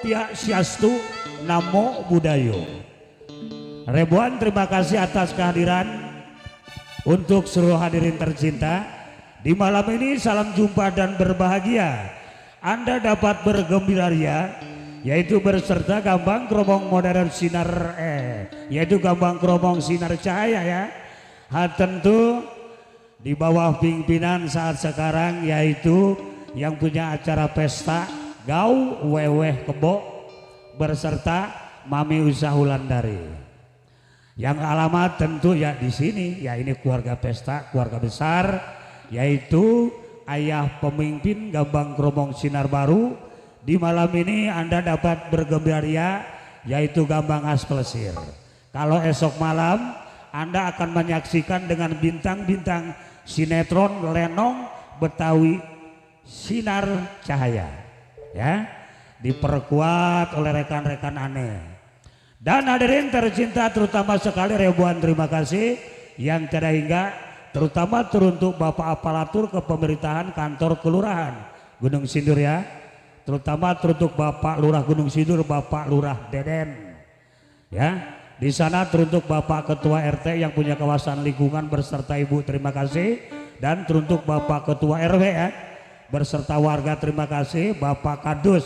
pihak Syastu Namo Budayo. Ribuan terima kasih atas kehadiran untuk seluruh hadirin tercinta. Di malam ini salam jumpa dan berbahagia. Anda dapat bergembira ria, yaitu berserta Gambang Kromong Modern Sinar yaitu Gambang Kromong Sinar Cahaya ya. Tentu di bawah pimpinan saat sekarang yaitu yang punya acara pesta Gau Weweh Kebo berserta Mami Usah Wulandari. Yang alamat tentu ya di sini ya, ini keluarga pesta, keluarga besar, yaitu ayah pemimpin Gambang Kromong Sinar Baru. Di malam ini Anda dapat bergembira ria, yaitu Gambang Asplesir. Kalau esok malam Anda akan menyaksikan dengan bintang-bintang sinetron Lenong Betawi Sinar Cahaya ya, diperkuat oleh rekan-rekan aneh. Dan hadirin tercinta, terutama sekali ribuan terima kasih yang tiada hingga, terutama teruntuk Bapak Aparatur Kepemerintahan Kantor Kelurahan Gunung Sindur ya, terutama teruntuk Bapak Lurah Gunung Sindur, Bapak Lurah Deden ya. Di sana teruntuk Bapak Ketua RT yang punya kawasan lingkungan berserta Ibu, terima kasih. Dan teruntuk Bapak Ketua RW ya berserta warga, terima kasih. Bapak Kadus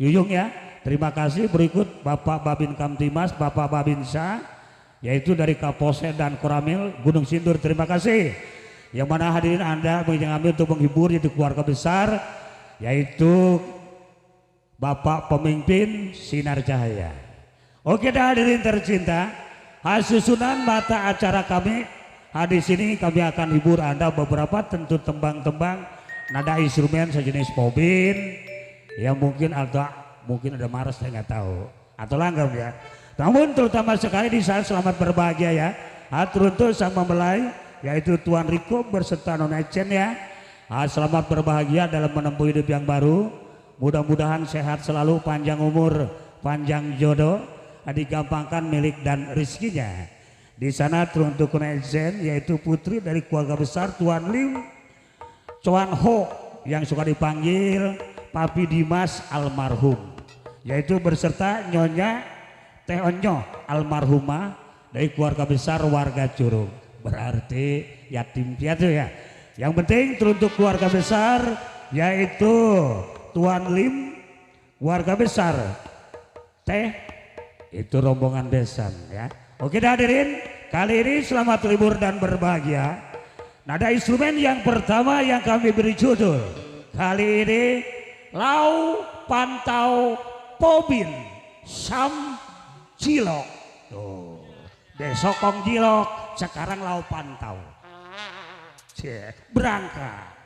Yuyung ya, terima kasih. Berikut Bapak Babin Kamtimas, Bapak Babinsa, yaitu dari Kapolsek dan Koramil Gunung Sindur, terima kasih. Yang mana hadirin Anda mengambil untuk menghibur yaitu keluarga besar, yaitu Bapak Pemimpin Sinar Cahaya. Oke dah hadirin tercinta, susunan mata acara kami di sini kami akan hibur Anda beberapa tentu tembang-tembang nada instrumen sejenis bobin yang mungkin ada Mars, saya nggak tahu, atau langgam ya. Namun terutama sekali di saat selamat berbahagia ya, teruntuk sang mempelai yaitu Tuan Riko berserta Nona Ecen ya. Selamat berbahagia dalam menempuh hidup yang baru. Mudah-mudahan sehat selalu, panjang umur, panjang jodoh, digampangkan milik dan rizkinya. Di sana teruntuk Nona Ecen yaitu putri dari keluarga besar Tuan Lim Cuan Ho yang suka dipanggil Papi Dimas almarhum, yaitu berserta Nyonya Teh Onyo almarhumah dari keluarga besar warga Curug, berarti yatim piatu ya. Yang penting teruntuk keluarga besar yaitu Tuan Lim, keluarga besar Teh, itu rombongan besan ya. Oke dah hadirin, kali ini selamat libur dan berbahagia. Nada instrumen yang pertama yang kami beri judul kali ini Lau Pantau Pobin Sam Cilok. Tuh, besok Kong Cilok, sekarang Lau Pantau. Berangkat.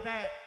teh.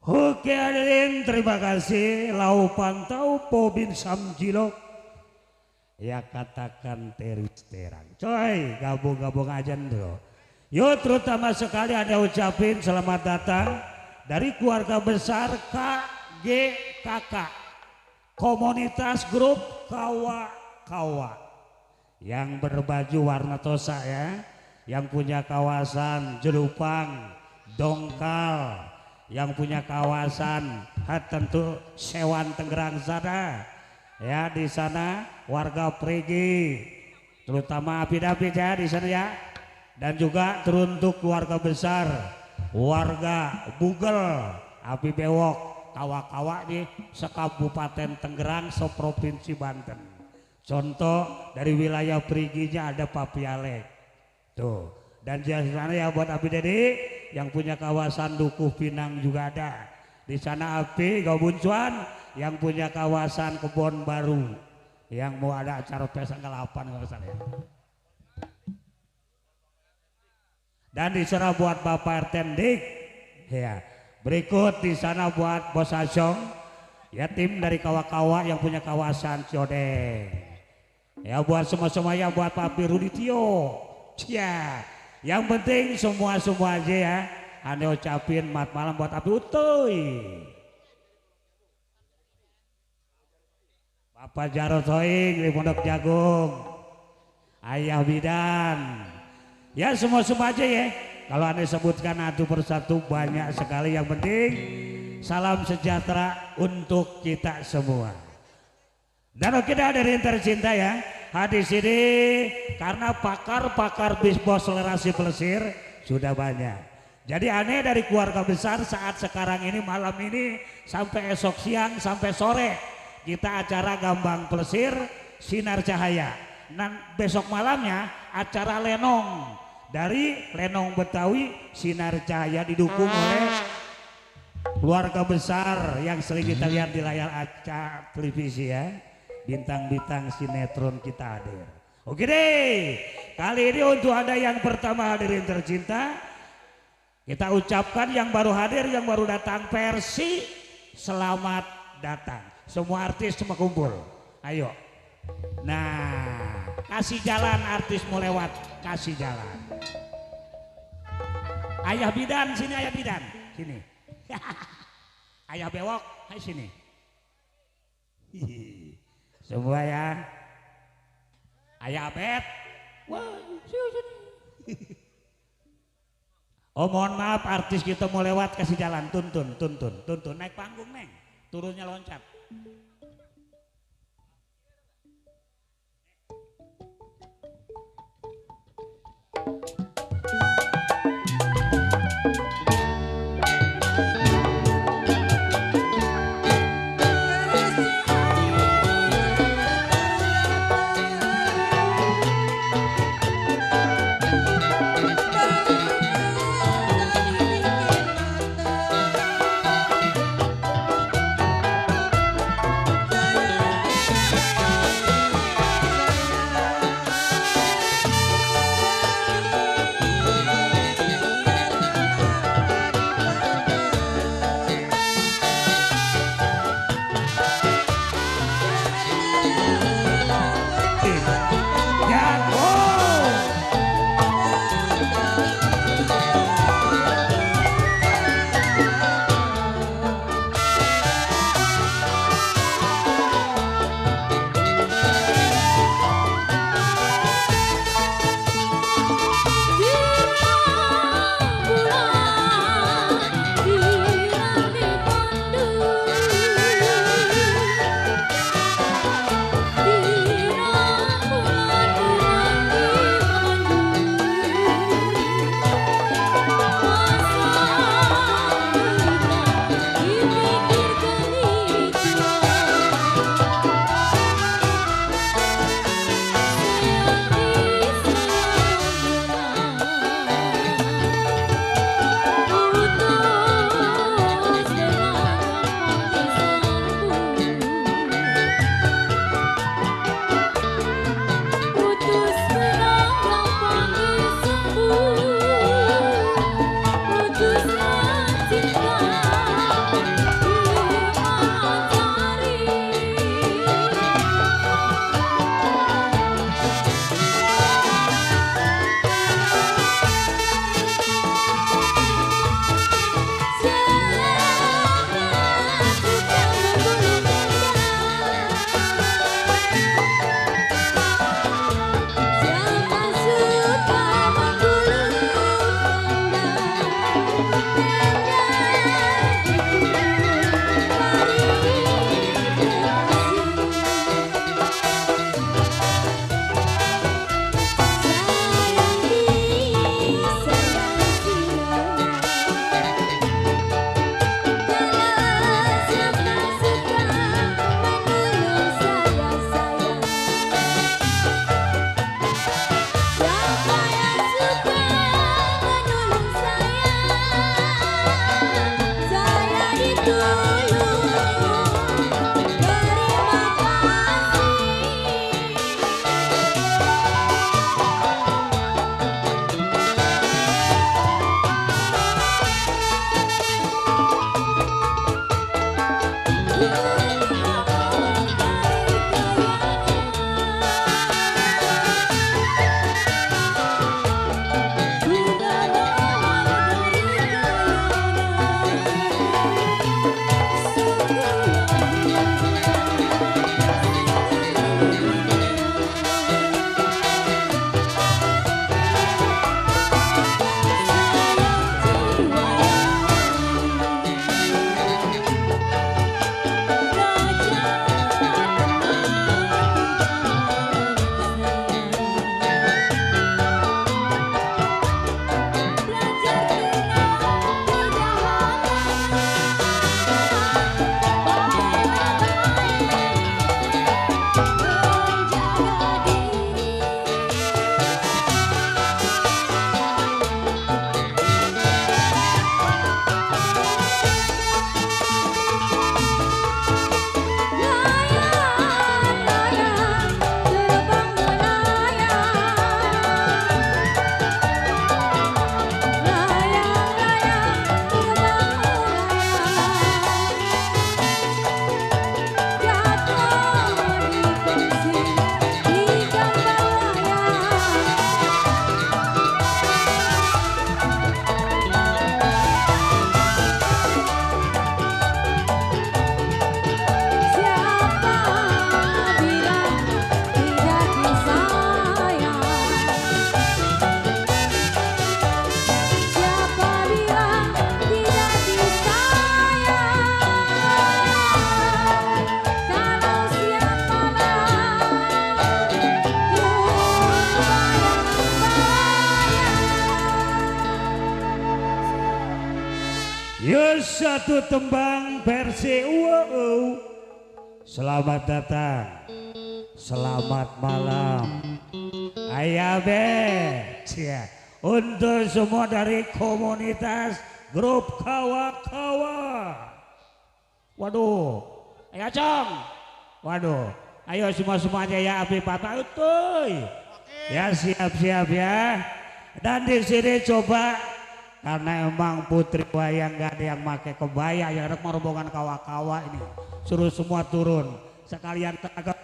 Oke hadirin, terima kasih. Lau pantau Pobin Samjilok. Ya katakan teris terang. Coy, gabung-gabung aja bro. Yo terutama sekali ada ucapin selamat datang dari keluarga besar KGKK. Komunitas grup kawa-kawa. Yang berbaju warna tosa ya. Yang punya kawasan Jelupang, Dongkal. Yang punya kawasan tentu Sewan Tangerang sana ya, di sana warga Prigi terutama Apid-Apid ya di sana ya, dan juga teruntuk keluarga besar warga Bugel Api Bewok kawa-kawa di sekabupaten Tangerang seprovinsi Banten. Contoh dari wilayah Priginya ada Papialek tuh. Dan di sana ya buat Api Dedi yang punya kawasan Dukuh Pinang juga ada. Di sana Api Gabuncuan yang punya kawasan Kebon Baru yang mau ada acara pesta ke-8 kalau salah ya. Dan di sana buat Bapak Ertendik ya. Berikut di sana buat Bos Asyong ya, tim dari kawa-kawa yang punya kawasan Codeng. Ya buat semua-semua ya buat Pak Rudityo. Ya. Yang penting semua aja ya. Ane ucapin mat malam buat Api Utuy. Bapak Jarod Hoing di Pondok Jagung. Ayah Bidan. Ya semua aja ya. Kalau ane sebutkan satu persatu banyak sekali. Yang penting salam sejahtera untuk kita semua. Dan kita dari yang tercinta ya. Hadis ini karena pakar-pakar bisbos selerasi pelesir sudah banyak. Jadi aneh dari keluarga besar saat sekarang ini malam ini sampai esok siang sampai sore kita acara Gambang Pelesir Sinar Cahaya. Dan besok malamnya acara lenong dari Lenong Betawi Sinar Cahaya didukung oleh keluarga besar yang sering kita lihat di layar acara televisi ya. Bintang-bintang sinetron kita hadir. Oke deh, kali ini untuk Anda yang pertama hadirin tercinta, kita ucapkan yang baru hadir, yang baru datang versi selamat datang. Semua artis semua kumpul, ayo. Nah, kasih jalan artis mau lewat, kasih jalan. Ayah Bidan, sini Ayah Bidan, sini. Ayah Bewok, ayo sini. Semua ya. Ayah Abed. Wah, oh mohon maaf artis kita mau lewat, kasih jalan, tuntun naik panggung neng, turunnya loncat. satu tembang versi wow. Selamat datang, selamat malam, ayah ya. Untuk semua dari komunitas grup kawa-kawa. Waduh, ayo Cong, waduh, ayo semua-semuanya ya api patah utuh. Ya siap-siap ya. Dan di sini coba karena emang putri wayang gak ada yang pakai kebaya ya, ada rombongan kawa-kawa ini suruh semua turun sekalian tenaga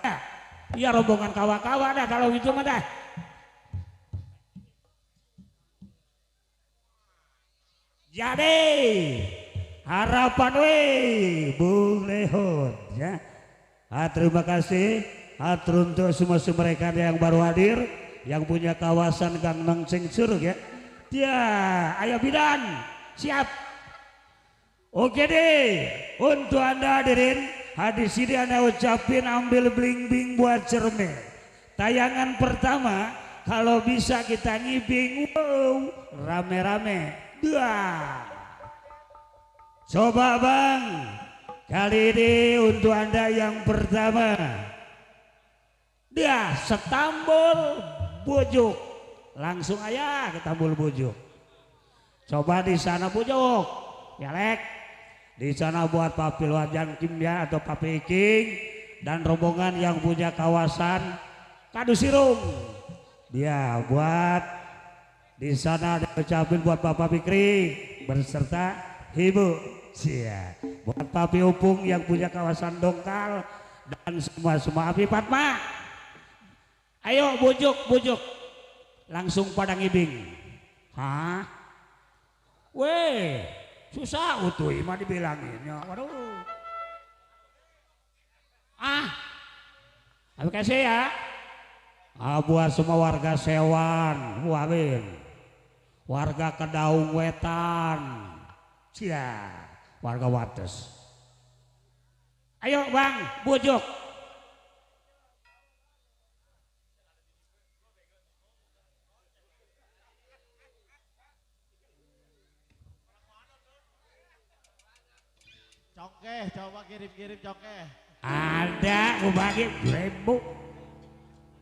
ya, rombongan kawa-kawa dah kalau gitu mah dah. Jadi harapan Bung Lehon ya. Terima kasih untuk semua mereka yang baru hadir, yang punya kawasan Gang Nang Sing Curug ya. Ya, ayo bidan, siap. Oke deh, untuk Anda hadirin, hadis ini Anda ucapin ambil bling-bling buat cermin. Tayangan pertama, kalau bisa kita ngibing, wow, rame-rame. Dua. Coba bang, kali ini untuk Anda yang pertama. Dia setambul bujuk. Langsung aja kita bujuk. Coba di sana bujuk, ya lek. Di sana buat Papi Wajan Kimya atau Papi Iking dan rombongan yang punya kawasan Kadu Sirung. Dia buat di sana diucapin buat Bapak Fikri berserta Ibu. Sia. Buat Papi Upung yang punya kawasan Dongkal dan semua Papi Fatma. Ayo bujuk. Langsung pada ngibing. Hah? Weh, susah utuh mah dibilanginnya. Waduh. Terima kasih ya. Buat semua warga Sewan, Wawin, warga Kedaung Wetan, cia, warga Wates. Ayo bang, bujuk. Cokeh, coba kirim cokeh. Ada, aku bagi 1000.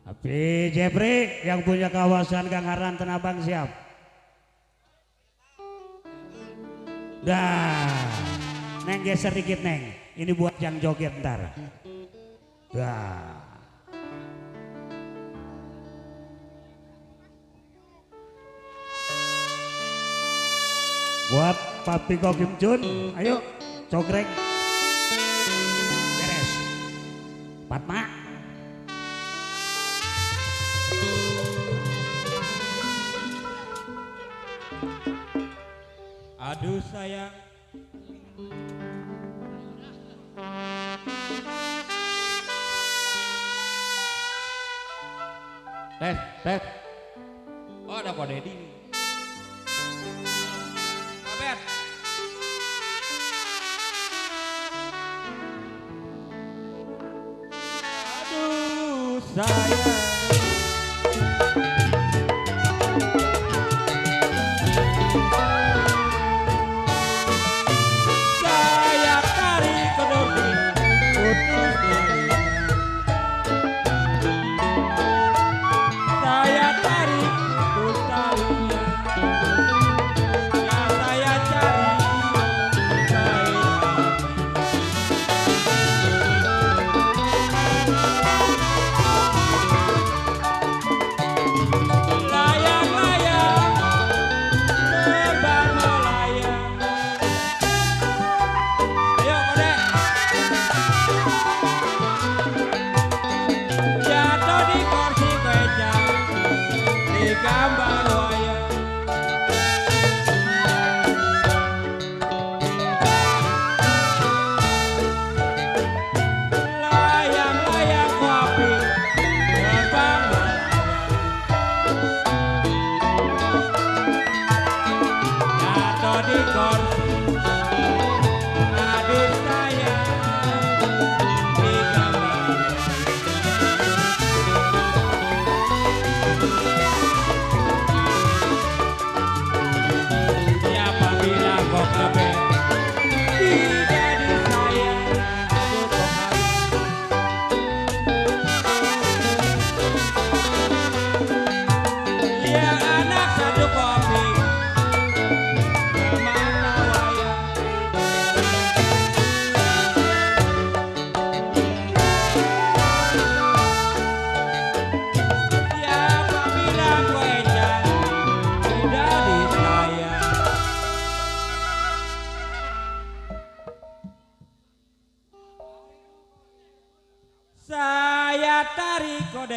Tapi Jepri yang punya kawasan Gangaran Tenabang siap. Dah, Neng geser dikit Neng. Ini buat yang joget ntar. Dah. Buat Papi Kokim Jun, ayo. Cogreng beres Fatma. Aduh sayang, Tes. oh ada Pak Dedi. Pak Ben. Sayang, saya tarik kedori putus tali. Saya tarik putus talinya. Yang saya cari baik hati.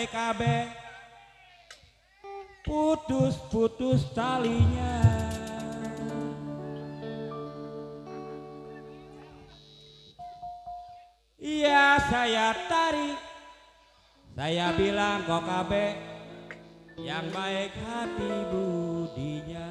DKB putus-putus talinya. Iya saya tarik, saya bilang kok KB yang baik hati budinya.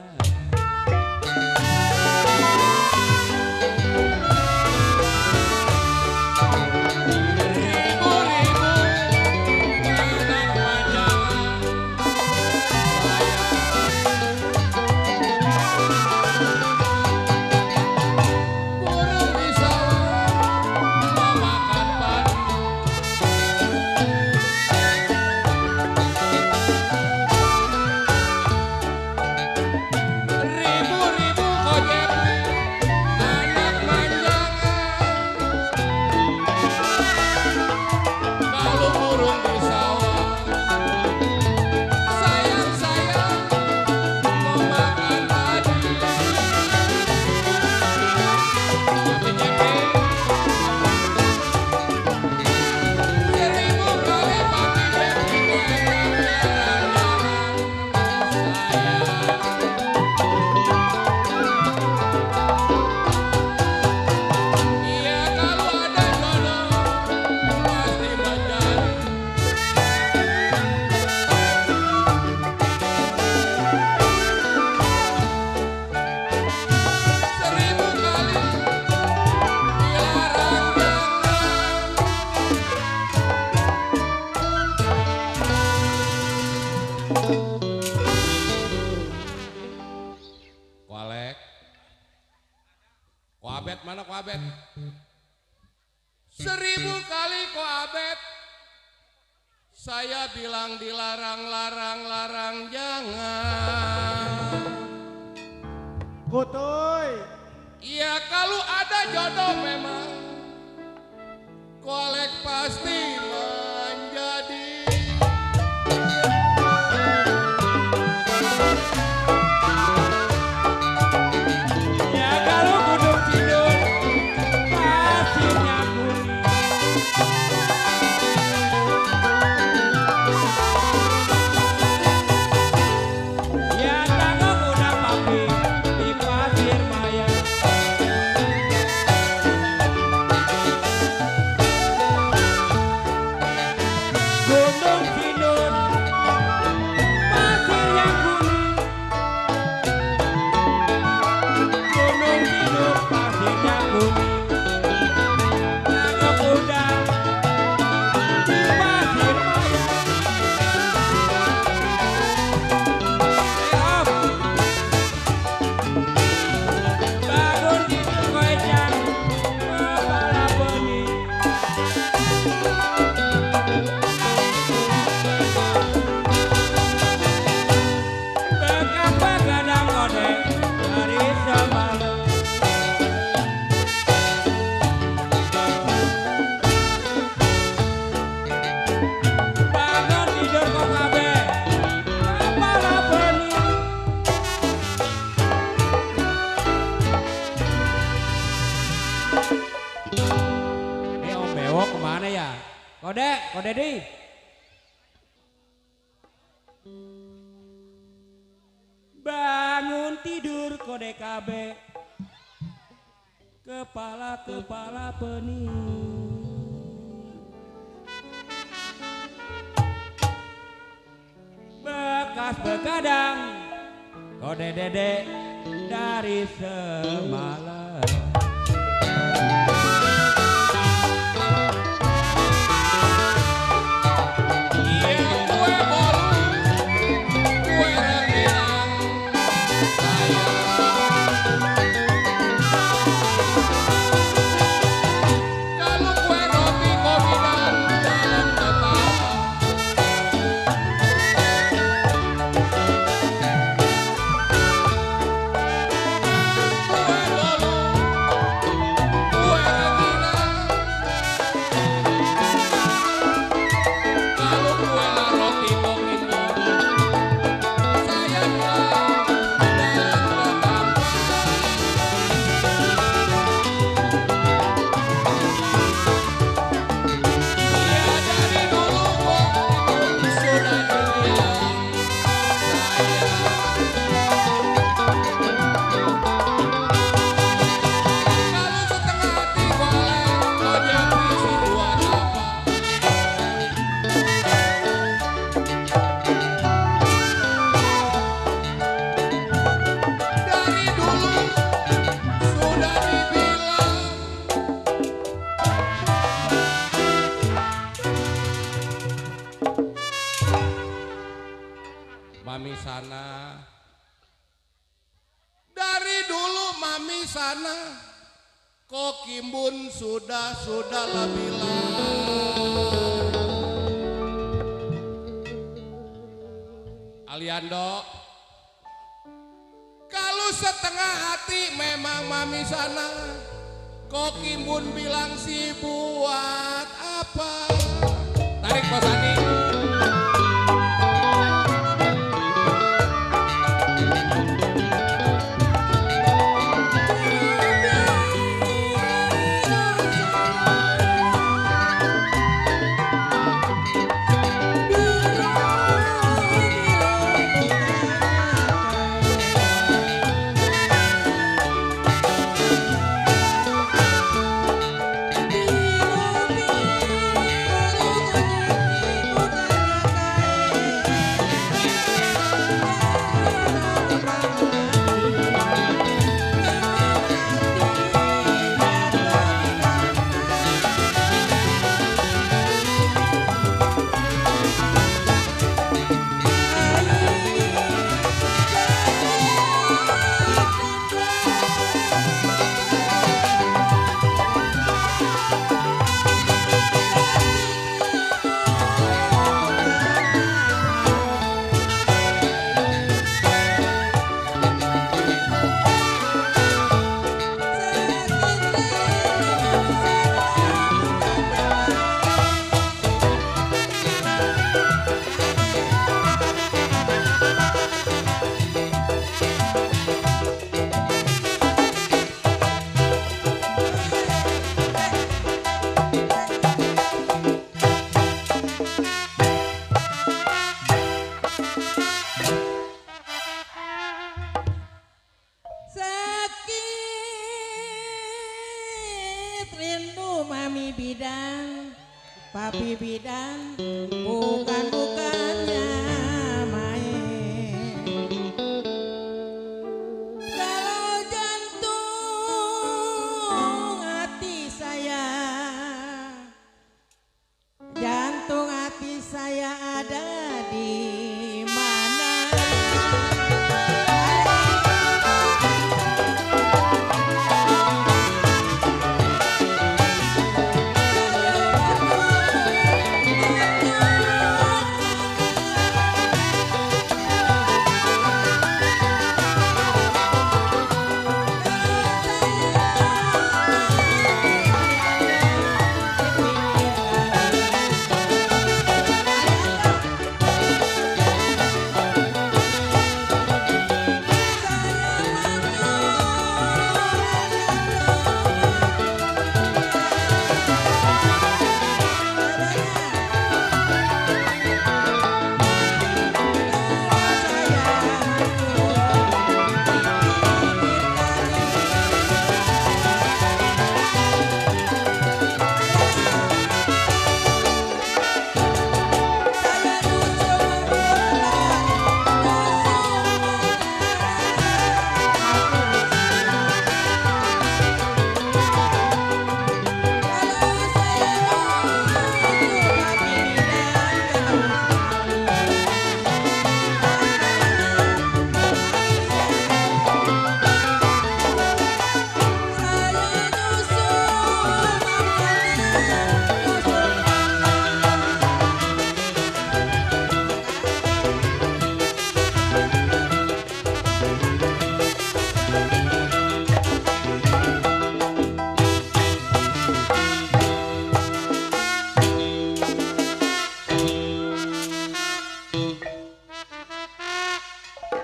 Kualek, Koabet mana Koabet? 1000 kali Koabet, saya bilang dilarang jangan. Kutuy. Iya kalau ada jodoh memang, Koalek pasti menjadi. Ya kalau gunung Kidul pasirnya kuning. Ya tangga udah papi di pasir maya. Gunung Kidul pasirnya kuning. Gunung Kidul pasirnya kuning. Tangga udah di pasir maya. Bangun tidur koecang kepala bening. Bekas begadang kode dari semalam. Bangun tidur kok kabe kepala bening. Ini Om Bewok kemana ya? Kode di. Bangun tidur kode KB, kepala pening. Bekas begadang kode dede dari semalam. Iya kue bolu, kue rengginang, saya. Kalau kue roti kopidan dalam tetapa. Kue bolu, Mami sana. Dari dulu Mami sana. Kokimbun sudah lah bilang. Aliando, kalau setengah hati memang Mami sana. Kokimbun bilang si buat apa? Tarik Bos Andi. Rindu Mami Bidang, Papi Bidang, bukannya main. Kalau jantung hati saya ada di mana?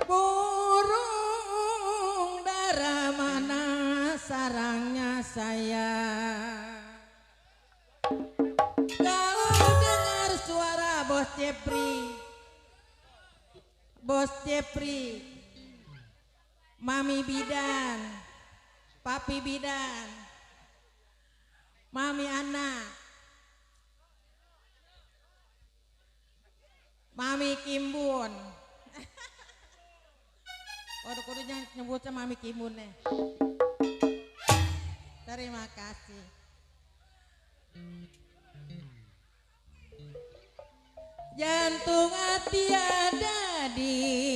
Burung dara mana sarangnya saya? Kau dengar suara Bos Jepri, Mami Bidan, Papi Bidan, Mami Anak, Mami Kimbun. Kudu nyebutnya Mami Kimbun nih. Terima kasih. Jantung hati ada di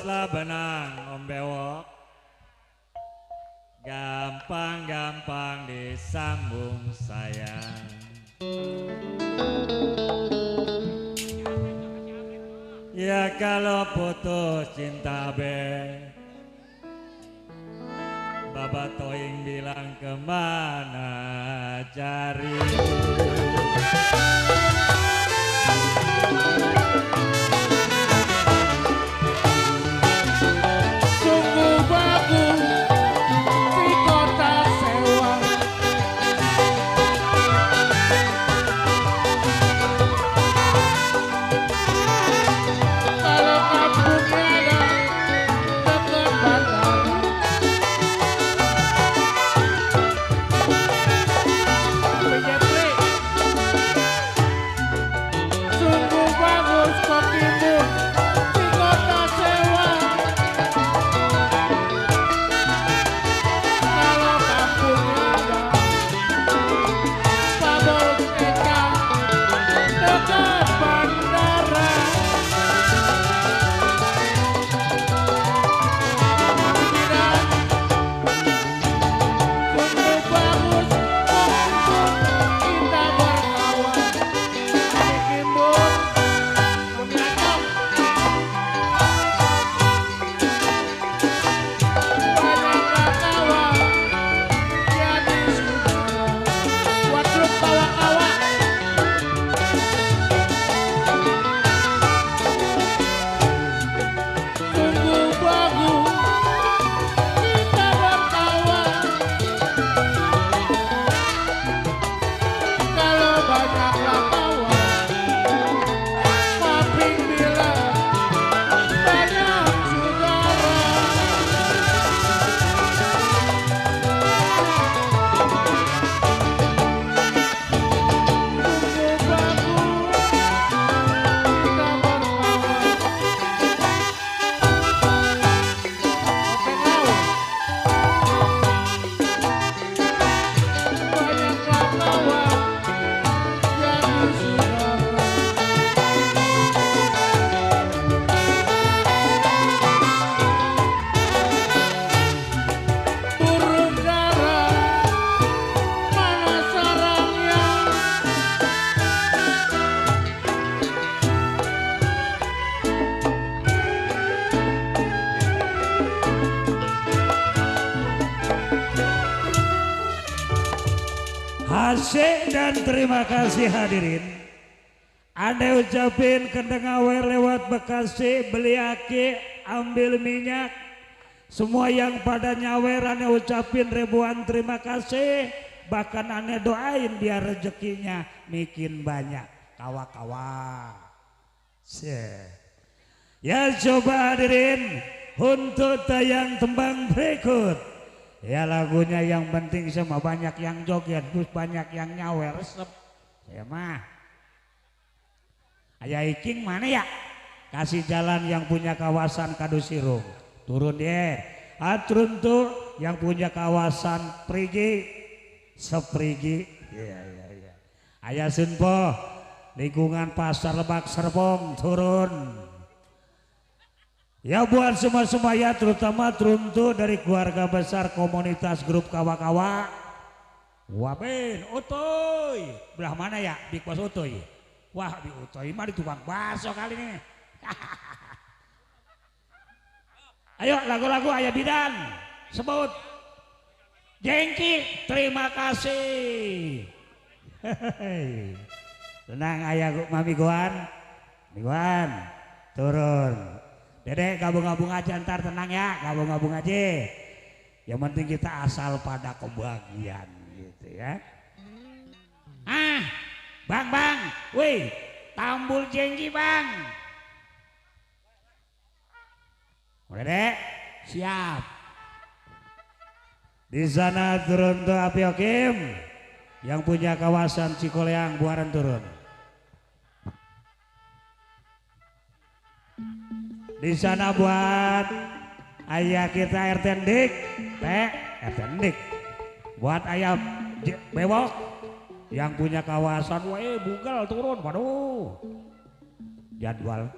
Baguslah benang Om Bewok, gampang-gampang disambung sayang. Ya kalau putus cinta be, Baba Toing bilang kemana cari. Sungguh bagus di kota sewa. Kalau kampungnya ada dekat bandara. Pejepri. Sungguh bagus kopimu di kota sewa. Kalau kampungnya ada Pabol Eka dekat bandara. Tidak, sungguh bagus kita berkawan. Adik Kimbun, kami ajak. Banyak kawan jadi saudara. Wadruk bawa kawan. Sungguh bagus kita berkawan. Kalau banyaklah kawan, Paping bilang banyak saudara. Sungguh bagus kita berkawan. Open now. Banyaklah kawan jadi saudara. Turun darah mana sarangnya. Asik dan terima kasih hadirin. Anda ucapin kendengawer lewat Bekasi, Beliaki, ambil minyak. Semua yang pada nyawer Anda ucapin ribuan terima kasih. Bahkan Anda doain biar rezekinya makin banyak. Kawa-kawa. Ya coba hadirin untuk tayang tembang berikut. Ya lagunya yang penting sama banyak yang joget, terus banyak yang nyawer. Saya mah. Ayah Iking mana ya? Kasih jalan yang punya kawasan Kadusirung. Turun deh. Atrun tuh yang punya kawasan Prigi, Seprigi. Iya. Ayah Sunpo, lingkungan Pasar Lebak Serpong turun. Ya buat semua ya terutama teruntuk dari keluarga besar komunitas grup kawa-kawa. Wabin, Utoy. Belah mana ya Big Boss Utoy? Wah di Utoy mah di tukang bakso kali ini. Ayo lagu-lagu Ayah Bidan. Sebut. Jengki, terima kasih. Tenang Ayah Mami Goan. Miguan, turun. Dedek gabung-gabung aja ntar tenang ya, gabung-gabung aja. Yang penting kita asal pada kebahagiaan gitu ya. Bang, wih, tambul jengki bang. Udah dek, siap. Di sana turun tuh Api Okim, yang punya kawasan Cikoleang Buaran turun. Di sana buat ayah kita RT Ndik, RT Ndik. Buat ayah Bewok yang punya kawasan, bugal turun, waduh. Jadwal.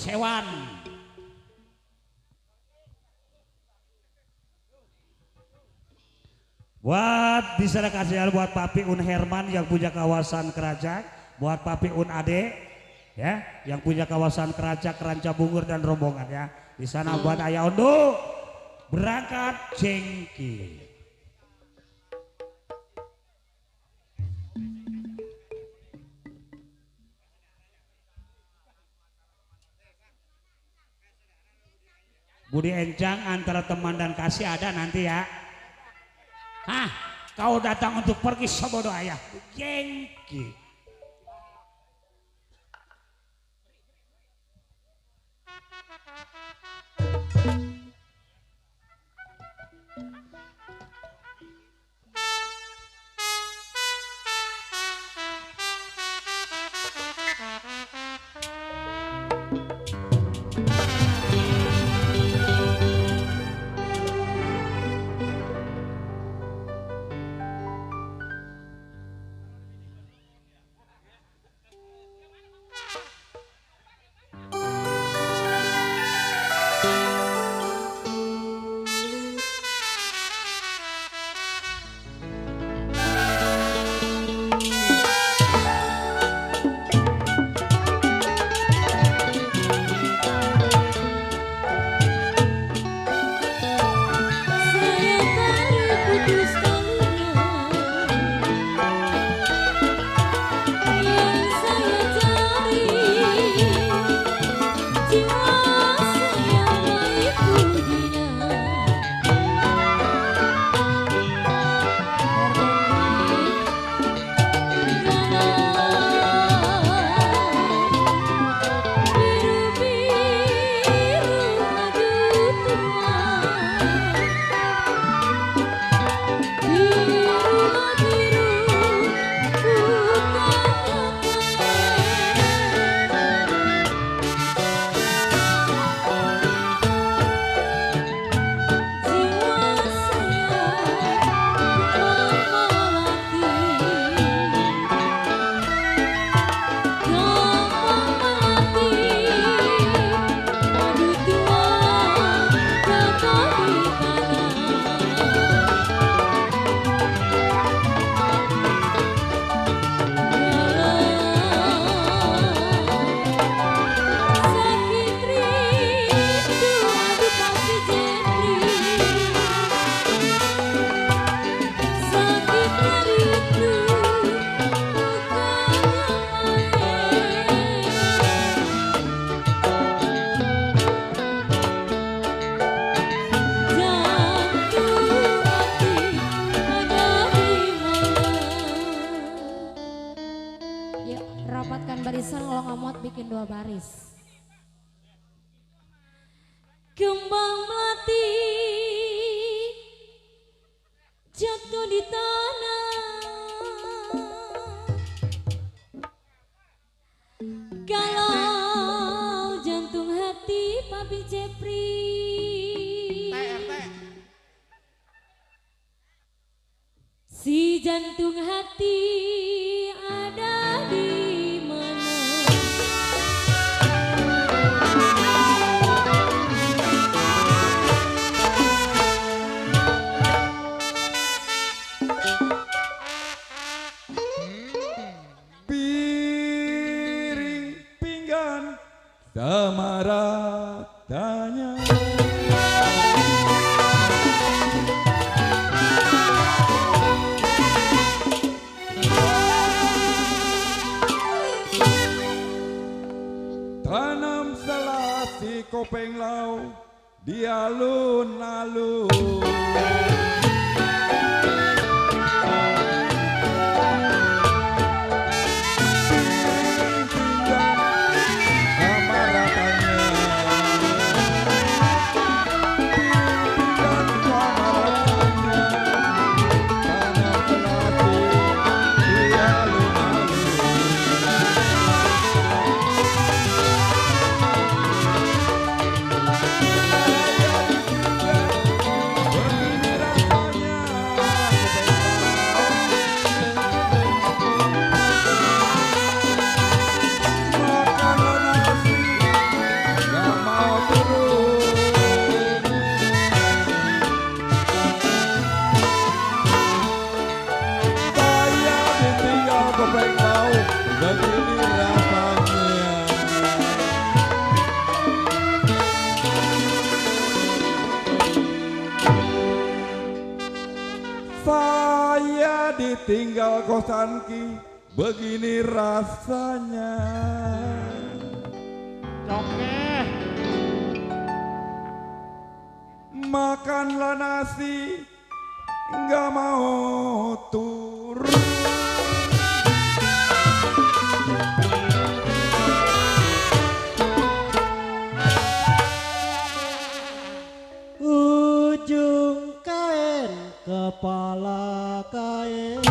Sewan. Buat bisa kasih buat Papi Un Herman yang punya kawasan Kerajak, buat Papi Un Ade ya yang punya kawasan Kerajak, Keranca Bungur dan rombongan ya. Di sana buat Ayah Ondo berangkat jengki. Budi Encang antara teman dan kasih ada nanti ya. Hah, kau datang untuk pergi sobodo ayah. Jengki. bikin 2 baris. Kembang melati jatuh di tanah, kalau jantung hati Papi Jepri si jantung hati ada di mana? Piring pinggan sama ratanya. Tanam selasi kopeng lau di alun-alun. Kopeng Lau, begini rasanya. Saya ditinggal kosanki, begini rasanya. Oke. Makanlah nasi, nggak mau turun. Ujung kain kepala kain,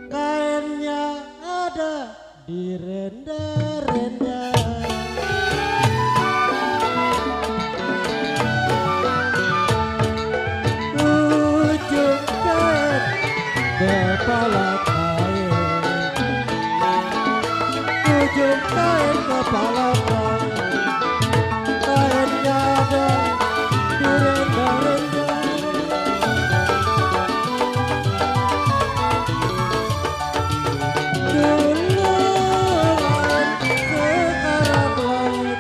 kainnya ada di renda-renda. Ujung kain kepala kain, ujung kain kepala kain, kainnya ada di renda-renda. Dulu lain, sekarang lain.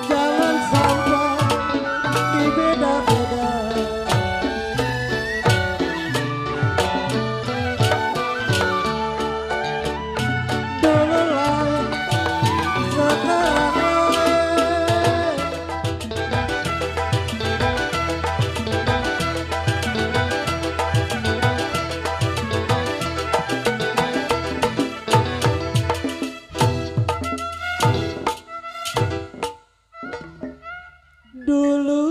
Jangan sampai dibeda-beda. Dulu lain, sekarang lain. Dulu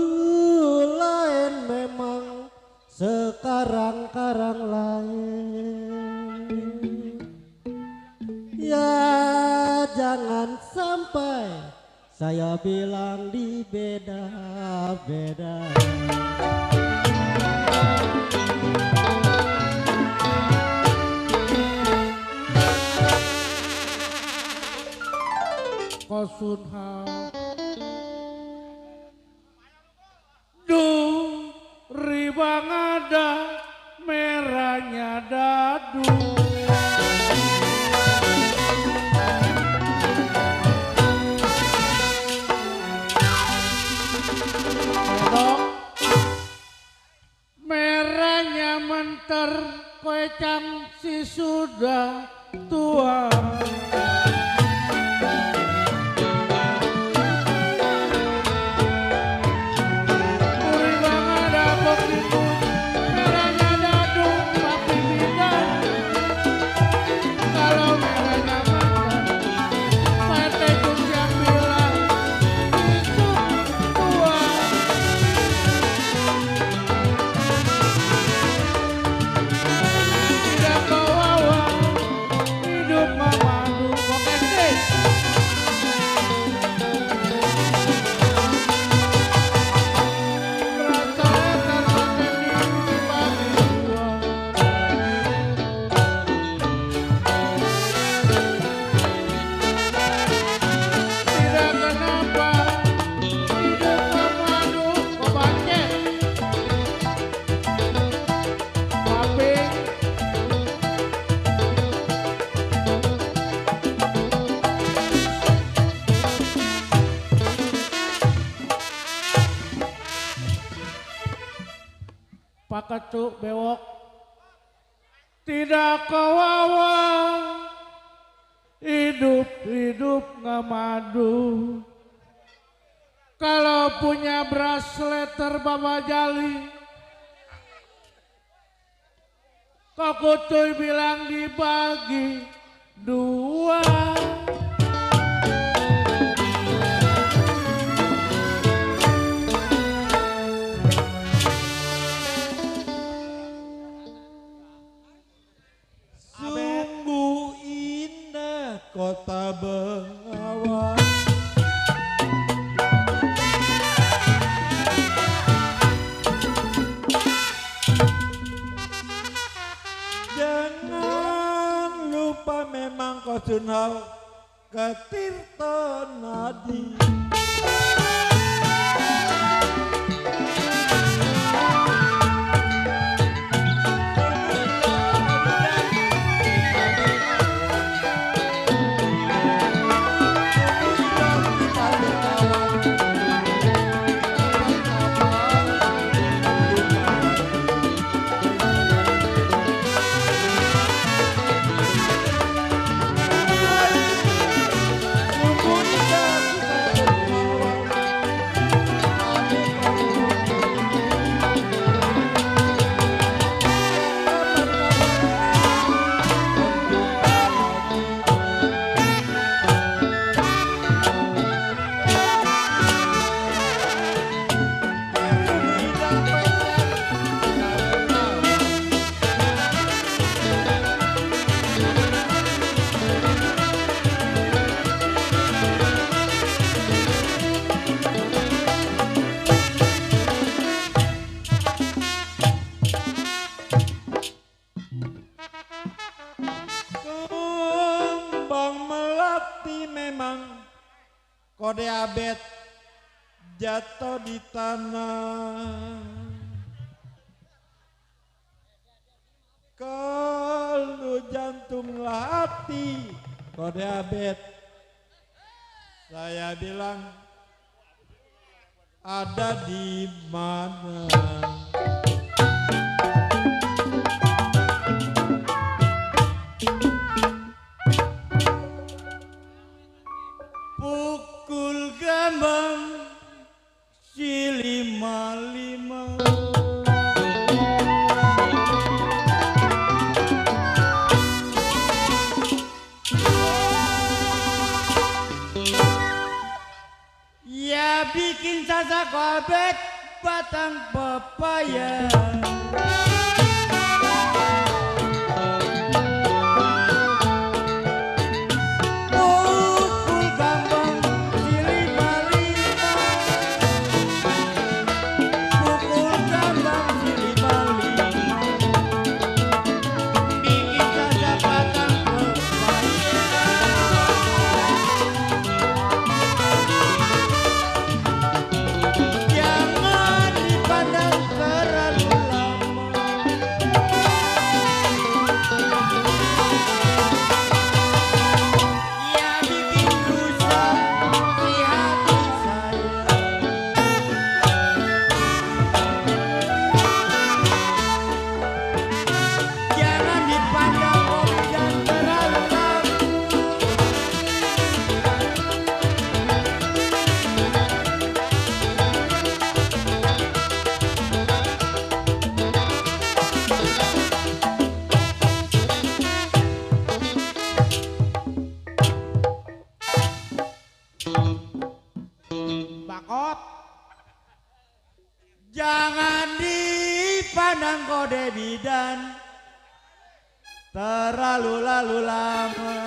lain memang, sekarang lain. Ya jangan sampai saya bilang dibeda-beda. Kosunha. Duh, ribang ada merahnya dadu. Kodok, merahnya menter koecang si sudah tua. Pak Ketuk bewok tidak kawawa, hidup ngamadu. Kalau punya beras letter Baba Jali, kok Kutuy bilang dibagi dua. Sungguh indah kota Bengawan. Jangan lupa memang kau sunau ke Tirta Nadi. Kode abet jatuh di tanah, kalau jantung hati kode abet, saya bilang ada di mana. Pukul gambang si lima. Ya bikin sasak abet batang pepaya. Bakot, jangan dipandang kode bidan terlalu lama.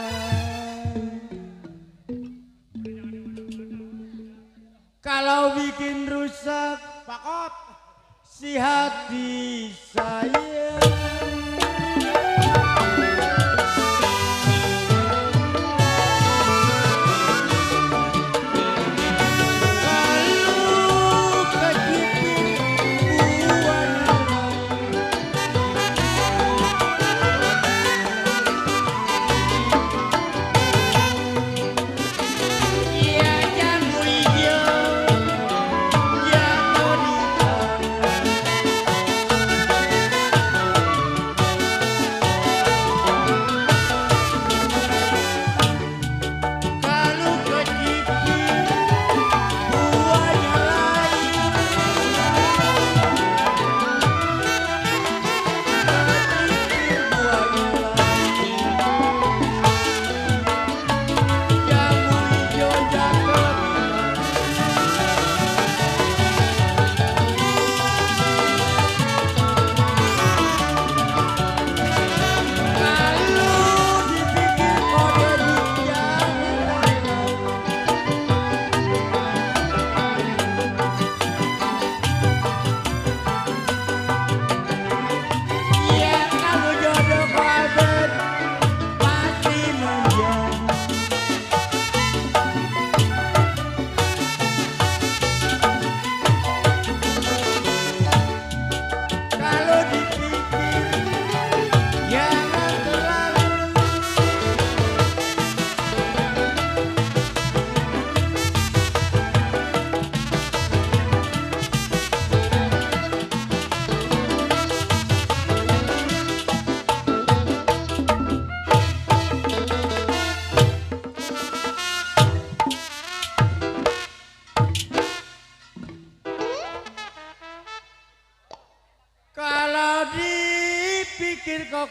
Kalau bikin rusak Bakot si hati saya.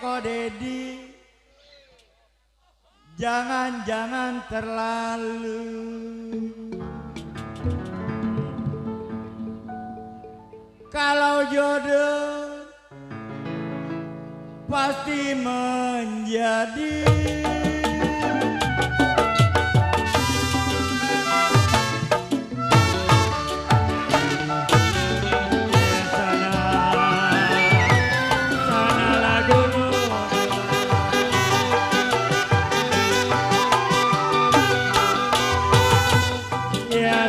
Dedi, jangan terlalu. Kalau jodoh pasti menjadi.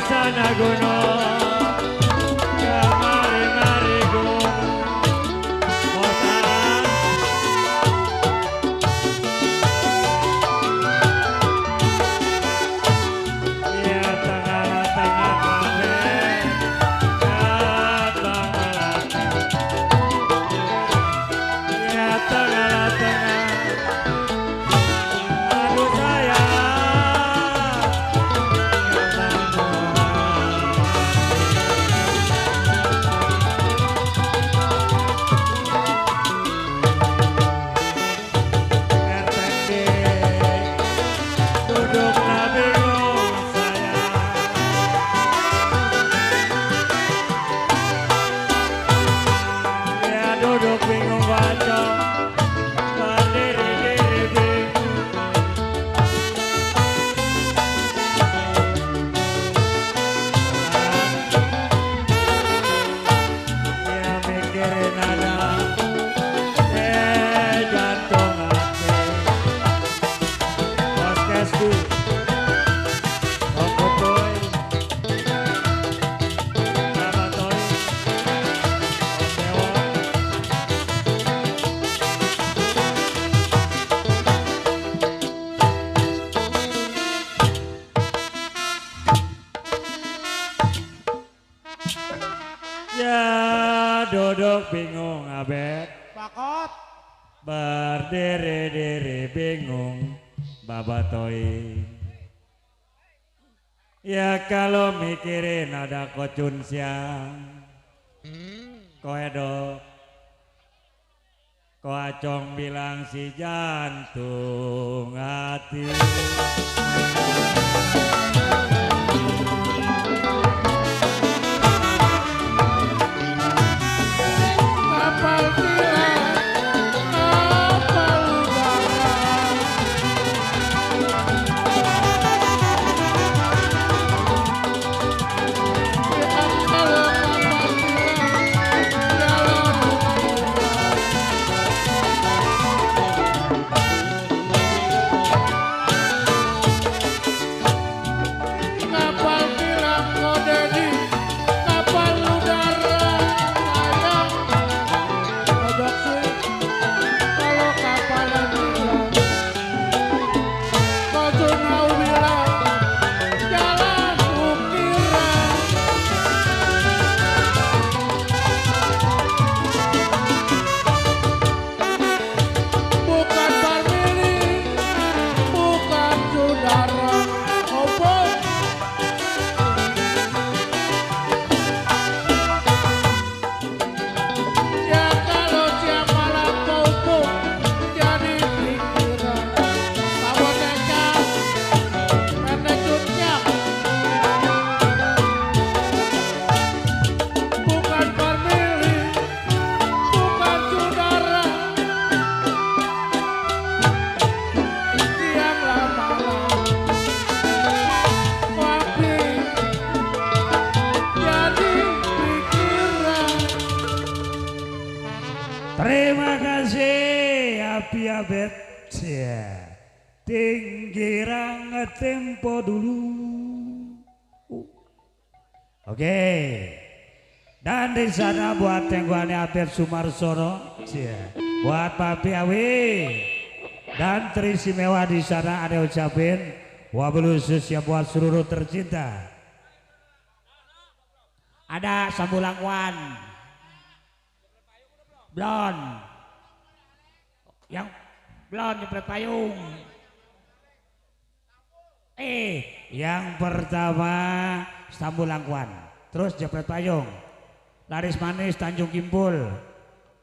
Sana gunung, kemari-mari gunung, bosan. Ya tengah-tengah kabeh, abang laki. Ya tengah-tengah, aduh sayang. Duduk bingung baca, berdiri-diri bingung. Ya mikirin ada, jantung hati. Podcast du, Okotoy, Rabatoy, Omewa. Ya duduk bingung abet, Pakot. berdiri-diri bingung babatoy. Ya kalau mikirin ada kocun siang, koedok, ko acong bilang si jantung hati. Kapal tilang, kapal udara. Yang kalau kapal tilang, jalan kapal tilang Kodedi, kapal udara sayang. Ojok sih, kalau kapalan hilang, kau tunau bilang, jalan ukiran. Bukan family, bukan saudara, oh boy. Ya kalau siang malam kau jadi pikiran, kamu nekat, menekutnya. Bukan family, bukan saudara. Siang lama-lama, tapi jadi pikiran. Terima kasih Api Abet. Ya. Tinggiran ngetempo dulu. Oke. Dan di sana buat tengguannya Abet Sumarsono. Ya. Buat Papi Awi. Dan teristimewa di sana ada ucapin wabil khusus ya buat seluruh tercinta. Ada Sambulang Wan. Blon. Yang blon jepret payung. Yang pertama Sambulang Wan. Terus jepret payung. Laris Manis Tanjung Kimpul.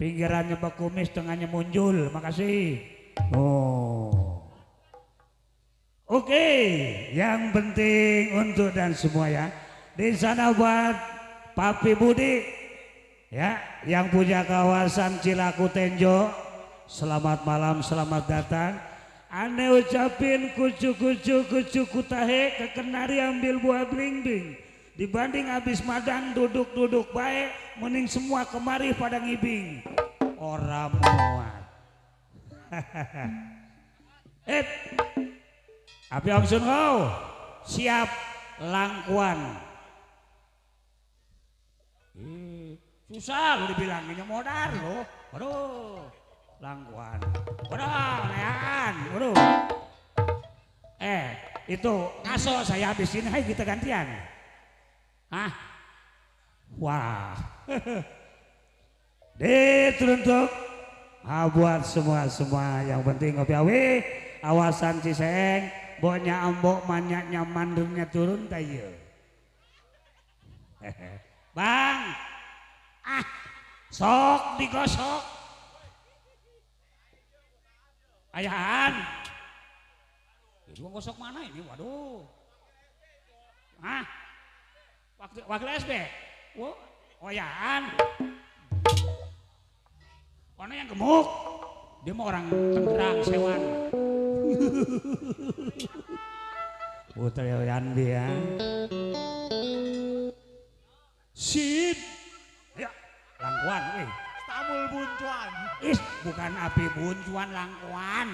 Pinggirannya bekumis, tengahnya muncul. Makasih. Oh. Oke, yang penting untuk dan semua ya. Di sana buat Papi Budi ya, yang punya kawasan Cilaku Tenjo. Selamat malam, selamat datang. Ane ucapin kucu kutahe kekenari ambil buah bling-bling. Dibanding habis madang duduk-duduk baik, mending semua kemari pada ngibing. Orang muat. Api Angsun kau siap langkuan. Susah lu dibilanginnya modal lo. Waduh, langkuan. Waduh, leaan. Waduh. Itu ngaso saya habisin, hai kita gantian. Hah? Wah. Diteruntuk buat semua yang penting ngopi awi, awasan Ciseng, bonya ambok manyaknya mandurnya turun tayo. Bang, sok digosok. Ayahan. Ini gosok mana ini? Waduh. Wakil SB. Ayahan. Mana yang gemuk? Dia mau orang Tangerang Sewan. Putra Yandi ya. Sip. Ya, langkuan, weh. Stamul buncuan. Bukan api buncuan, langkuan.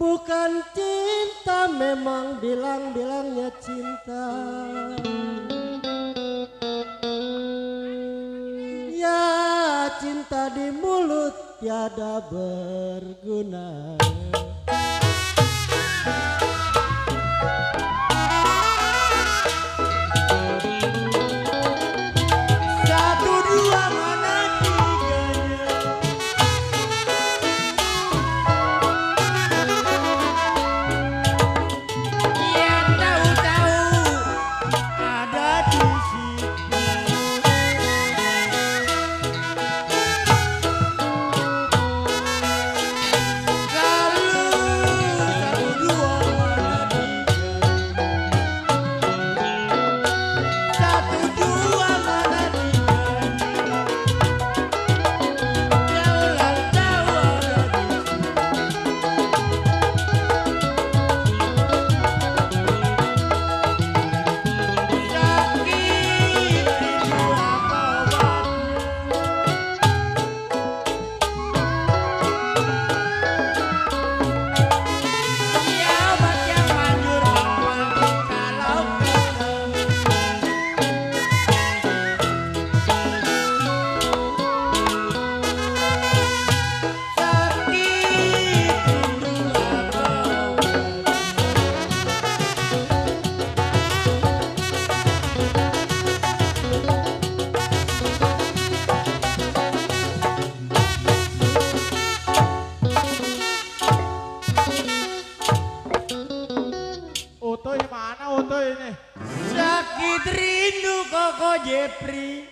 bukan cinta, memang bilang-bilangnya cinta. Ya cinta di mulut tiada berguna. Satu dua mana tiganya. Ya tahu-tahu ada di situ. Utuh mana utuh ini? Sakit rindu Koko Jepri.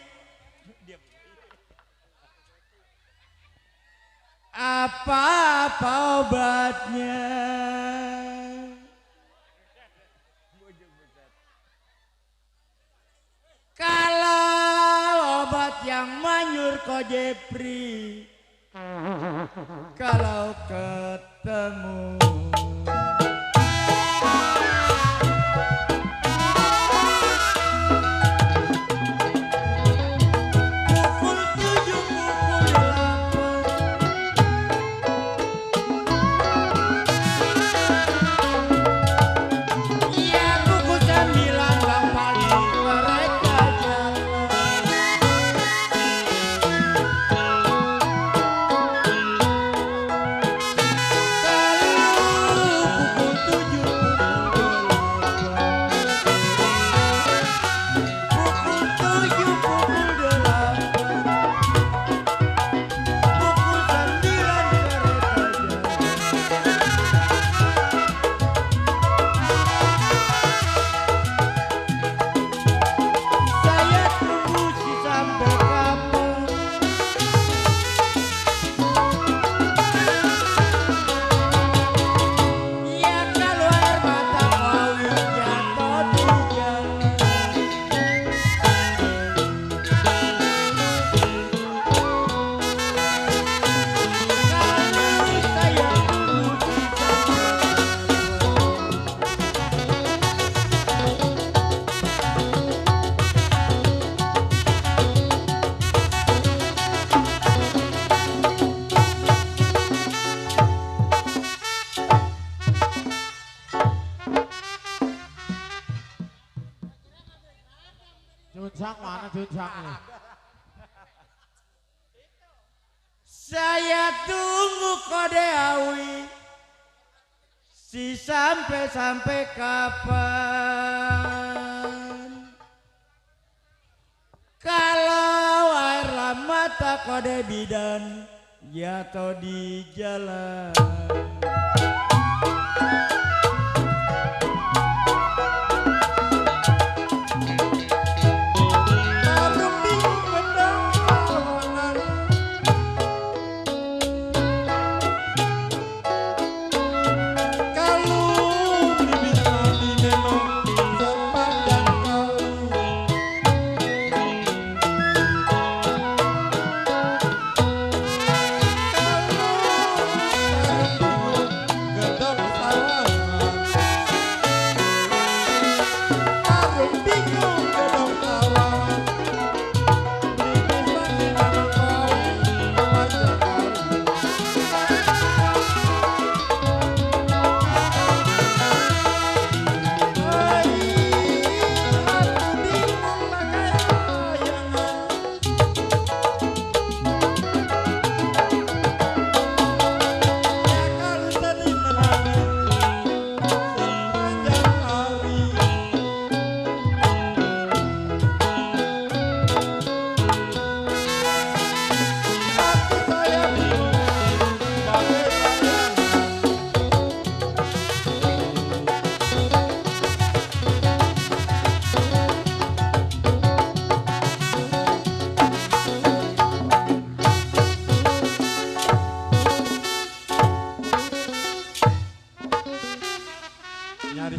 Apa obatnya? Kalau obat yang manyur Ko Jepri, kalau ketemu pukul 7, pukul 8. Ya pukul 9 Bang Pali mereka jalan. Juncang mana Juncang ini? Saya tunggu Kode Awi, si sampai kapan? Kalau air mata Kode bidan, ya to di jalan.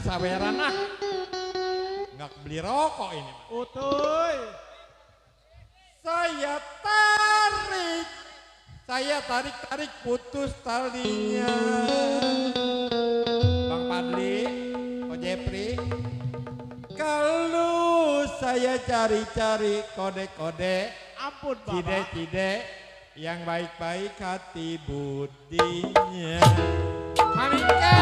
saweran ah. Nggak beli rokok ini. Utuy. Saya tarik putus talinya. Bang Padli, Ko Jepri. Kalau saya cari-cari kode-kode, Ampun Bapak. cide-cide yang baik-baik hati budinya. Mamike.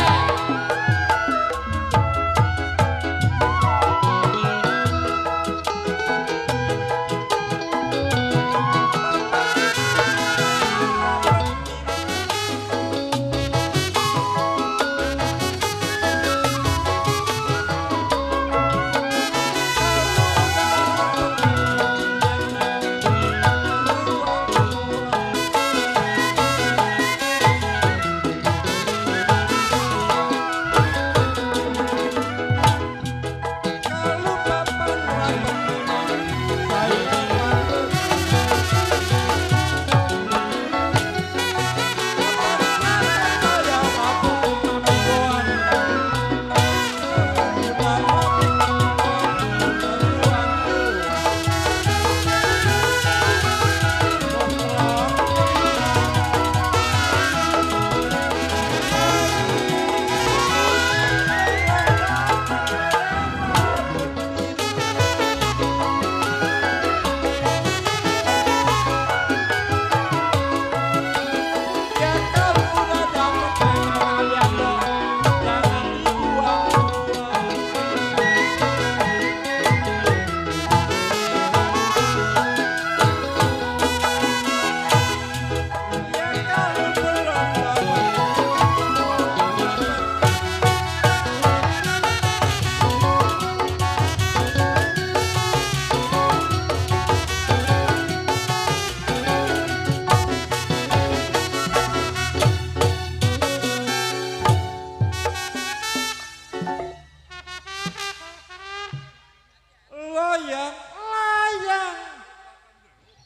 Layang,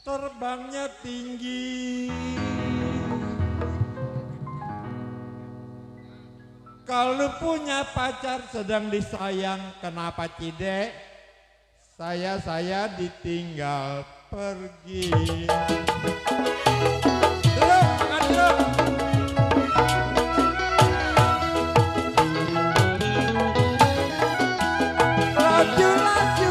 terbangnya tinggi. Kalau punya pacar sedang disayang, kenapa Cide? Saya ditinggal pergi. Drum, makan drum. Laju-laju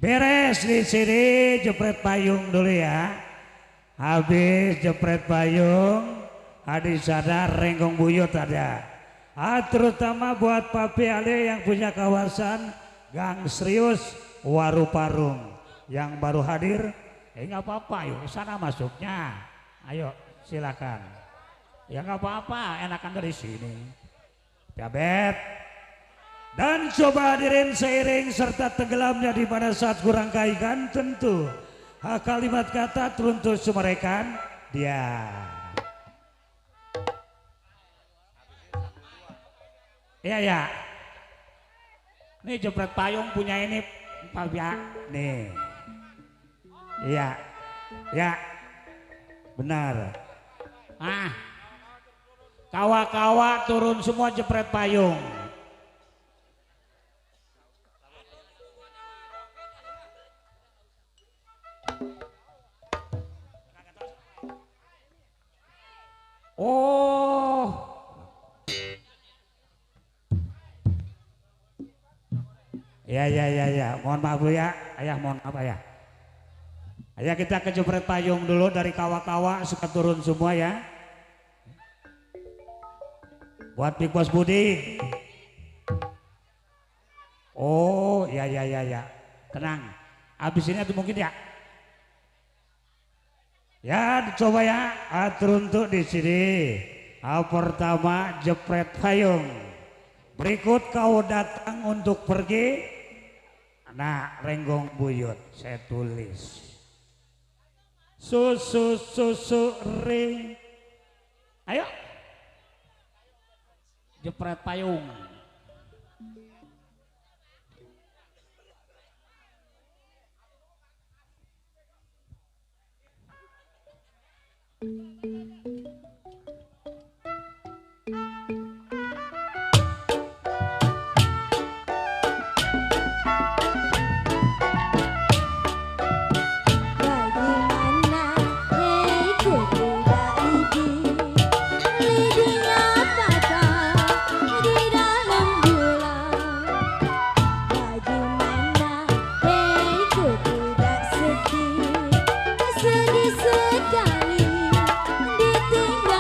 Beres di sini jepret payung dulu ya. Habis jepret payung, di sana renggong buyut ada. Terutama buat Papi Ale yang punya kawasan Gang Serius Waruparung yang baru hadir. Nggak apa-apa, yuk sana masuknya. Ayo silakan. Ya nggak apa-apa, enakan dari sini. Ya bet. Dan coba hadirin seiring serta tenggelamnya di mana saat kurang kaikan tentu kalimat kata teruntus sumerekan dia. Ya Nih jepret payung punya ini Pak ya. Nih. Iya. Ya. Benar. Ah. Kawa-kawa turun semua jepret payung. Oh. Ya. Mohon maaf dulu ya. Ayah mohon maaf ayah. Ayah kita ke jepret payung dulu dari kawa-kawa suka turun semua ya. Buat Big Boss Budi. Oh, ya. Tenang. Habis ini atau mungkin ya. Ya, dicoba ya. Teruntuk di sini. Pertama jepret payung. Berikut kau datang untuk pergi. Nah, renggong buyut saya tulis. Susu ring. Ayo. Jepret payung. Sedih sekali ditinggal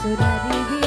Sudah dibilang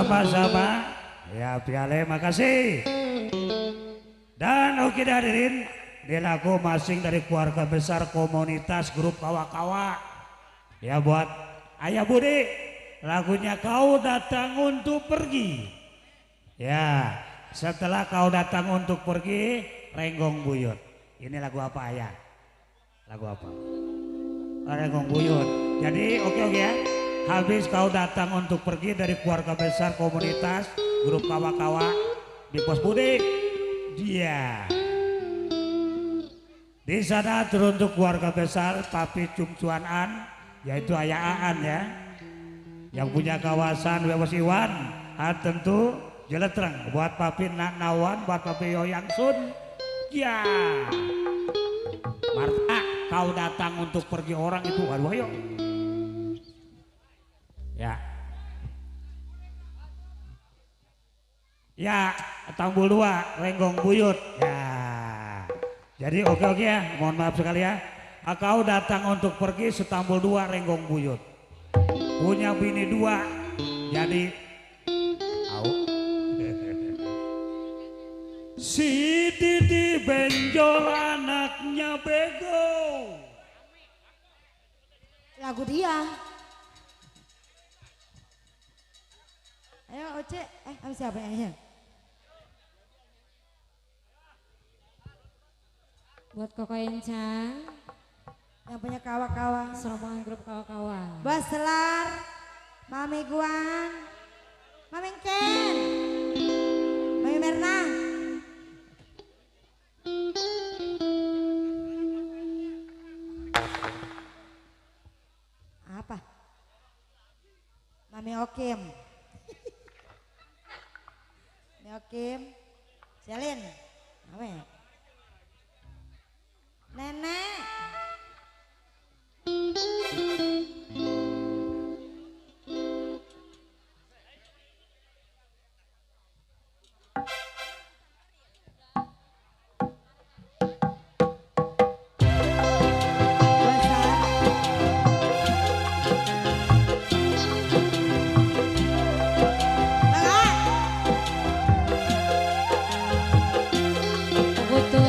Sama-sama. Ya piale makasih. Dan oke hadirin, di lagu masing dari keluarga besar komunitas grup kawa-kawa. Ya buat Ayah Budi, lagunya Kau Datang Untuk Pergi. Ya, setelah Kau Datang Untuk Pergi, Renggong Buyut. Ini lagu apa Ayah? Lagu apa? Renggong Buyut. Jadi oke ya. Habis Kau Datang Untuk Pergi dari keluarga besar komunitas grup kawa-kawa di Pos Budi. Dia. Di sana teruntuk keluarga besar Papi Cumcuan An, yaitu Ayah Aan ya. Yang punya kawasan Wewas Iwan, tentu Jeletreng buat Papi Nak Nawan, buat Papi Yoyang Sun. Ya. Marta, Kau Datang Untuk Pergi orang itu, aduh ayo. Ya. Ya, Tanggul 2, Renggong Buyut. Ya. Jadi oke ya, mohon maaf sekali ya. Kau Datang Untuk Pergi Setambul 2, Renggong Buyut. Punya bini 2, jadi au. Si Didi benjol anaknya bego. Lagu dia. Ayo Oce, kamu siapa ya? Buat Koko Encang, Yang punya kawa-kawa. serombongan grup kawa-kawa. Bos Selar, Mami Guan, Mami Ken, Mami Merna. Apa? Mami Okim. Mami Okim. Selin. Apa ya? Nenek. Butuh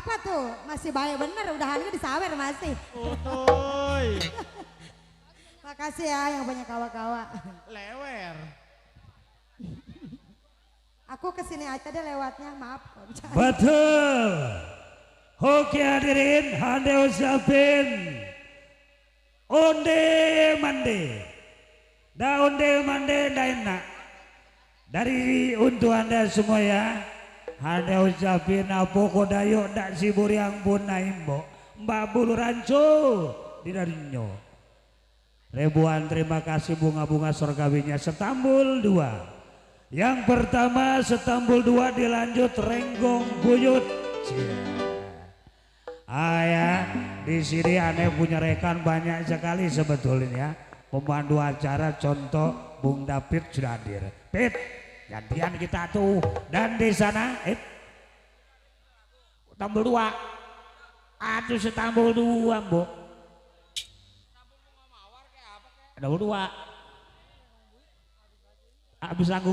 apa tuh? Masih baik bener, udahannya disawer masih. Utuy. Makasih ya yang punya kawa-kawa. Lewer. Aku kesini aja deh lewatnya, maaf. Betul. Oke hadirin, hande ucapin onde mande. Da onde mande da enak. Dari untuk anda semua ya, hande ucapin apoko dayo dak sibur yang pun naimbo. Mbak Bulu Ranco di darinyo. Ribuan terima kasih bunga-bunga surgawinya Setambul 2. Yang pertama Setambul 2 dilanjut Renggong Buyut. Ayah di sini aneh punya rekan banyak sekali sebetulnya. Pemandu acara contoh Bung David sudah hadir. Pit, gantian kita tuh. Dan di sana, Setambul 2. Aduh Setambul 2, Bu. Ada 2. Habis lagu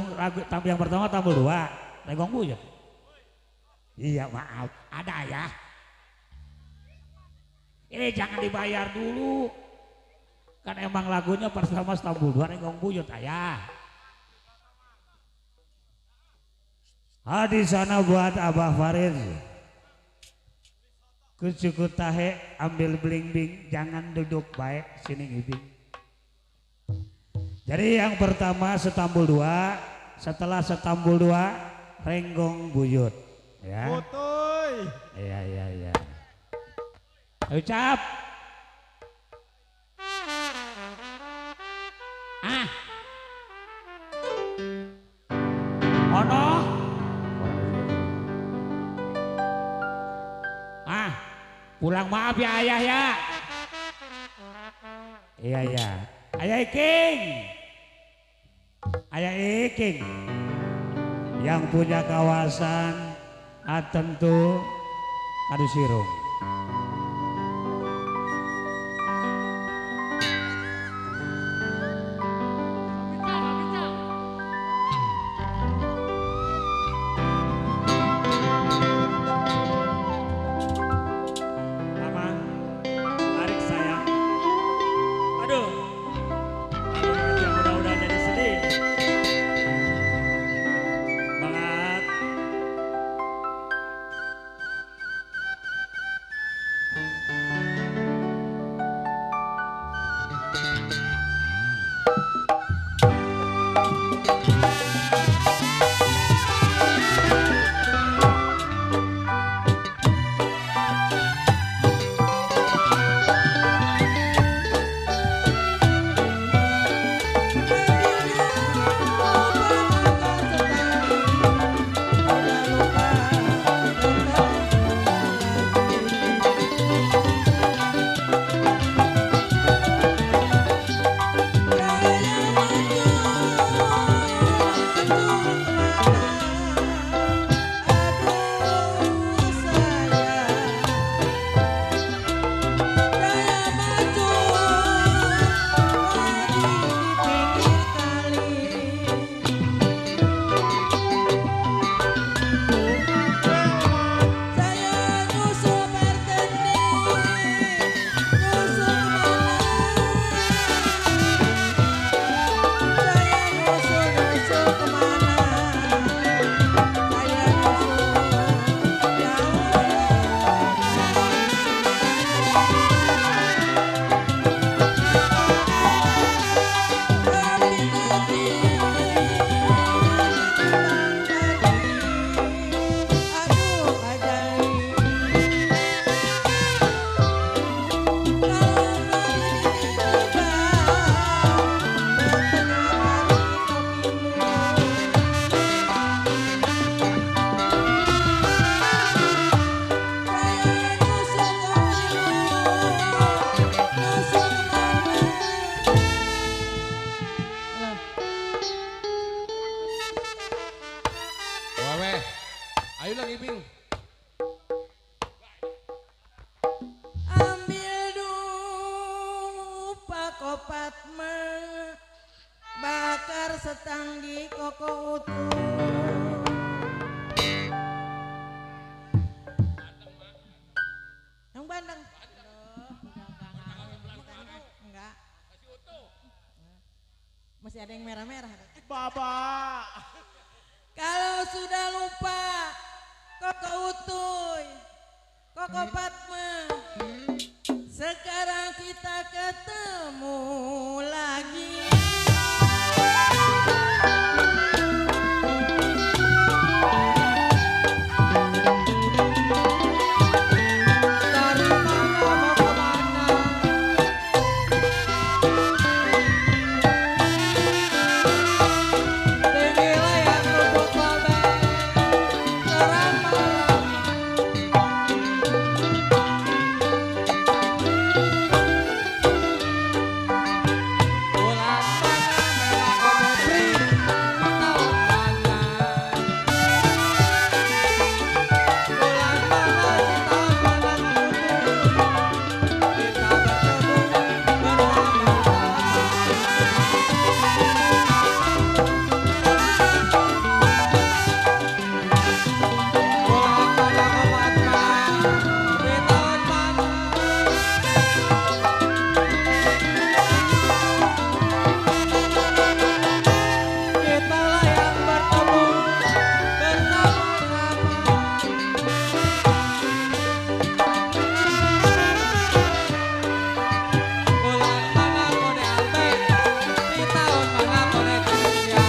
yang pertama Tambul 2. Renggong Buyut. Iya maaf, ada ya. Jangan dibayar dulu. Kan emang lagunya pertama Setambul 2 Renggong Buyut ayah. Di sana buat Abah Farid. Kucukut tahe ambil bling-bling, jangan duduk baik sini ngibing. Jadi yang pertama Setambul 2, setelah Setambul 2 Renggong Buyut. Ya. Utuy. Iya. Ucap. Ono. Pulang maaf ya ayah ya. Iya. Ayah Iking. Ayah Iking. Yang punya kawasan tentu Adu Sirung. setanggi koko utuh. Abah. Kalau sudah lupa, Koko Utuy, Koko Fatma, sekarang kita ketemu lagi. Dari mana mau kemana? Tinggi layar lubuk bebek, serama-rama. Bulan mana merah kode tahun mana? Bulan mana di tahun mana kita bertemu bulan mana Fatma di tahun mana? Kitalah yang bertemu bersama-sama. Bulan mana kode Albert di tahun mana kode Indonesia?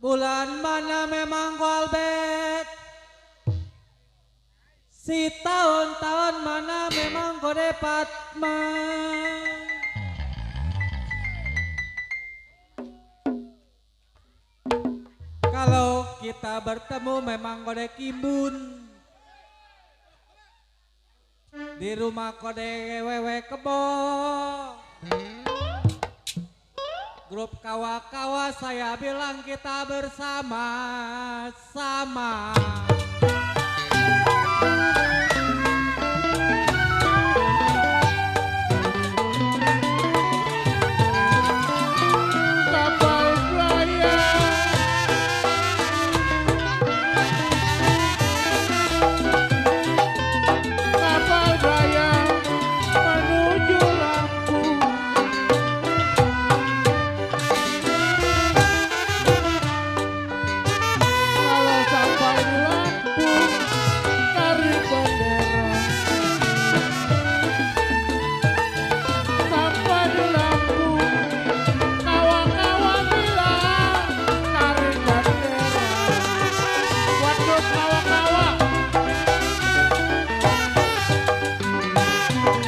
Bulan mana memang Albert? Si tahun-tahun mana memang kode Fatma? Kalau kita bertemu memang kode Kimbun. Di rumah kode wewe kebo. Grup kawa-kawa saya bilang kita bersama-sama. Kapal Raya, kapal Raya menuju Lampung. Kalau sampai di Lampung, tarik bendera. Sampai di Lampung, kawan-kawan bilang tarik bendera. Waduh kawan-kawan,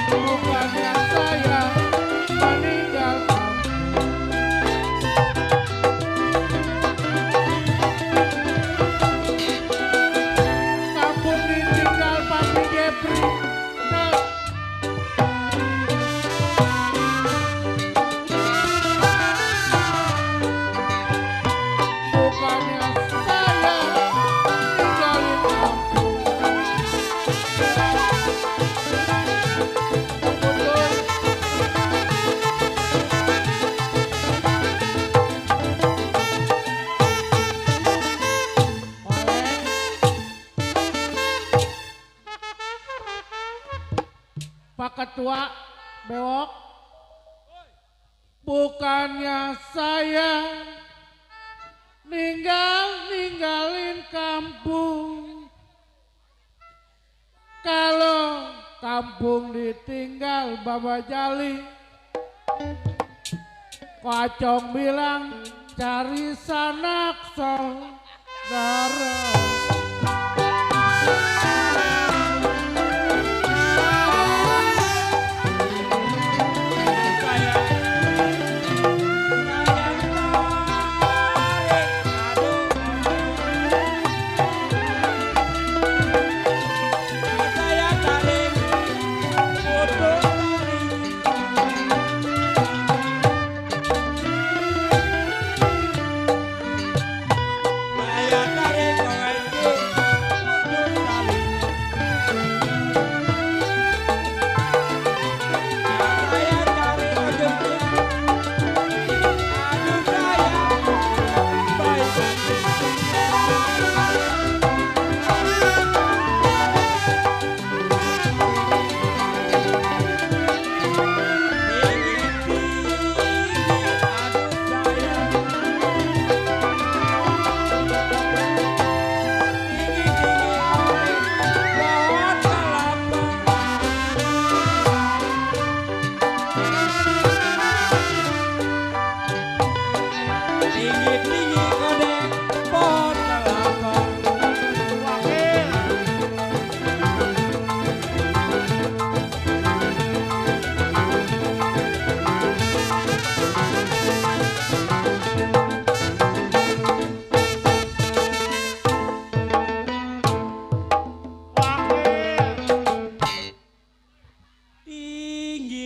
bukannya saya meninggal kampung ditinggal Papi Jepri. Nah, bukannya saya tinggalin kampung. Betul. Oleh Pak Ketua Bewok, bukannya saya ninggalin kampung. Kalau kampung ditinggal Baba Jali, Ko Acong bilang cari sanak saudara. Saya tarik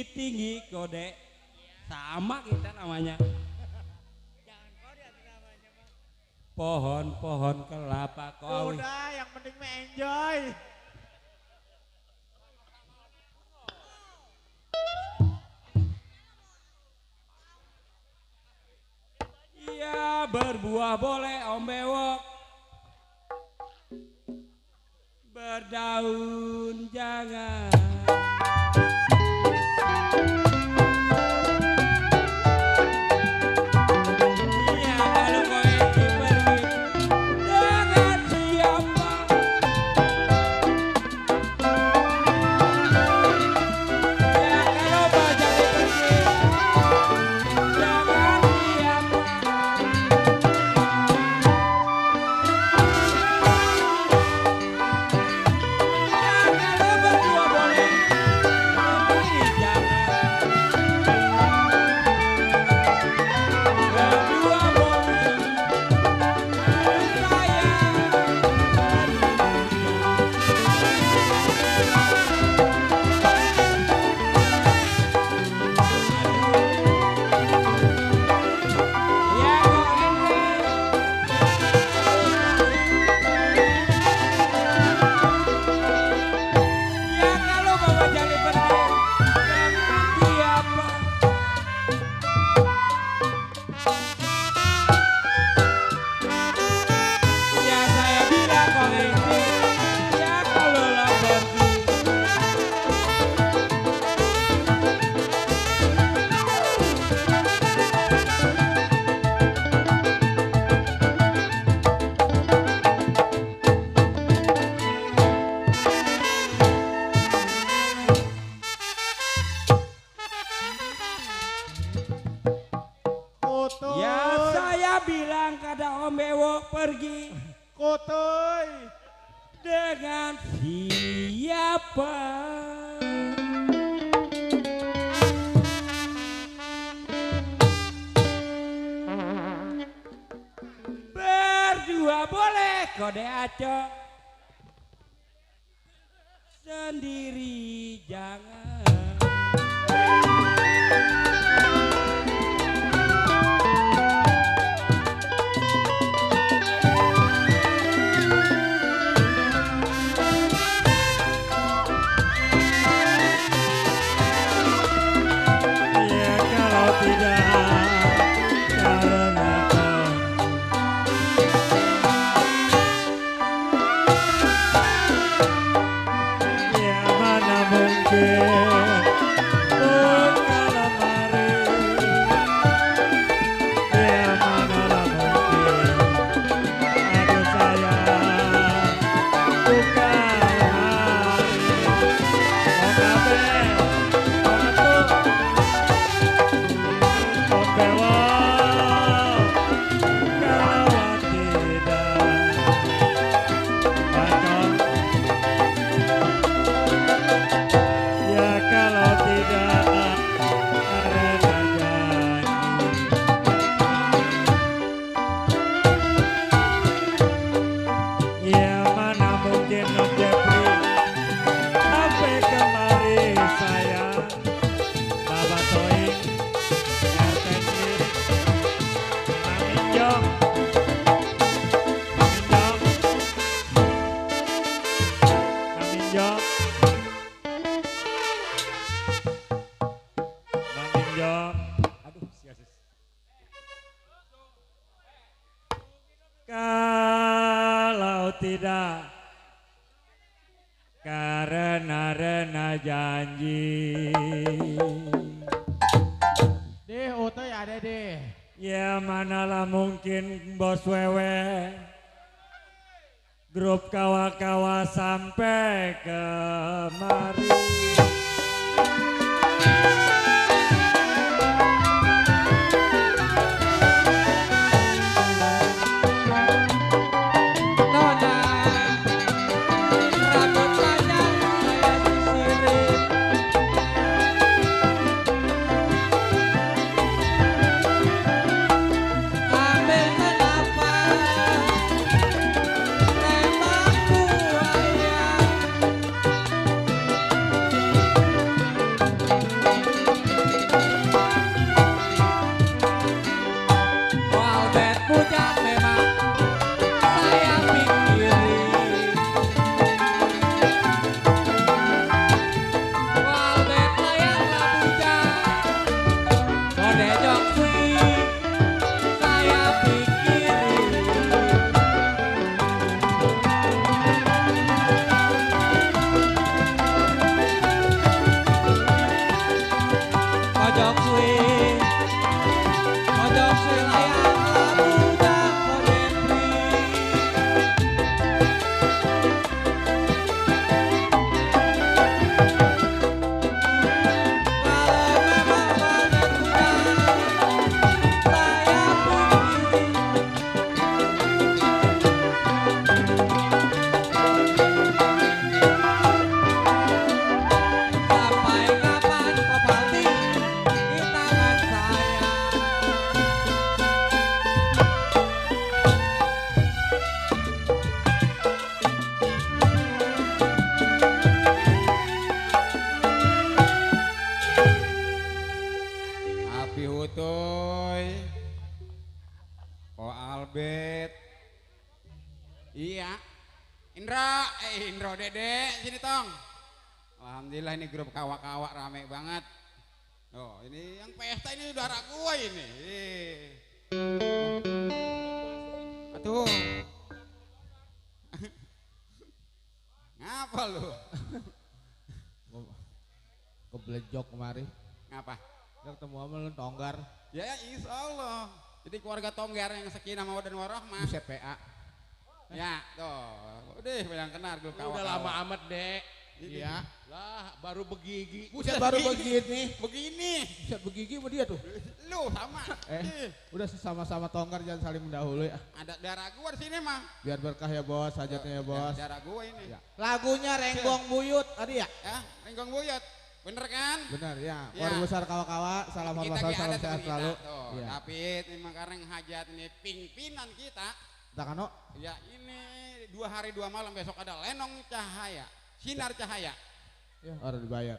tinggi kode. Sama kita namanya. Pohon-pohon kelapa kau. Udah, yang penting mah enjoy. Iya berbuah boleh Om Bewok. Berdaun jangan. Iya kalau kau itu pergi dengan siapa? Ya kalau baca pergi jangan siapa? Kalau berdua boleh sendiri jangan. Berdua boleh saya. Ya kok ente. Ya kalau bawa jali pergi dengan siapa? Ya saya bilang kok ente. Ya kalau lah pergi. Kutuy. Ya saya bilang kada Om Bewok pergi Kutuy. dengan siapa? Berdua boleh kode acok. Sendiri jangan. Ya kalau tidak karena kau. Ya mana mungkin bukan lemari. Ya mana mungkin aduh sayang bukan hari. Oh kabe, oh metu. Oh bewok, kalau tidak bacot. Ya kalau tidak karena janji. Ya mana mungkin non Jepri sampai kemari sayang. Bapak Toing RT sendiri Maminjong Maminjong Maminjong aduh sia-sia. Kalau tidak karena janji. Deh, Utuy ada deh. Ya manalah mungkin bos wewe grup kawa-kawa sampai kemari. Nona rambut panjang saya sisirin. Ambil kenapa tembak buaya. Indro Dede, sini tong. Alhamdulillah ini grup kawa-kawa rame banget. Oh ini yang pesta ini saudara gua ini. Atuh. Ngapa lu? Keblejok kemari. Ngapa? Udah ketemu sama lu Tonggar. Ya insya Allah. Jadi keluarga Tonggar yang sakinah mawaddah warahmah. Buset PA. Ya tuh. Udah yang kenal grup kawa-kawa. Udah lama amat, Dek. Iya. Lah, baru begigi. Buset baru begini. Begini. Buset begigi sama dia tuh. Lu sama. Udah sama-sama Tonggar jangan saling mendahului ya. Ada darah gua di sini mah. Biar berkah ya bos, hajatnya ya bos. Darah gua ini. Ya. Lagunya Renggong Buyut tadi ya? Ya, Renggong Buyut. Bener kan? Benar ya. Ya. Keluarga besar kawa-kawa, salam hormat Kita salam ada sehat teman selalu. kita, tuh. Iya. Tapi ini makareng hajat ini pimpinan kita. Takano. Ya ini 2 hari 2 malam besok ada lenong cahaya, sinar cahaya. Ya, orang dibayar.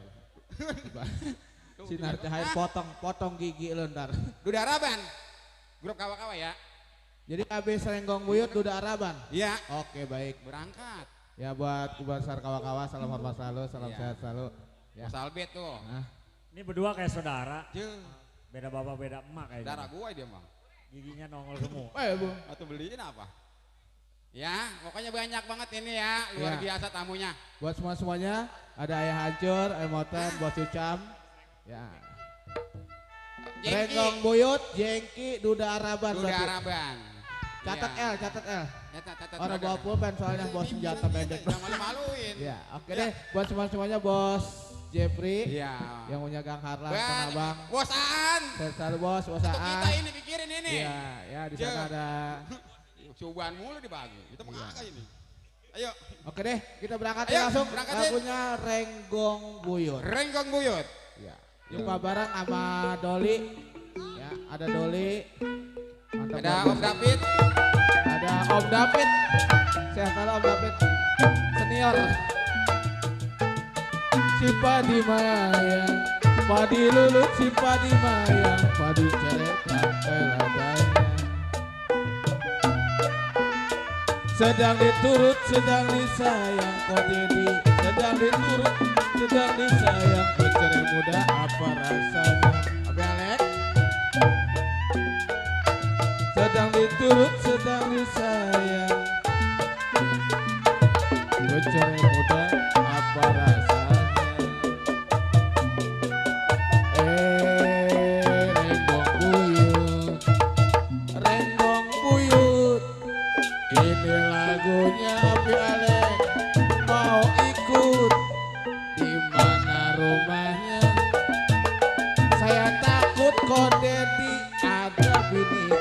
Sinar cahaya potong gigi lu ntar. Duda Araban, grup kawa-kawa ya. Jadi habis Renggong Buyut Duda Araban. Iya. Oke baik. Berangkat. Ya buat keluarga besar kawa-kawa, salam hormat selalu, salam Iya. sehat selalu. Ya. Mas Albet tuh. Nah, Ini berdua kayak saudara, Jeng, beda bapak beda emak kayak darah gua dia mah. giginya nongol semua. Bu. Atau beliin apa? Ya, pokoknya banyak banget ini ya, luar Ya. biasa tamunya. Buat semuanya ada Ayah Hancur, Emoten, Bos Ucam. Ya. Jengki. Renggong Buyut, Jengki, Duda Araban. Duda berarti. Araban. Catat Ya. L, catat L. Ya, tat, Orang bawa brother. pulpen soalnya bos senjata pendek. Jangan malu-maluin. Ya, oke deh. Buat semuanya Bos Jeffrey, Iya. yang punya Gang Harlan, Ban- Tanah Abang. Bosaan. Sehat selalu bos, Untuk kita Bosaan. ini pikirin ini. Iya, ya di sana Jeng. ada. Coban mulu dibagi. Itu mah kagak ini. Ayo, Oke deh, kita berangkat Ayo, ya langsung. berangkat ya. Lagunya Renggong Buyut. Renggong Buyut. Ya. Jumpa bareng sama Doli. Ya, ada Doli. Mantap, Ada bos. Om David. Ada Om David. Sehat selalu Om David. Senior. Si Padi Maya, Padi Lulut, si Padi Maya, Padi Ceret, Pantai Labanya. Sedang diturut, sedang disayang, kau jadi. Sedang diturut, sedang disayang, bercerai muda apa rasanya? Apa Alek? Sedang diturut, sedang disayang, bercerai muda apa rasanya? Renggong Buyut, Renggong Buyut, ini lagunya Abi Alek. Mau ikut di mana rumahnya? Saya takut kok Dedi ada bininya.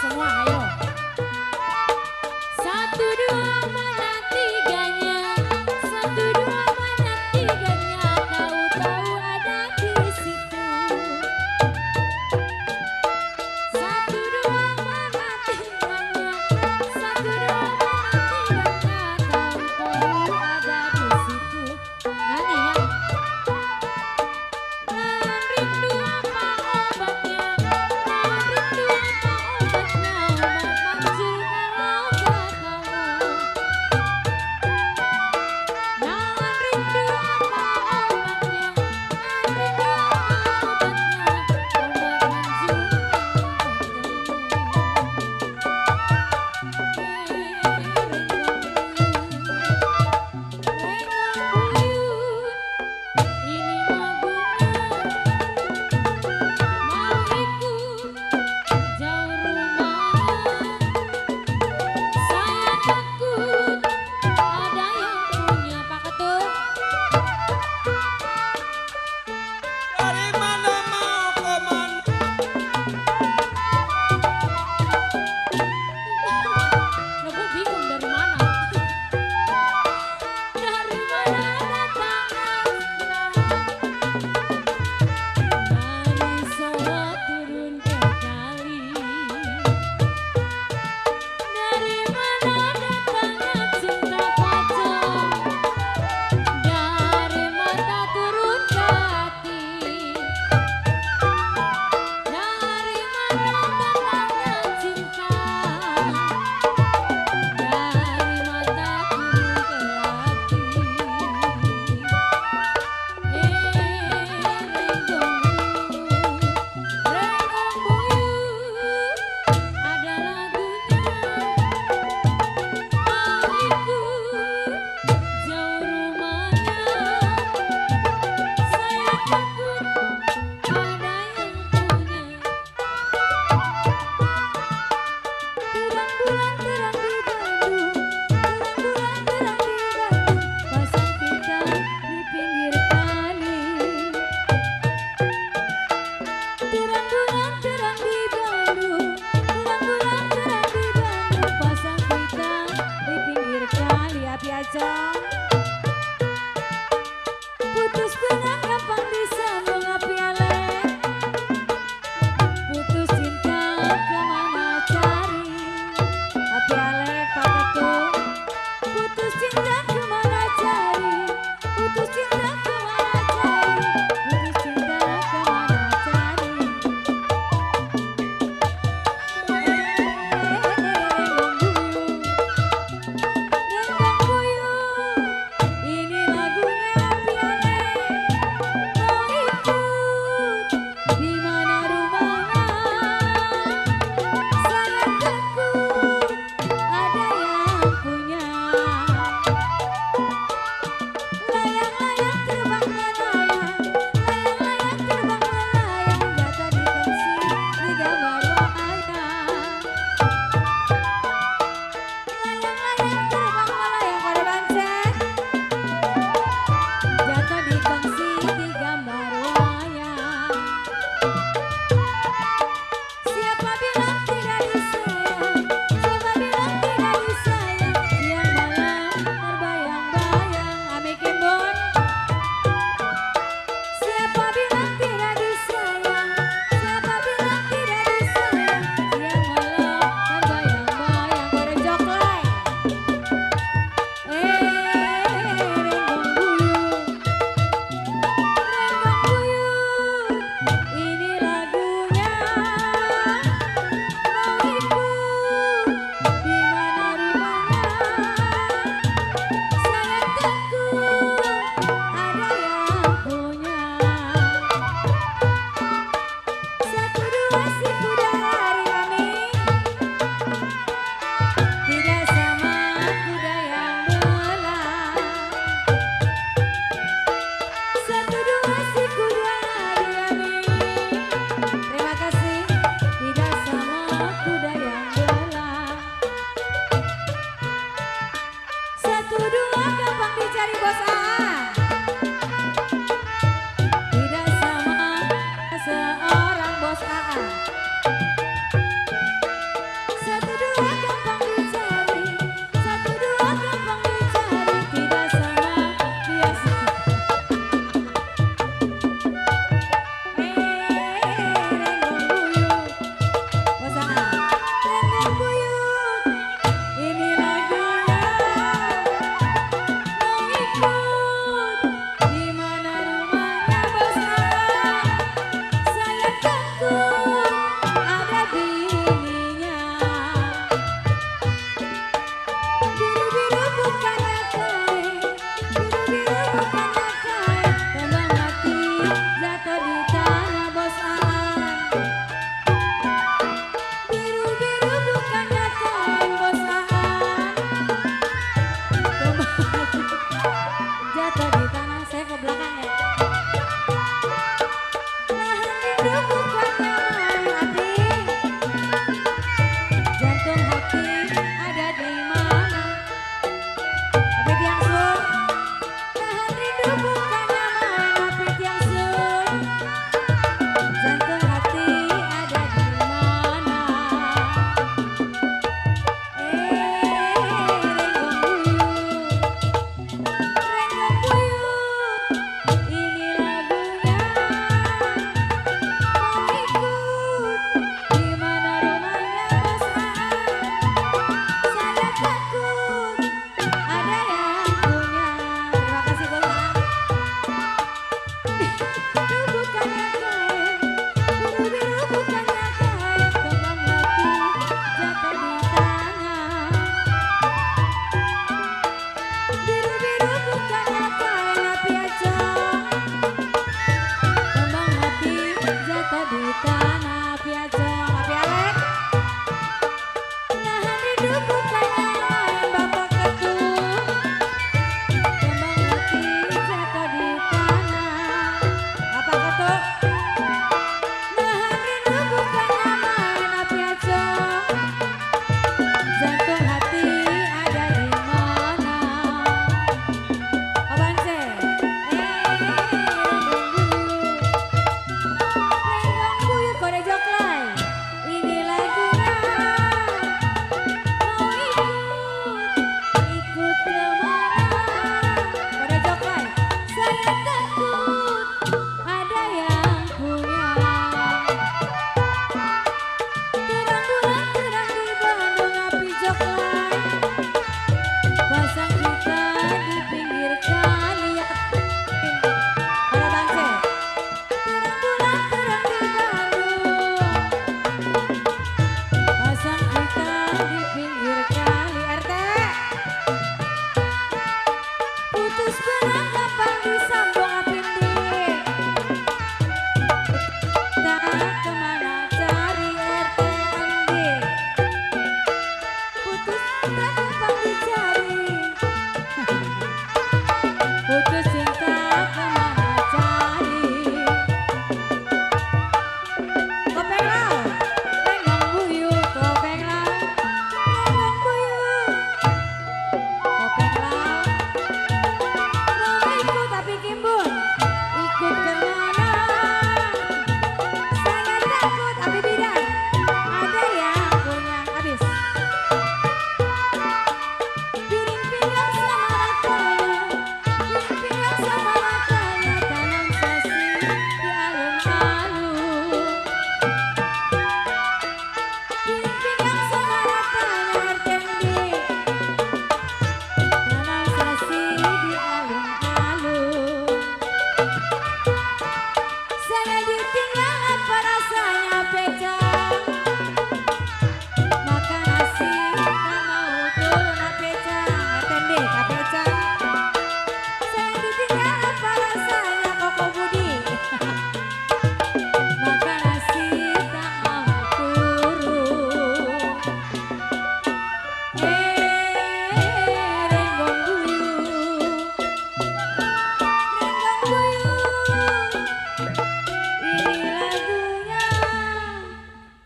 semua, ayo. Satu dua mana tiganya, satu dua mana tiganya, tahu-tahu ada di situ. Satu dua mana tiganya, satu dua mana tiganya, tahu-tahu ada di situ. Nani ya. Lan rindu apa obatnya, lan rindu apa obatnya, obat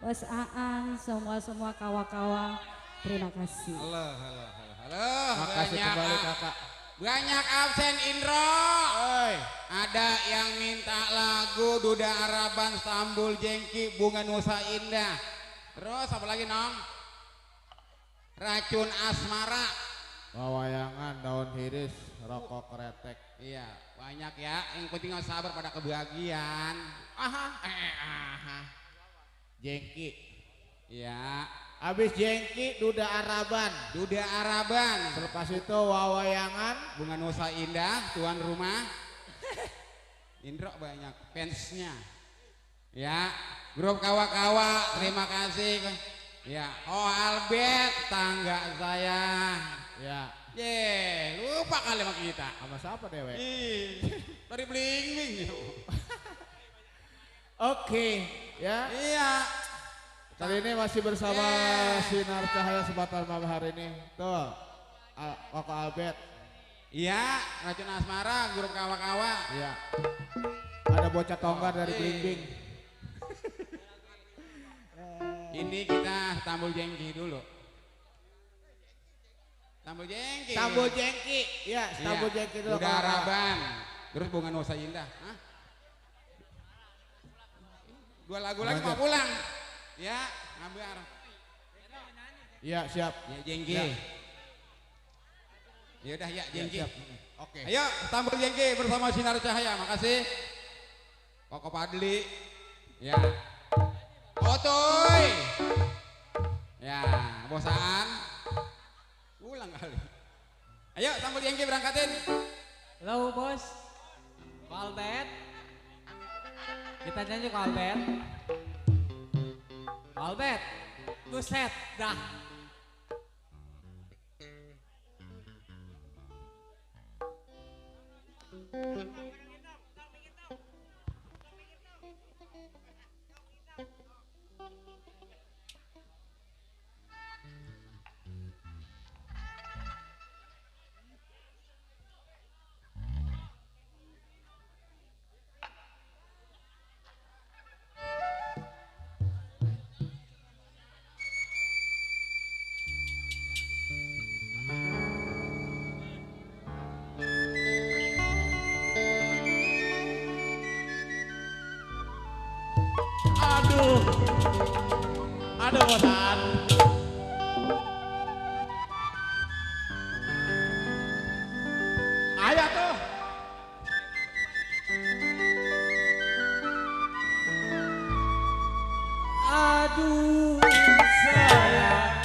Bos Aan, semua kawa-kawa. Terima kasih. Halo. Makasih kembali kakak. Banyak absen Indro. Ada yang minta lagu Duda Araban, Stambul Jengki, Bunga Nusa Indah. Terus apa lagi Nong? Racun Asmara. Wawayangan, daun hiris, rokok kretek. Iya, banyak ya. Yang penting harus sabar pada kebahagiaan. Jengki. Iya. Abis jengki, Duda Araban. Duda Araban. Selepas itu wawayangan. Bunga Nusa Indah, tuan rumah. Indro banyak fansnya. Ya, grup kawa-kawa, terima kasih. Ya, oh Albert, tangga saya. Ya. Lupa kali sama kita. Sama siapa dewe? Dari bling-bling. Oke, ya. Iya. Kali ini masih bersama Sinar Cahaya Sebatas Malam hari ini. Tuh, Koko Albert. Iya, Racun Asmara, grup kawa-kawa. Iya. Ada bocah tonggar dari Bling Bling. Ini kita Stambul Jengki dulu. Stambul Jengki. Stambul Jengki. Iya, Stambul Jengki dulu. Duda Araban. Terus Bunga Nusa Indah. Hah? 2 lagu lagi mau pulang. Ya, ngabar. Iya, siap. Ya Jengki. Ya udah ya Jengki. Oke. Ayo Stambul Jengki bersama Sinar Cahaya. Makasih. Koko Padli. Ya. Otoy. Ya, bosaan. Ulang kali. Ayo Stambul Jengki berangkatin. Halo bos. Ko Albert. Kita nyanyi Ko Albert. Ko Albert. Buset dah. Aduh bosan. Ayo tuh. Aduh sayang.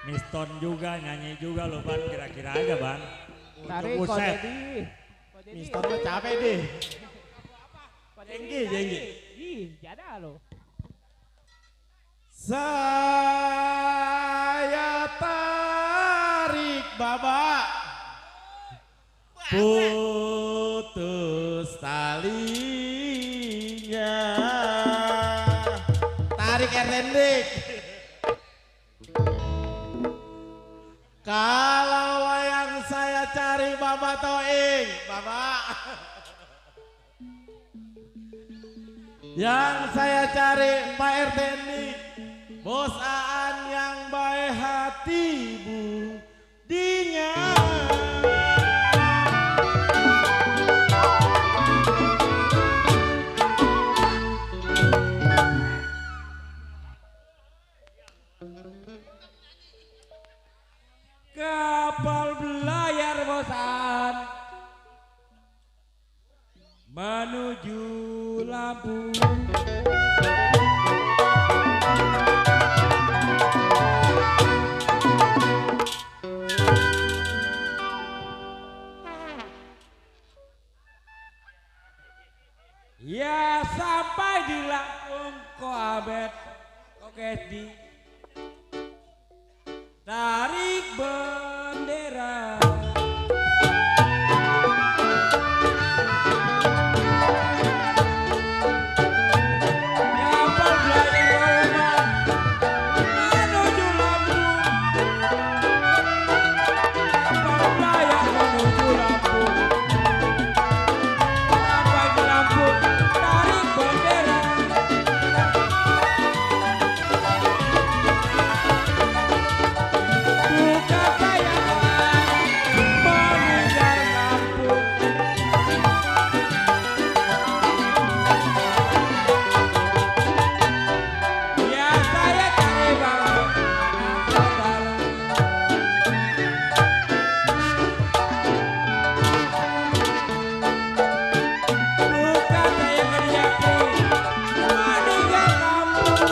Miston juga, nyanyi juga loh Ban, kira-kira aja Ban. Tarik Buset. Kodedi. Mister mah capek deh. Jengki. Ih, jada lo. Sa Kalau yang saya cari Bapak Toing, Bapak. Yang saya cari Pak RT ini, Bos Aan yang baik hati budinya. Kapal belayar bosan menuju Lampung. Ya sampai di Lampung Koabet Kokedi tarik bendera. Kapal belayar menuju Lampung. Kapal belayar menuju Lampung. Sampai di Lampung tarik bendera. Bukan saya meninggal Lampung. Ya saya cari banget saudara. Bukan saya kerjaki meninggal Lampung.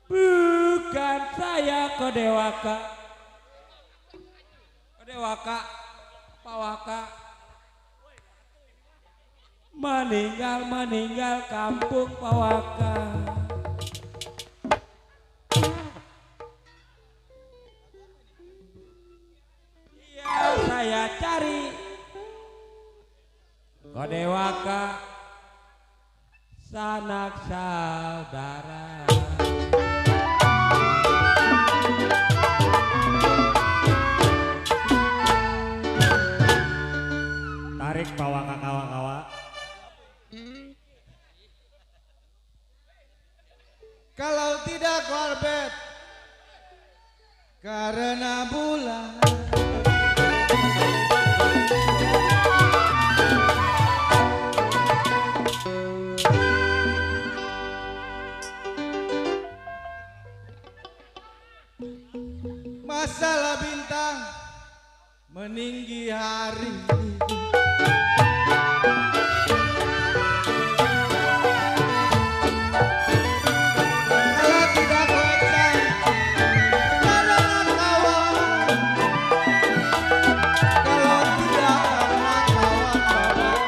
Bukan saya Kodewaka. Kodewaka, Pawaka. Meninggal kampung Pawaka. Ya saya cari Kodewaka, sanak saudara. Tarik Pawaka kawa-kawa. Kalau tidak Korbet karena bulan. Masalah bintang meninggi hari. Kalau tidak kocan karena kawan. Kalau tidak karena kawan bapak,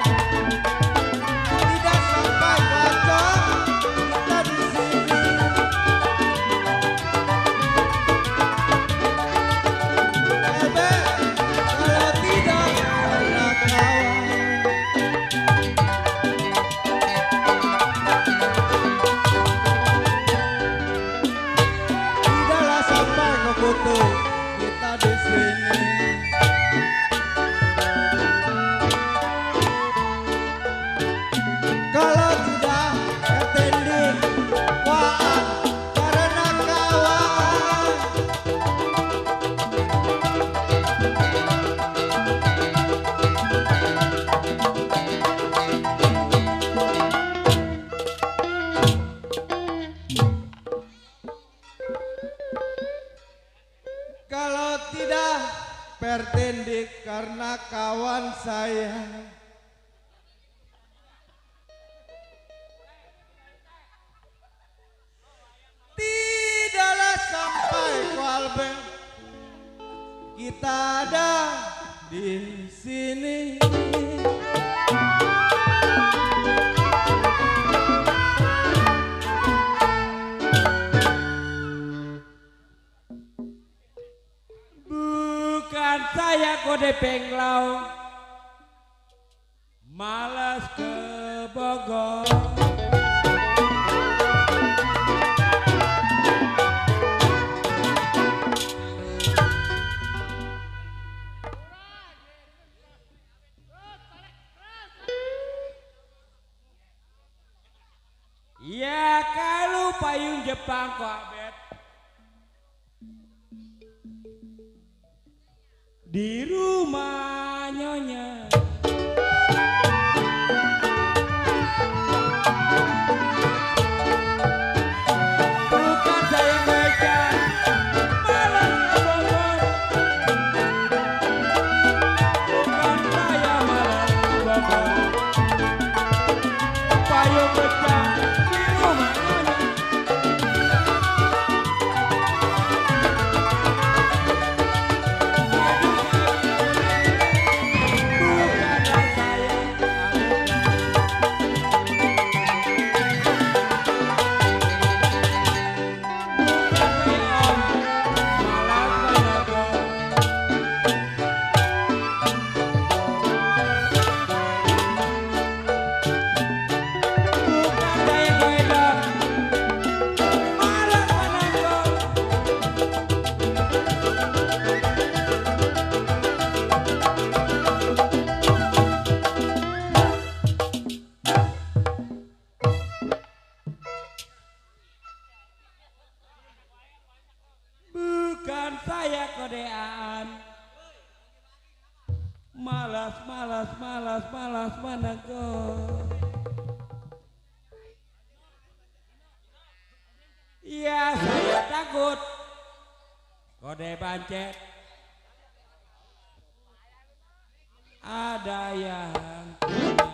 tidak sampai kocan kita di sini. Kalau tidak karena kawan. Tidaklah sampai ke kutu kita di sini. Kalau tidak ketendik kuat karena kawan. Kalau tidak pertendik karena kawan saya. Tidaklah sampai Koalbe kita ada di sini. Bukan saya kode penglau, malas ke Bogor. Ya kalau payung Jepang kok abet di rumah nyonya. Bukan saya baca malas ke Bogor. Bukan saya malas ke Bogor. Payung Jepang di rumah nyonya. Bukan saya kodean, malas menegur. Ya saya takut kode bancet ada yang punya.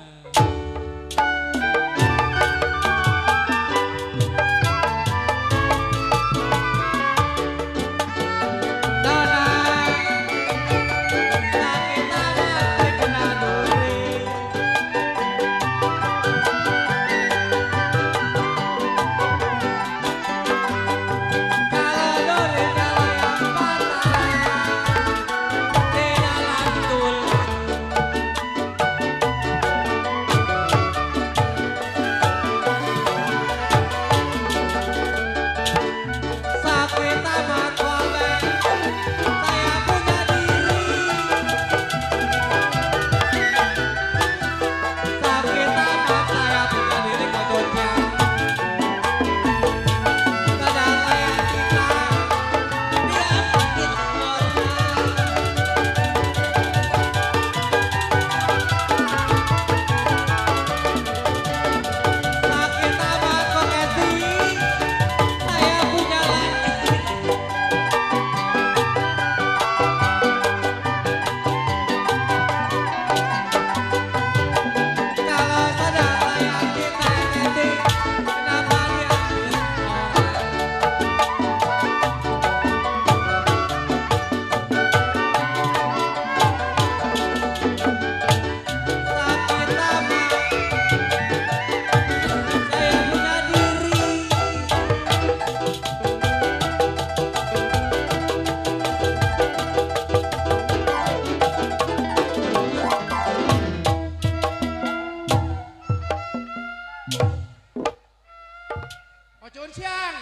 Ocun siang.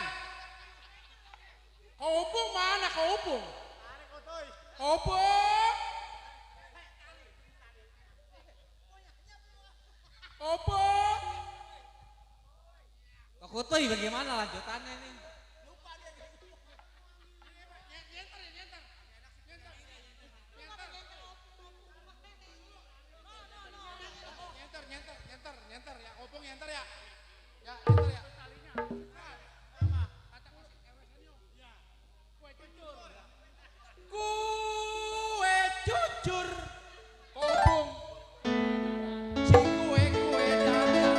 Kopung mana kopung? Kopung. Kopung. Kok Kutoy bagaimana lanjutannya nih? Nyenter ya, kopung nyenter ya. Ya, nyenter ya. Kue cucur kopung si kue dadar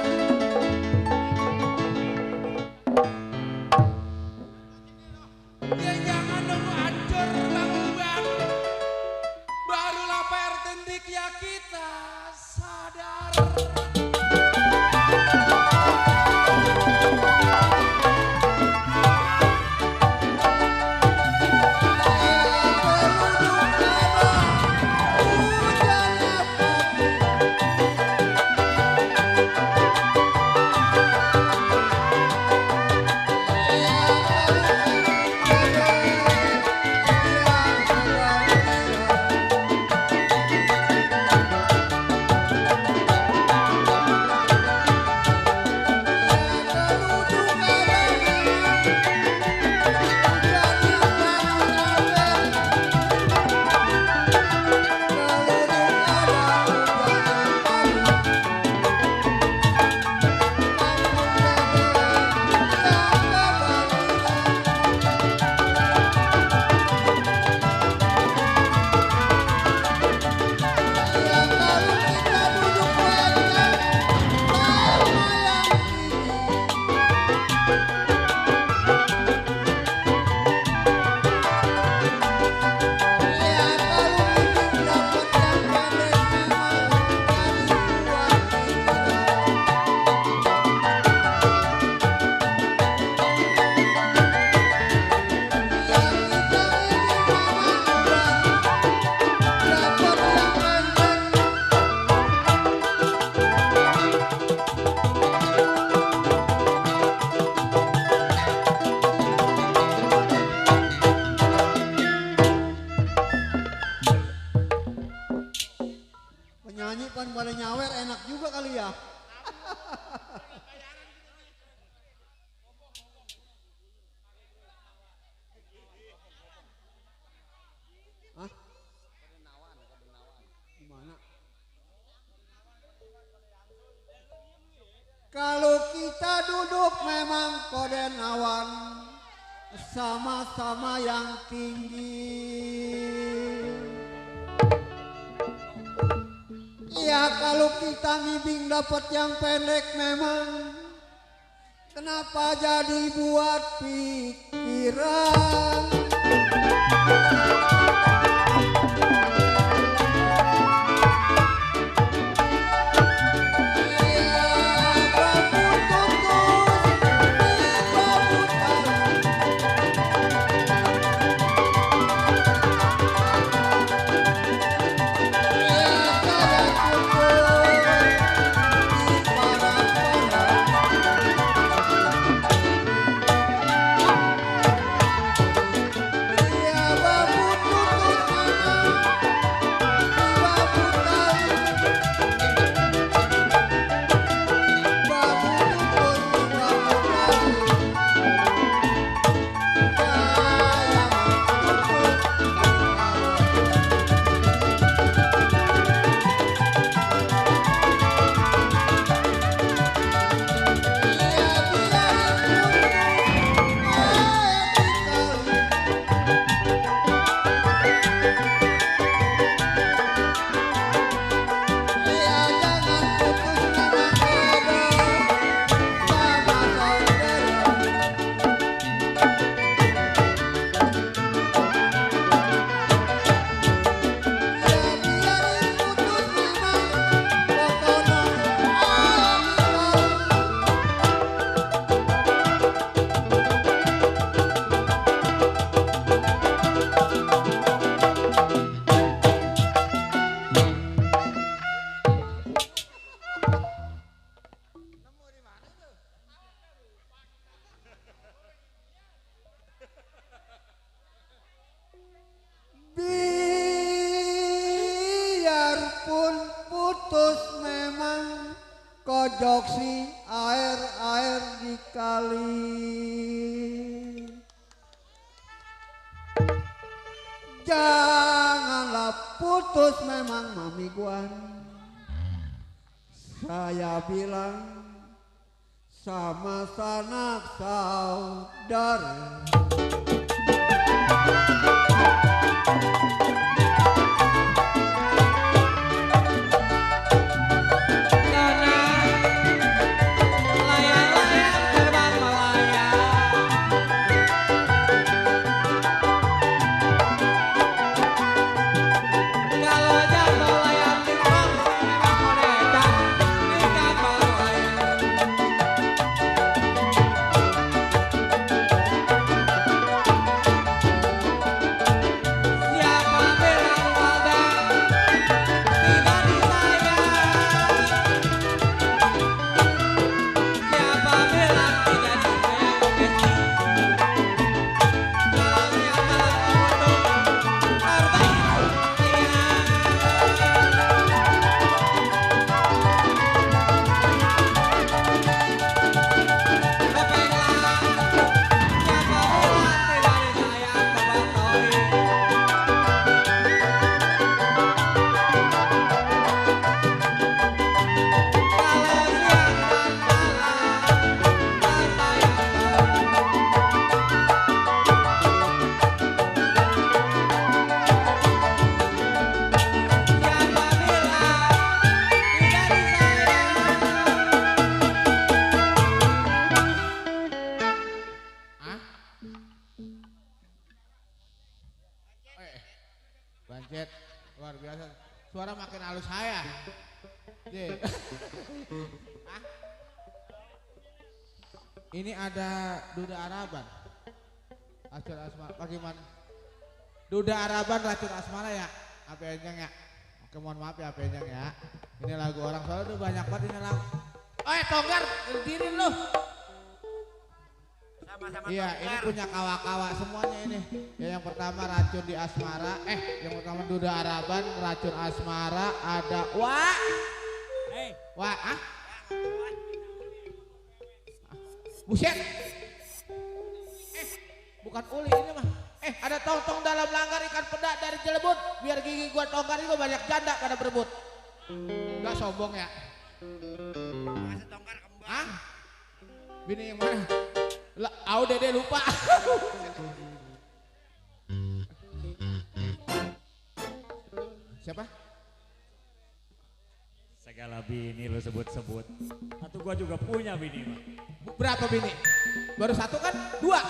Kalau kita duduk memang kode awan sama-sama yang tinggi. Ya kalau kita ngibing dapat yang pendek memang kenapa jadi buat pikiran. Biarpun putus memang kojok si air-air di kali. Janganlah putus memang mami guan. Saya bilang sama sanak saudara. Bancet, luar biasa. Suara makin halus saya. Ini ada Duda Araban. Racun Asmara, bagaimana? Duda Araban Racun Asmara ya? Apa enjang ya? Oke, mohon maaf ya, apa enjang ya. Ini lagu orang soalnya tuh banyak banget ini lagu. Tonggar, diri lu. Iya, ini punya kawa-kawa semuanya ini. Ya, yang pertama Racun di Asmara. Yang pertama Duda Araban, Racun Asmara, ada Wah. Buset. Bukan uli ini mah. Ada tong-tong dalam langgar ikan peda dari Cilebut. Biar gigi gua tongkar itu banyak janda pada berebut. Enggak sombong ya. Tongkar kembang. Bini yang mana? Lah, au dede lupa. Siapa? Segala bini lu sebut-sebut. Atau gua juga punya bini mah. Berapa bini? Baru satu kan? Dua.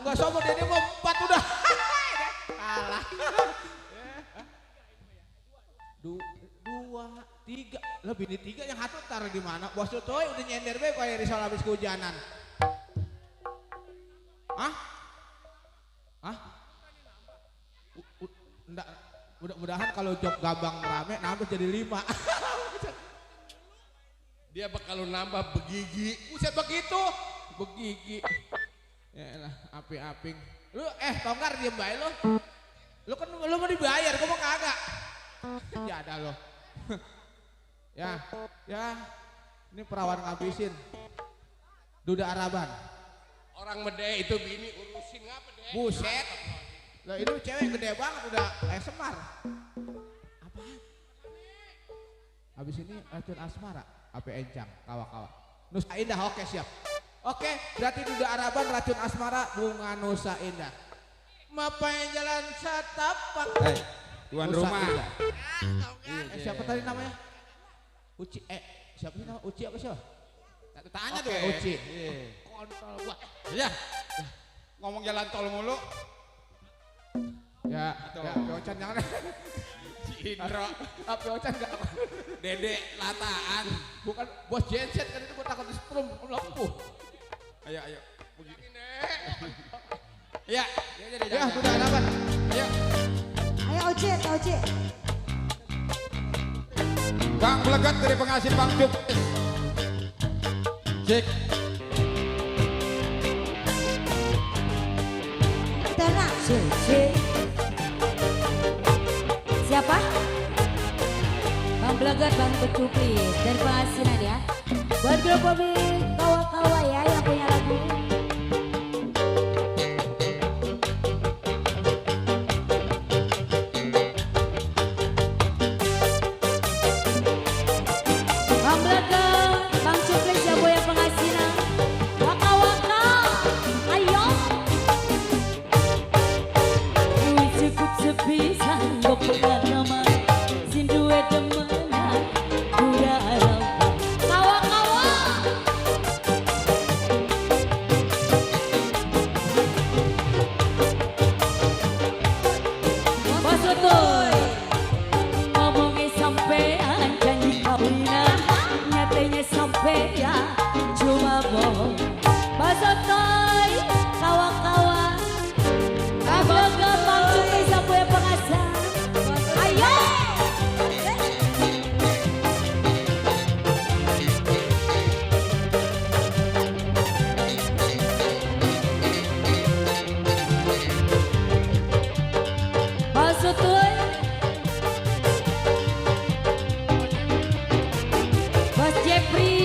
Enggak sombong dede mau 4 udah. Kalah. Dua, tiga. Lah bini 3 yang satu taruh di mana? Bos tuh udah nyender be kayak risol habis kehujanan. Hah? Hah? Enggak. Mudah-mudahan kalau job gabang rame nambah jadi 5. Dia bakal nambah begigi. Buset begitu. Begigi. Ya lah, api-aping. Lu Tongkar diem bae lu. Lu kan lu mau dibayar, gua mau kagak. Ya ada lo. Ya. Ini perawan ngabisin. Duda Araban. Orang mede itu bini urusin ngapa deh? Buset. Lah ini cewek gede banget udah kayak Semar. Apaan? Habis ini racun asmara. Ape encang, kawa-kawa. Nusa Indah, oke siap. Oke, berarti Duda Araban racun asmara bunga Nusa Indah. Mapain jalan setapak. Tuan Nusa rumah. Indah. Siapa tadi namanya? Uci. Siapa sih nama? Uci apa siapa? Tanya Oke, tuh. Uci. Kontol gua. Ya. Ngomong jalan tol mulu. Ya, Piocan jangan. Si Indro. Piocan enggak. Dede lataan. Bukan bos genset kan itu gua takut di-strum lempuh. Ayo. Ya. Ya, Duda Araban. Ayo. Ayo Oce. Bang Blegat dari pengasih Bang Cuk. Cek. Tenang. Siapa? Bang Blegat, Bang Becu please. Dari Pengasinan ya. Buat grup Bobi kawa-kawa ya yang punya lagu. Bang Blegat, Bang Cuplis ya Bu yang Pengasinan. Waka-waka, ayo. Cukup sepi sanggup pengalaman. Sinduwe demenan Duda Araban. Kawa-kawa. Bos Utoy ngomongnya sampean janji kawinan, nyatanya sampean cuma bohong. Bos Utoy kawa-kawa. Abang Bang Cukli sampai pengasah. Ayo. Bos Utoy. Bos Jeffrey.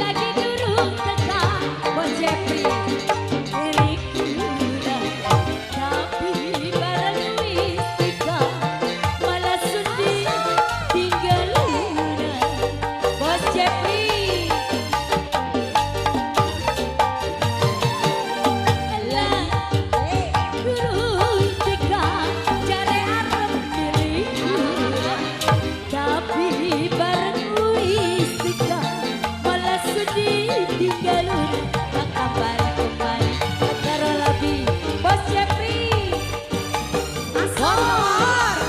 Lagi durung teka Bos Jeffrey. Lirik udah tapi bareng wistika malah sedih tinggal udah. Bos Jeffrey. Durung teka jare arep milik udah tapi bareng wistika malah sedih tinggal udah. Kabar kembali karo labi Bos Jeffrey. Asor.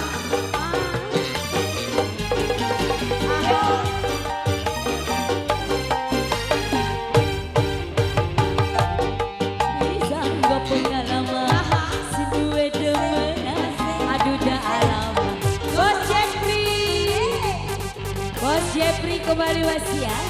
Ayo. Sanggo pengalaman sinduwe demenan Duda Araban. Bos Jeffrey kembali wasiat.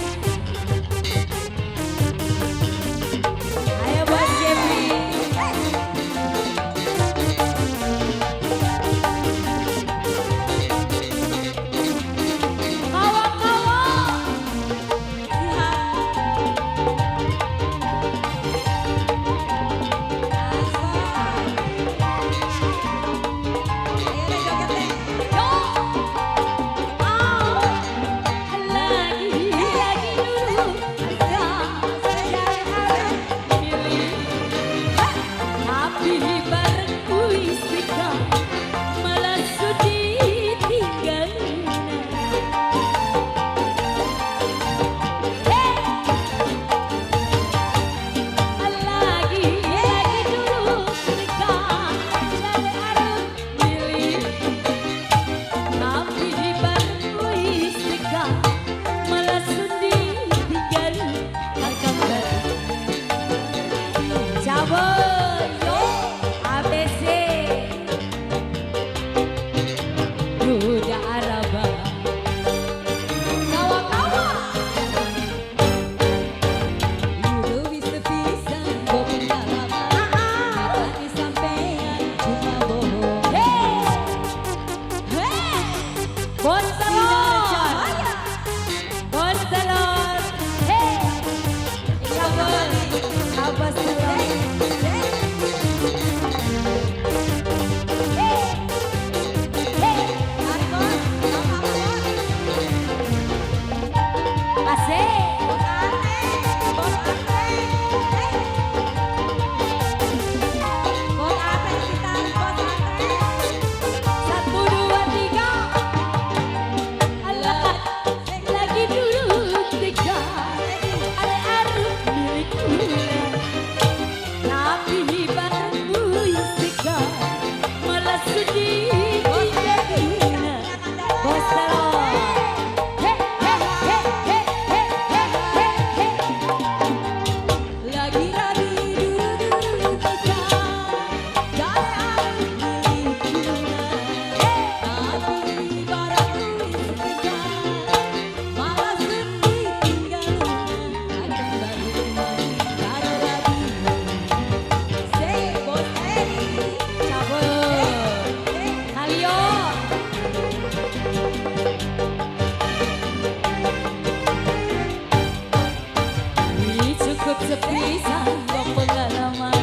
sepisan gak pengalaman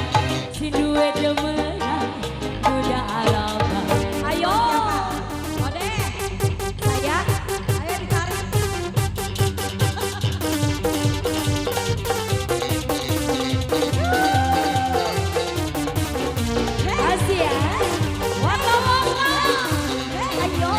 si duet demenan duda Araba. Ayo Ode saya ayo ditarik. Kasih ya waka waka ayo.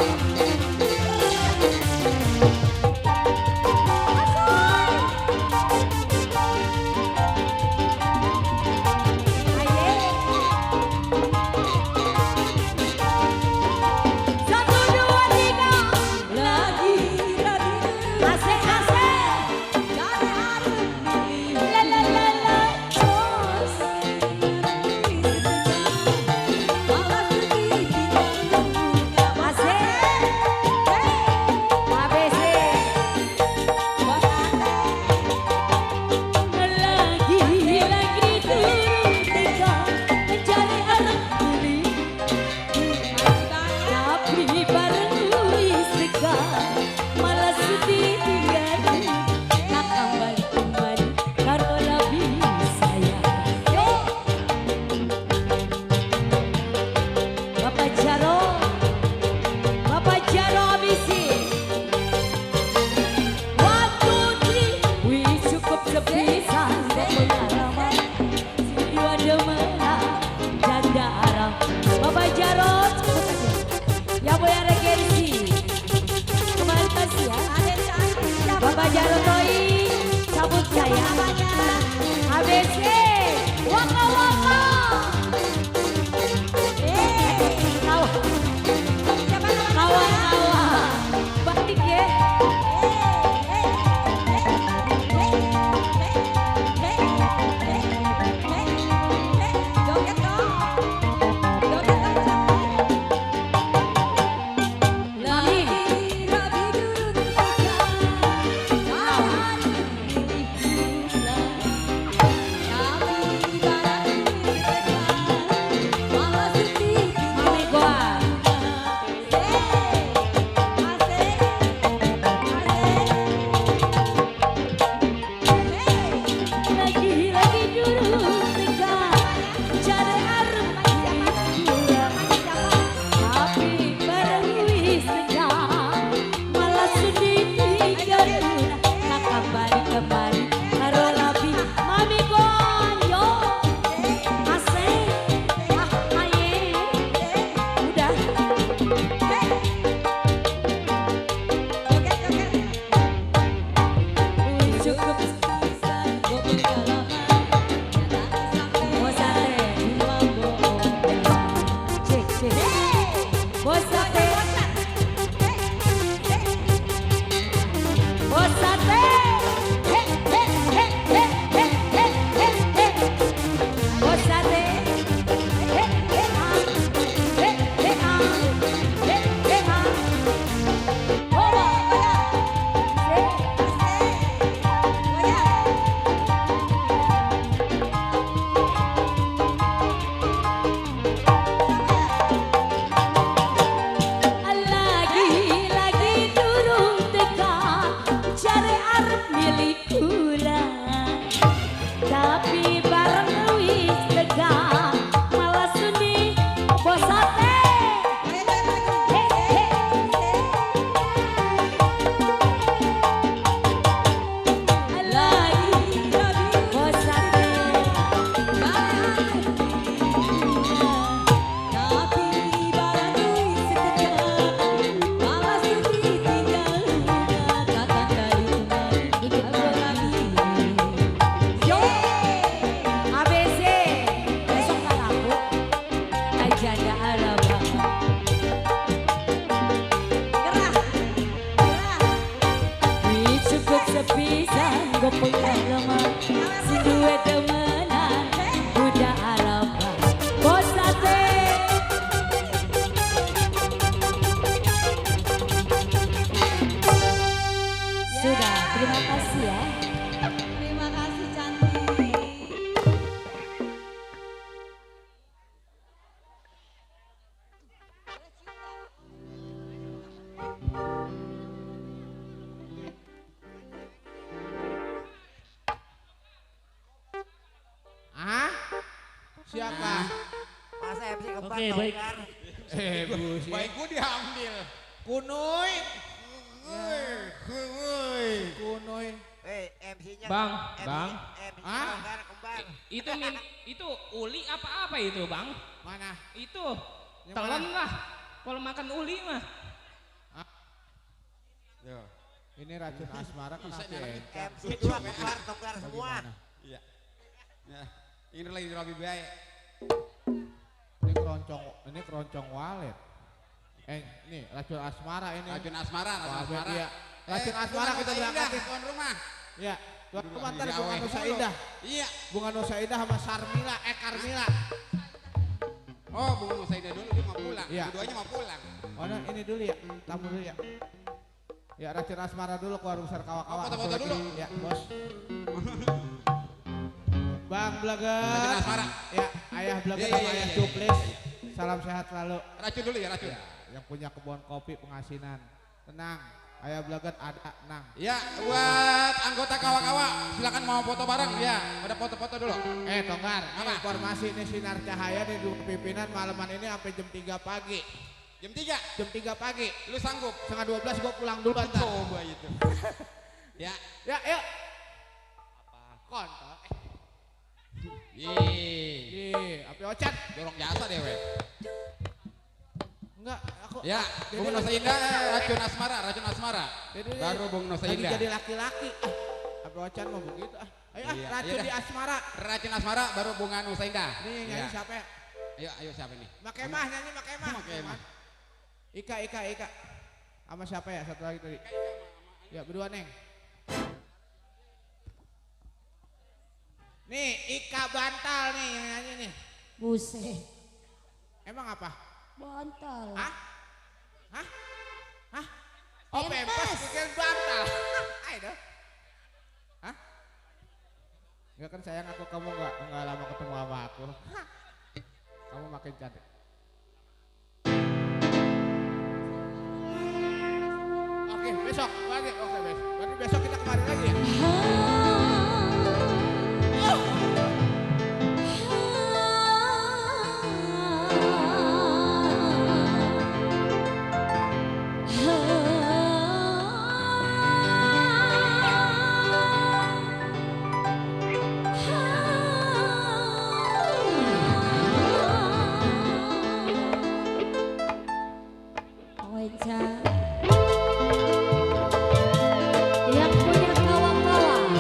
Bapak Jarotoi cabut saya ABC waka waka kawan batik ya Sudah, terima kasih ya. Terima kasih cantik. Siapa? Masa MC kembar Oke, baik. Tonggar. Busi. Baik gue diambil. Kunoy. Kuy. Kunoy. MC-nya Bang, MC, Bang. MC Ah? Tonggar kembar. Itu uli apa itu bang? Mana? Itu Yang telan mana? lah. Kalau makan uli mah. Yo. Ini racun asmara Bisa kenapa nih, ya? MC dua kembar Tonggar semua. Bagaimana? Iya. Ya. Ini lagi di Robi Bae. Ini keroncong walet. Ini racun asmara ini. Racun asmara, racun Wah, asmara. iya. Racun asmara kita berangkatin. tuan rumah. Ya, tuan Duduk rumah di ntar awet Bunga Nusa mulu. Indah. Iya. Bunga Nusa Indah sama Carmila. Oh, Bung Nusa Indah dulu dia mau pulang. Iya. Keduanya mau pulang. Oh, nah, ini dulu ya, tamu dulu ya. Ya, racun asmara dulu ke warung besar kawa-kawa. Oh, foto-foto Aku lagi- dulu. Ya, bos. Bang Blaget. Racun asmara. Ya, ayah Blaget Iya, sama iya, ayah iya, Cuplis. Salam sehat selalu. Racun dulu ya, racun. Ya, yang punya kebun kopi pengasinan. Tenang, ayah Blaget ada, nang. Ya, buat anggota kawa-kawa, silakan mau foto bareng ya. Ada foto-foto dulu. Tonggar, ini Apa? informasi ini sinar cahaya di pimpinan malaman ini sampai jam 3 pagi. Jam 3, Jam 3 pagi, lu sanggup? setengah 12 gue pulang dulu ntar. Coba itu. Ya. Ya, yuk. Kontol. Ih, Api ocat. dorong jasa deh, we. Enggak, aku. Ya, Dede Bung Nusa lagi- Indah, racun asmara. Dede Baru Bung Nusa lagi Indah. jadi laki-laki. Api ocat mau begitu. Ayo, Iya, racun iya di dah. asmara. Racun asmara baru Bunga Nusa Indah. Nih, nyanyi Ya. siapa ya? Ayo siapa ini? Makemah, nyanyi Makemah. Makemah. Ika. Sama siapa ya? Satu lagi tadi. Ya, berdua, Neng. Nih, Ika Bantal nih yang nyanyi nih. Buset. Emang apa? Bontal. Hah? Oh, Pempes. pempes bikin bantal. Ayo dong. Hah? Enggak kan sayang aku kamu enggak lama ketemu sama aku. Kamu makin cantik. Oke, besok lagi. Oke, besok. Berarti besok kita kemarin lagi ya? Yang punya kawan-kawan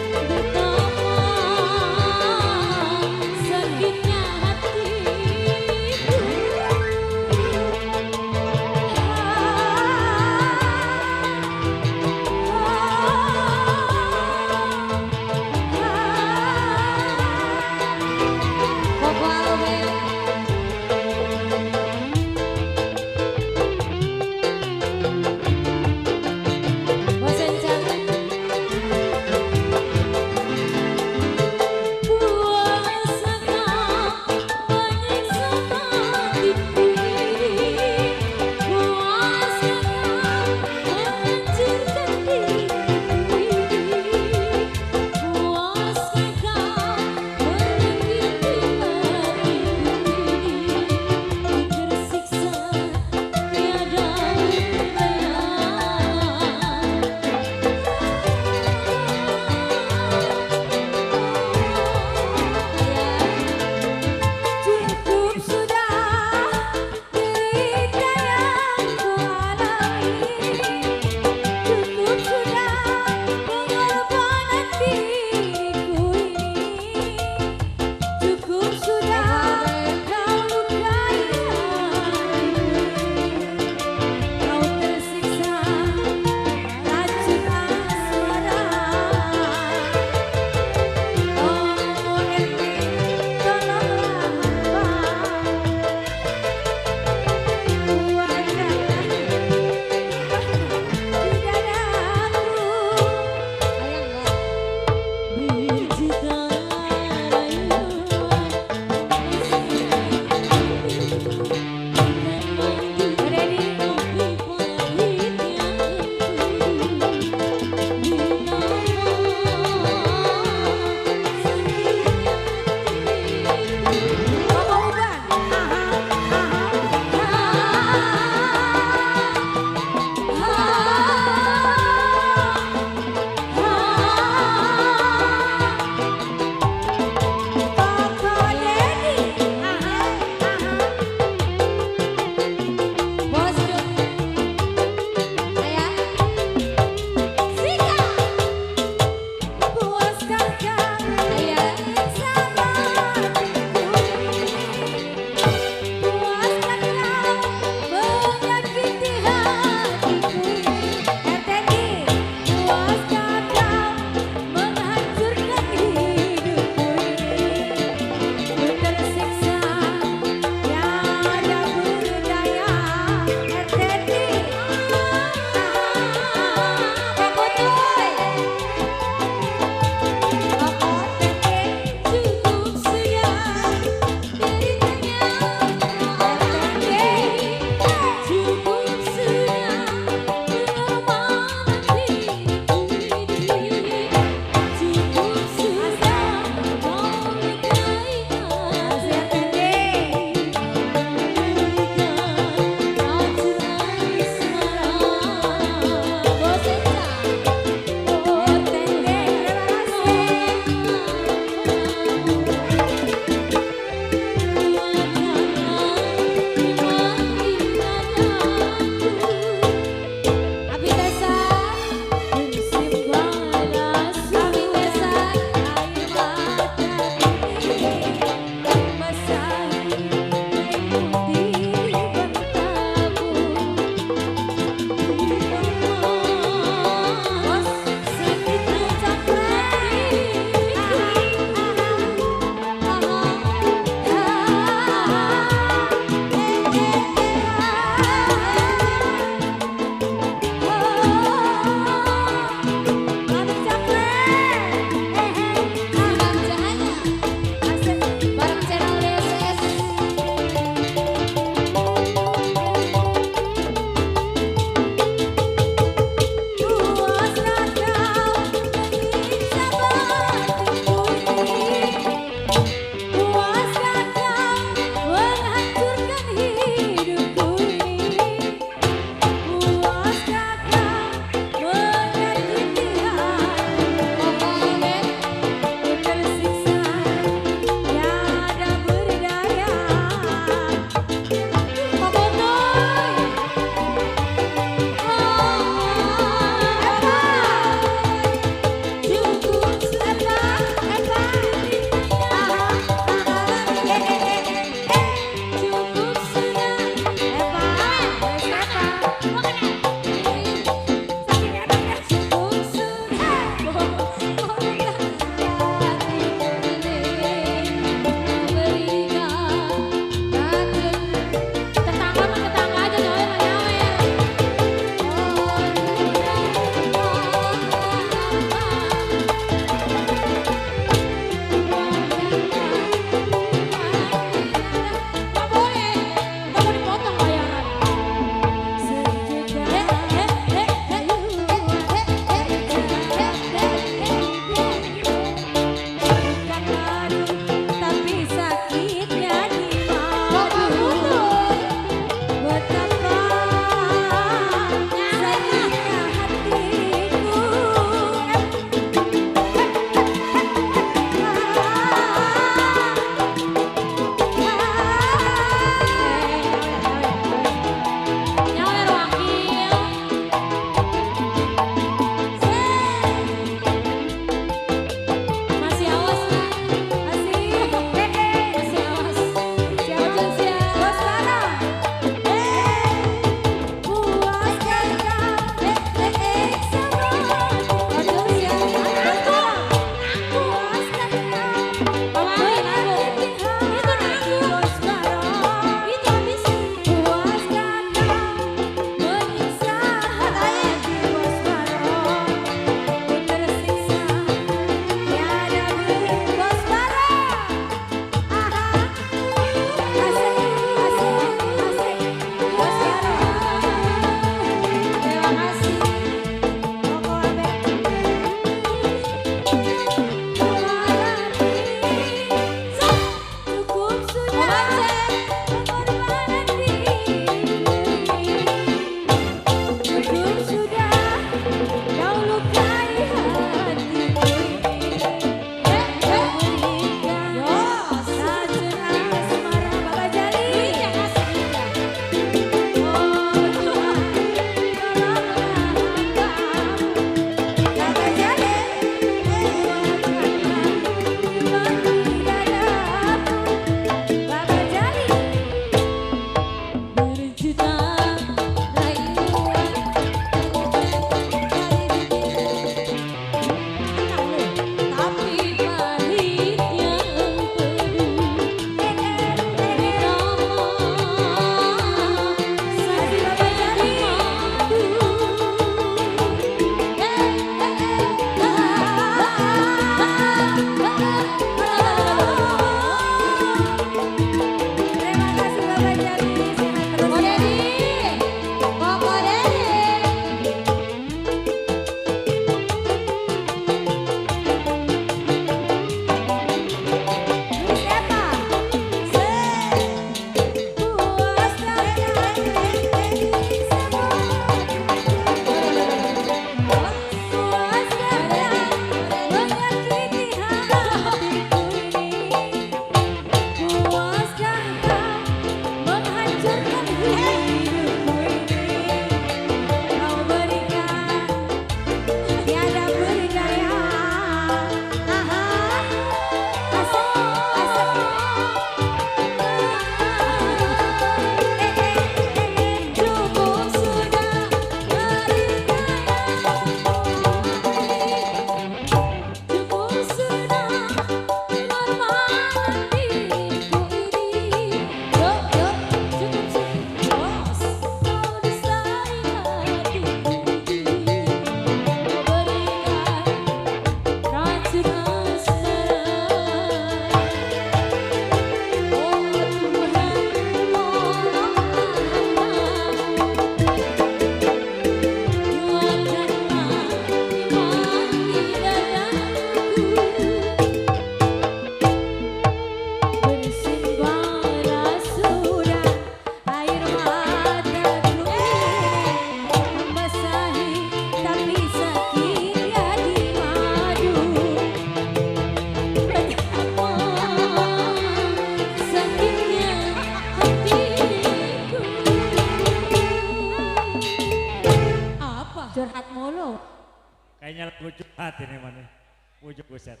Buset.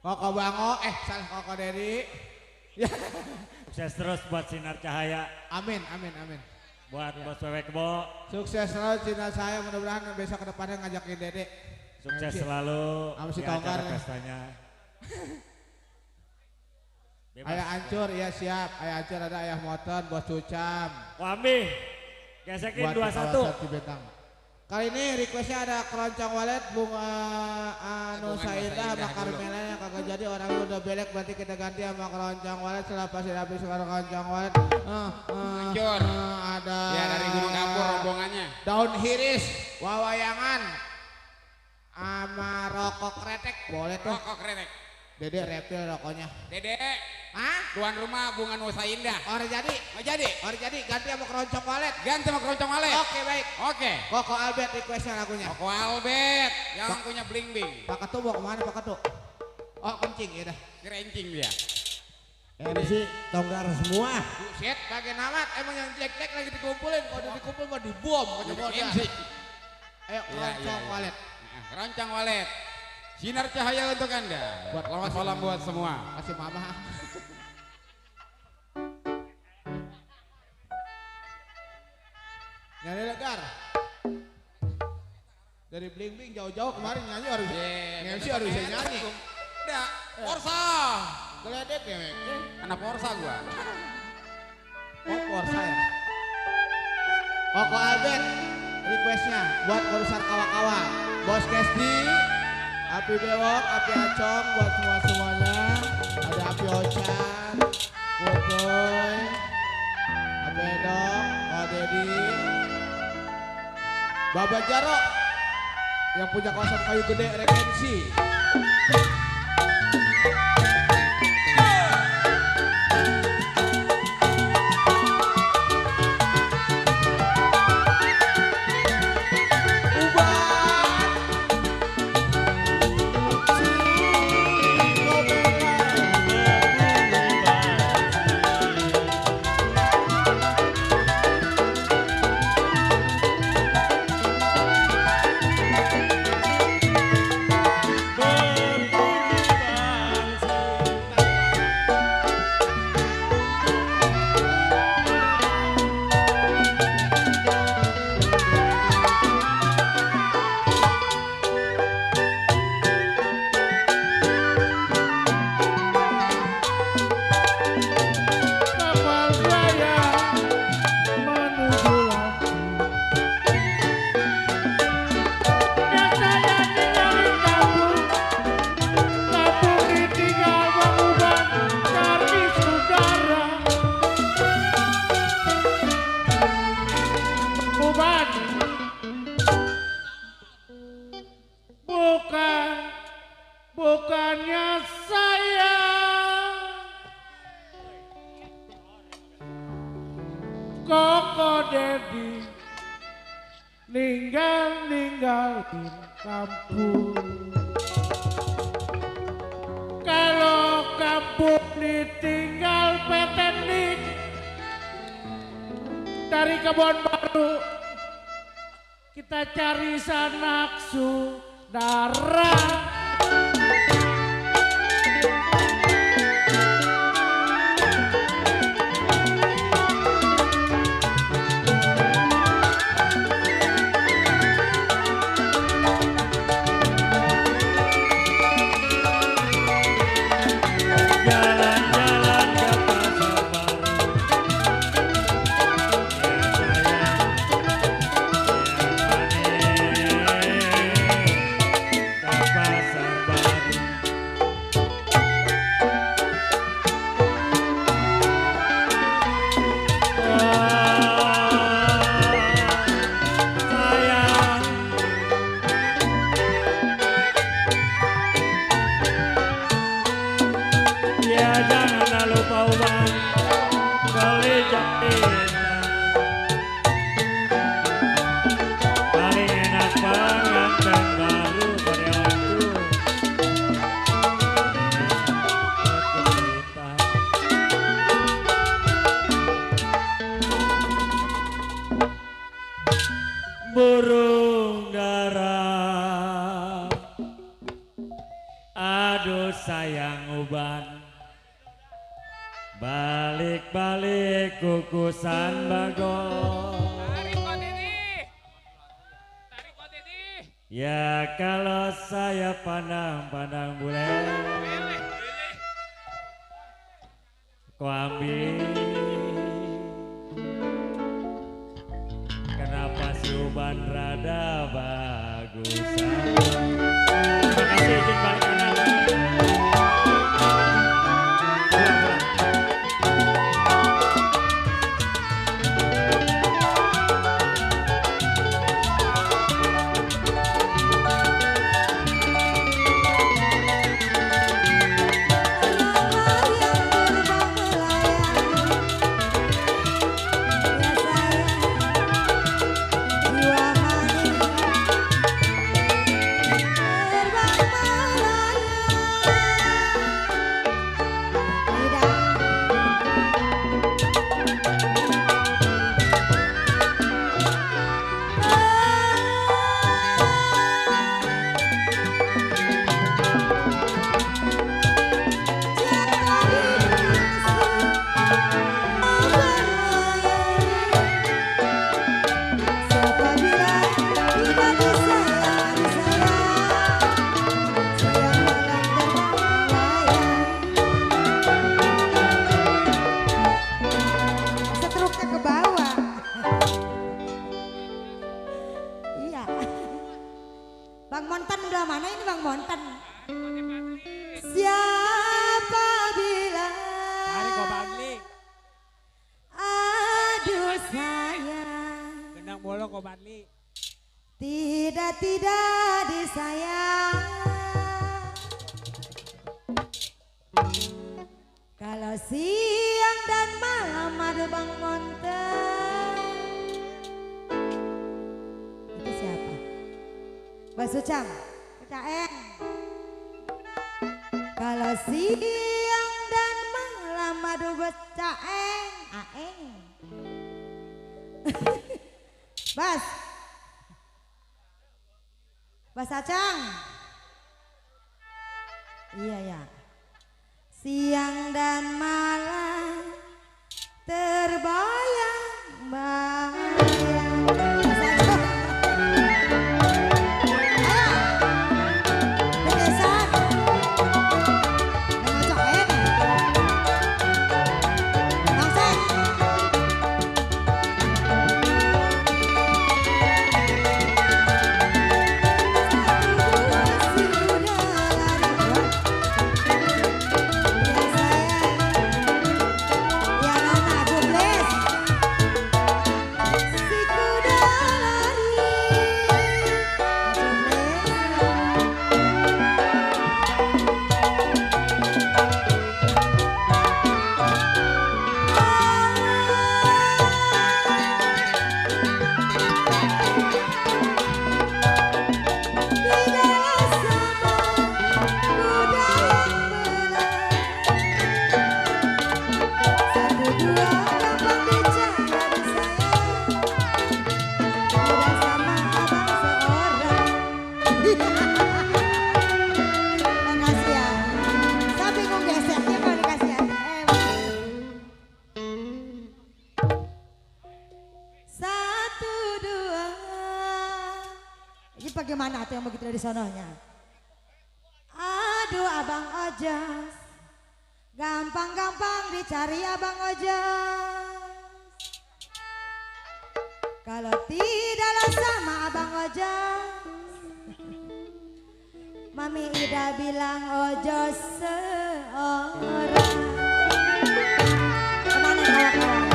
Koko Bango, salah Koko Dedi. Ya. Sukses terus buat Sinar Cahaya. Amin, amin, amin. Buat Bos Wewe Kebo. Sukses selalu cinta saya, mudah-mudahan besok ke depannya ngajakin Dede. Sukses MC. selalu Sama si di acara Tonggar, ya. pestanya. Bebas. Ayah Ancur, iya siap. Ayah Ancur ada Ayah Moton, Bos Cucam. Wambi, gesekin Buat 21. kawasan Cibetang. Kali ini requestnya ada keroncong walet bunga Nusa Indah sama Carmela yang kagak jadi orangnya udah belek, berarti kita ganti sama keroncong walet setelah pasti habis keroncong walet. Hancur. Ada Ya dari Gunung Kapur rombongannya. daun hiris, wawayangan, sama rokok kretek boleh tuh. Rokok kretek. Dede reptil rokoknya. Dede, Hah? tuan rumah Bunga Nusa Indah. Orang jadi, Mau jadi? orang jadi ganti sama keroncong walet. Ganti sama keroncong walet. Oke baik. Oke. Koko Albert requestnya lagunya. Koko Albert yang punya bling bling. Pak Ketu mau kemana Pak Ketu? Oh kencing ya dah. Kerencing dia. MC Tonggar semua. Buset, bagian amat. Emang yang jelek-jelek lagi dikumpulin. Kalau udah dikumpul mau dibom. Kau Jadi bodoh. MC. Ayo keroncong walet. Nah, keroncong walet. Sinar cahaya untuk Anda. Buat- Selamat malam buat semua. Kasih mama. Nyanyi legar. Dari bling bling jauh-jauh kemarin nyanyi harus. MC harus bisa nyanyi. Udah, Porsa. Geledek ya. Anak Porsa gua. Oh Porsa ya. Koko Albert requestnya buat konser kawa-kawa. Bos Kesti, Api Bewok, Api Acong buat semua-semuanya. Ada Api Ocan, Kutoy, Api Edok, Kak Dedi, Baba Jaro yang punya kawasan kayu gede Regensi. Kapal saya menuju Lampung. Dan saya tinggalin kampung. Kampung ditinggal Bang Uban cari saudara. Uban, bukannya saya. Koko Dedi ninggalin kampung. Kalau kampung ditinggal petenik dari kebun baru, kita cari sanak saudara. Jalan-jalan ke pasar baru. Ya sayang, ya manis. Ke pasar Aduh sayang uban, balik-balik kukusan bagong. Ya kalau saya pandang-pandang bule, kau ambil. Kenapa si uban rada bagusan? Terima kasih izin balik kanan. Bang Monten udah mana ini Bang Monten? Siapa bilang? Hari kau balik. Aduh sayang. Gendang bolong kau balik. Tidak disayang. Kalau siang dan malam ada Bang Monten. Itu siapa? Mbak Sucang, Caeng. Kalau siang dan malam ada Caeng, Aeng. Bas. Bas Acang. Iya ya. Siang dan malam terbayang-bayang. Bagaimana tuh yang begitu dari sononya? Aduh Abang Ojos, gampang-gampang dicari Abang Ojos. Kalau tidaklah sama Abang Ojos, Mami Ida bilang Ojos seorang. Kemana kawan-kawan?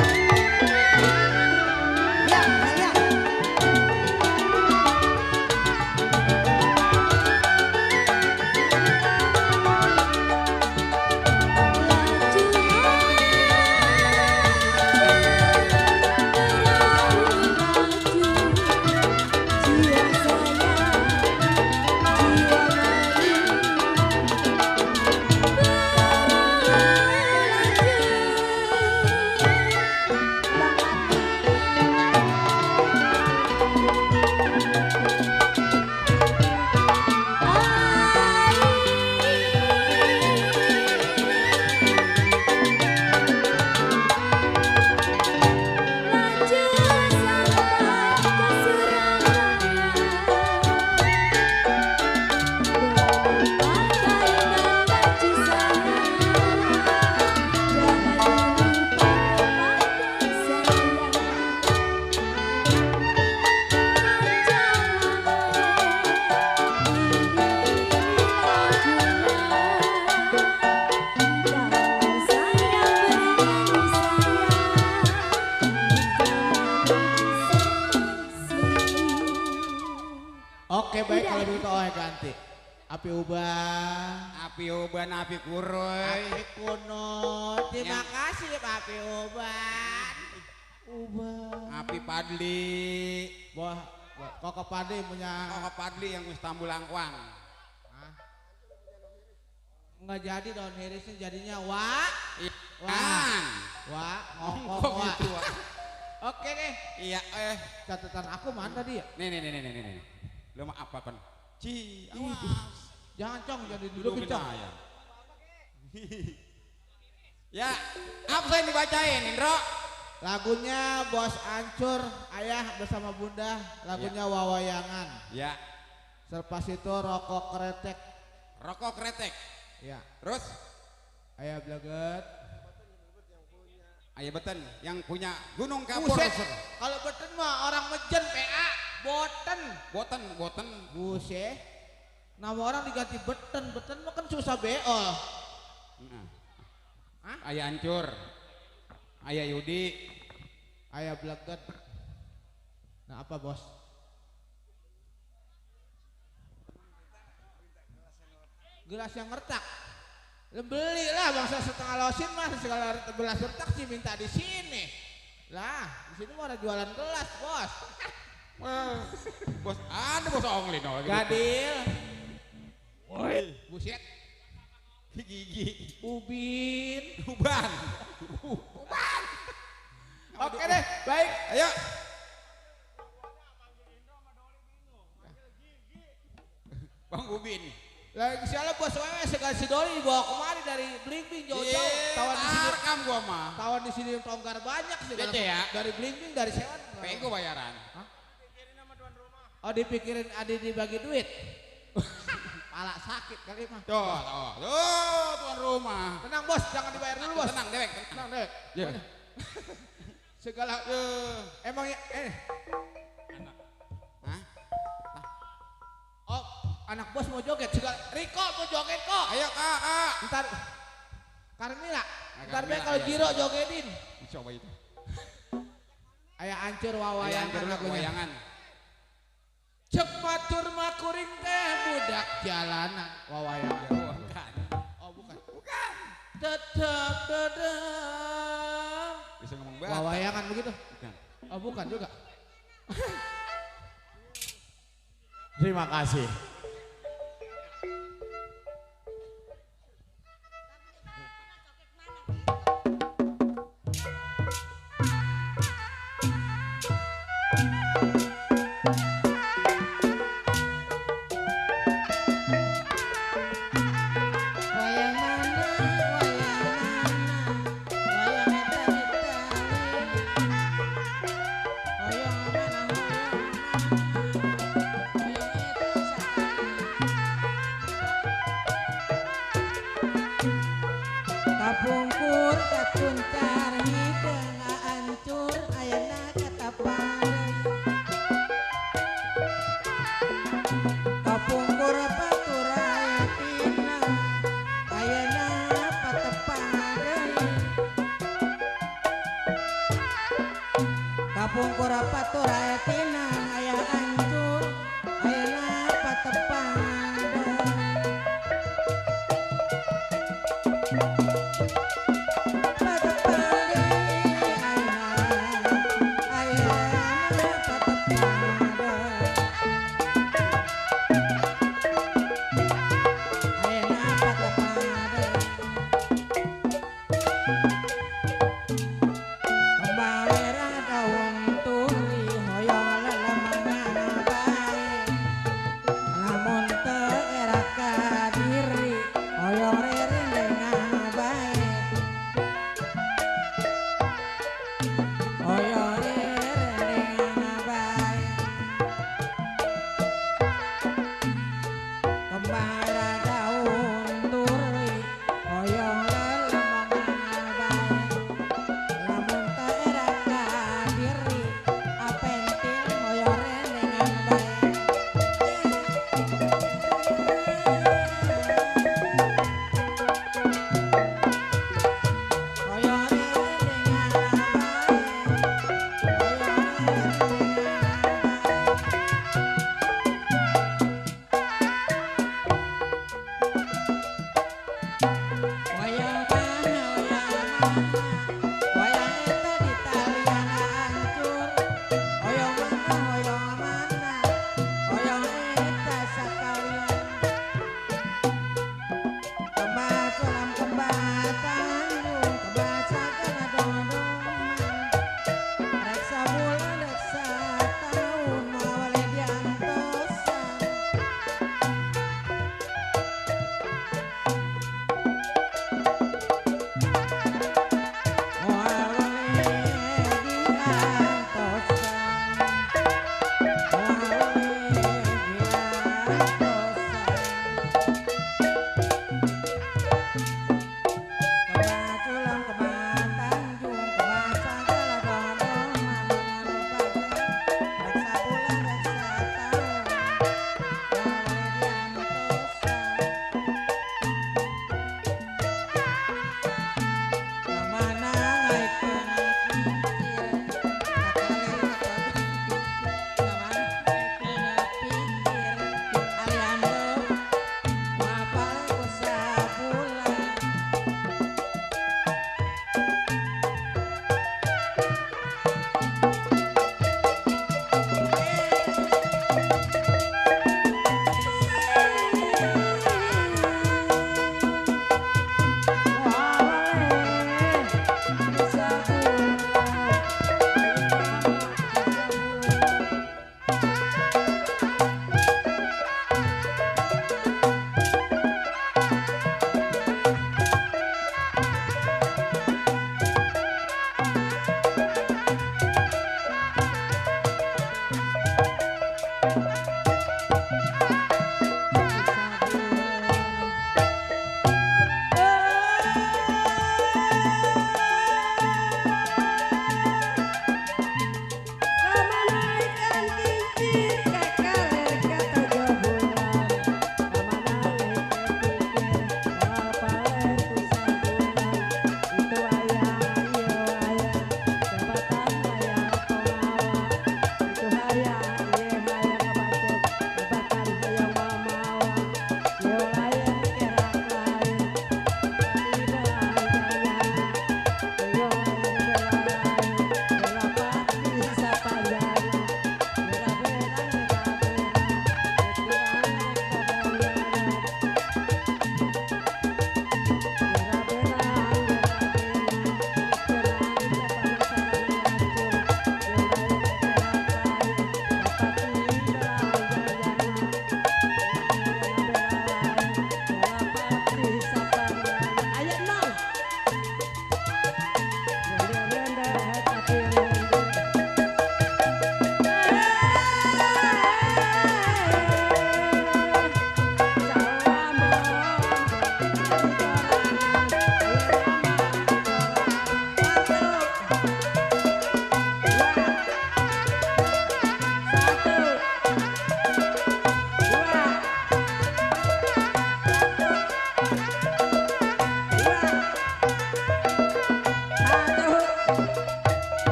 api uban. Api uban, api kuroy. Api kuno. Terima kasih api uban. Uban. Api padli. Wah, Koko Padli punya. Koko padli yang Istanbul Angkwang. Nggak jadi daun irisnya jadinya wah. Kan. Wah, Kok gitu, Wak? Oke deh. Iya, Catatan aku mana tadi ya? Nih. Lu mah apa kan? Awas. Jangan cong, jadi duduk cong. Ya, apa yang dibacain, Indro? Lagunya Bos Ancur, Ayah bersama Bunda. Lagunya Wawayangan. Ya. Selepas itu Rokok Kretek. Rokok kretek. Ya. Terus? Ayah Bleget. Ayah Beten yang punya Gunung Kapur. Buset, kalau Beten mah orang Mejen PA. Boten. Buset. Nama orang diganti Beten mah kan susah beol. Ayah Ancur. Ayah Yudi. Ayah Bleget. Nah apa bos? Gelas yang ngertak. Belilah bangsa setengah losin mah segala gelas retak sih minta di sini. Lah, di sini mau ada jualan gelas, Bos. Bos, ada bos ongli no. Gadil. Woi, buset. Gigi. Uban. Oke deh, baik. Ayo. Bang Ubin. Lagi siapa bos wewe segala si Doli dibawa kemari dari Bling jauh-jauh. Tawan di sini. Rekam gua mah. Tawan di sini tongkar banyak segala. Ya. Dari Bling dari sewan. Pego bayaran. Hah? Oh dipikirin Adi dibagi duit. Pala sakit kali mah. Tuh, tuan rumah. Tenang bos, jangan dibayar dulu bos. Tenang dewek. Tenang dewek. Ya. Segala emang ya Anak. Hah? Oh, anak bos mau joget segala. Riko mau joget kok. Ayo Kak. Ntar Karmila. Ntar Karmila, kalau iya. Jiro jogetin. Coba itu. Ayah Ancur wawayangan lagunya. Wayangan. Cek matur makuring teh budak jalanan wawayangan. Bukan. Oh bukan. Tetap dedem. Bisa ngomong Batak. Wawayangan begitu. Bukan. Oh bukan juga. Terima kasih. Wayang mana, wayang eta hoyong mana, hoyong eta kapungkur katuncar hidung ancur ayeuna katapan kapungkur paturai tina ayeuna patepan kapungkur paturai tina aya ancur ayeuna patepan Lamun teu era kadiri hoyong riring dengan bae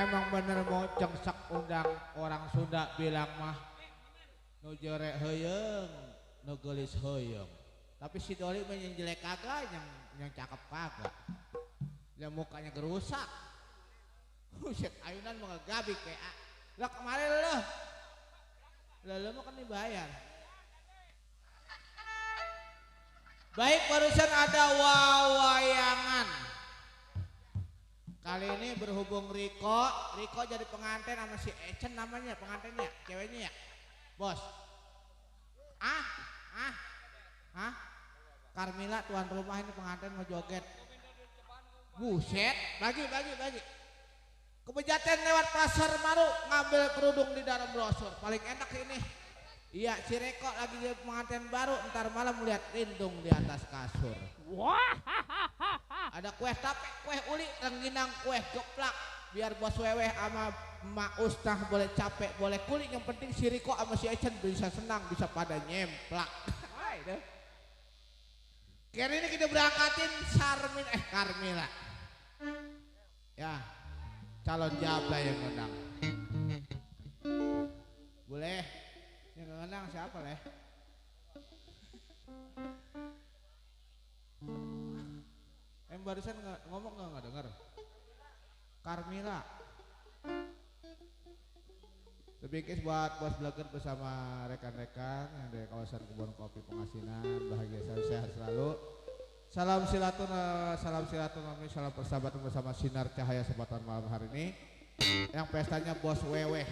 emang bener mau cengsek undang orang Sunda bilang mah nu jere heuyeung nu geulis heuyeung. Tapi si Doli mah yang jelek kagak, yang cakep kagak. Yang mukanya gerusak. Buset, ayunan mah ngegabik kayak. Lah kemarin lo mah kan dibayar. Baik, barusan ada wawayangan. Kali ini berhubung Riko jadi pengantin sama si Ecen namanya pengantinnya, ceweknya ya, bos. Carmila tuan rumah ini pengantin mau joget. Buset, bagi. Kebejaten lewat pasar Maru ngambil kerudung di dalam brosur. Paling enak ini. Iya, si Reko lagi jadi pengantin baru, ntar malam melihat lindung di atas kasur. Wah. Ada kue tape, kue uli, rengginang, kue geplak. Biar bos weweh sama Mak Ustah boleh capek, boleh kulit. Yang penting si Riko sama si Ecen bisa senang, bisa pada nyemplak. Kira ini kita berangkatin Carmila. Ya, calon jabla yang menang. Boleh. Yang menang siapa leh? Barusan ngomong nggak dengar? Carmila. Sebingkis buat bos blogger bersama rekan-rekan yang dari kawasan Kebun Kopi Pengasinan. Bahagia selalu, sehat selalu. Salam silaturahmi, salam persahabatan bersama Sinar Cahaya Kesempatan malam hari ini. Yang pestanya bos Weweh.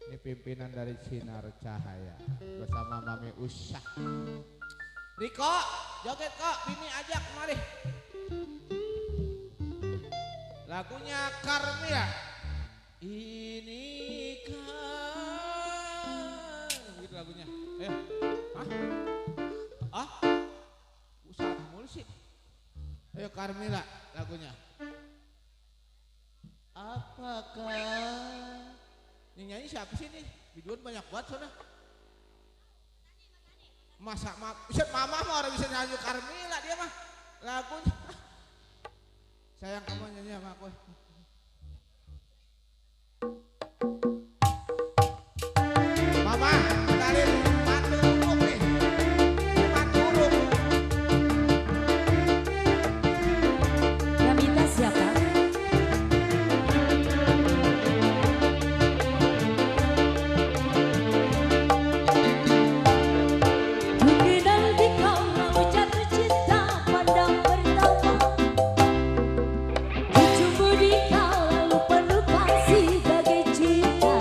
Ini pimpinan dari Sinar Cahaya bersama Mami Usah. Riko, joget kok, bini ajak mari. Lagunya Carmila. Ini kan gitu lagunya. Ayo. Usah mulu sih. Ayo Carmila lagunya. Apakah ini nyanyi siapa sih nih? Videoan banyak banget soalnya. Masa mama mah orang bisa nyanyi Carmila dia mah lagunya. Sayang kamu nyanyi sama aku. Mama, kenalin mantu uruk nih. Mantu uruk. Yang minta siapa? Di kala lu penuh kasih bagai cinta.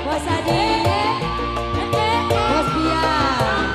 Bos Adi, Bos Bia.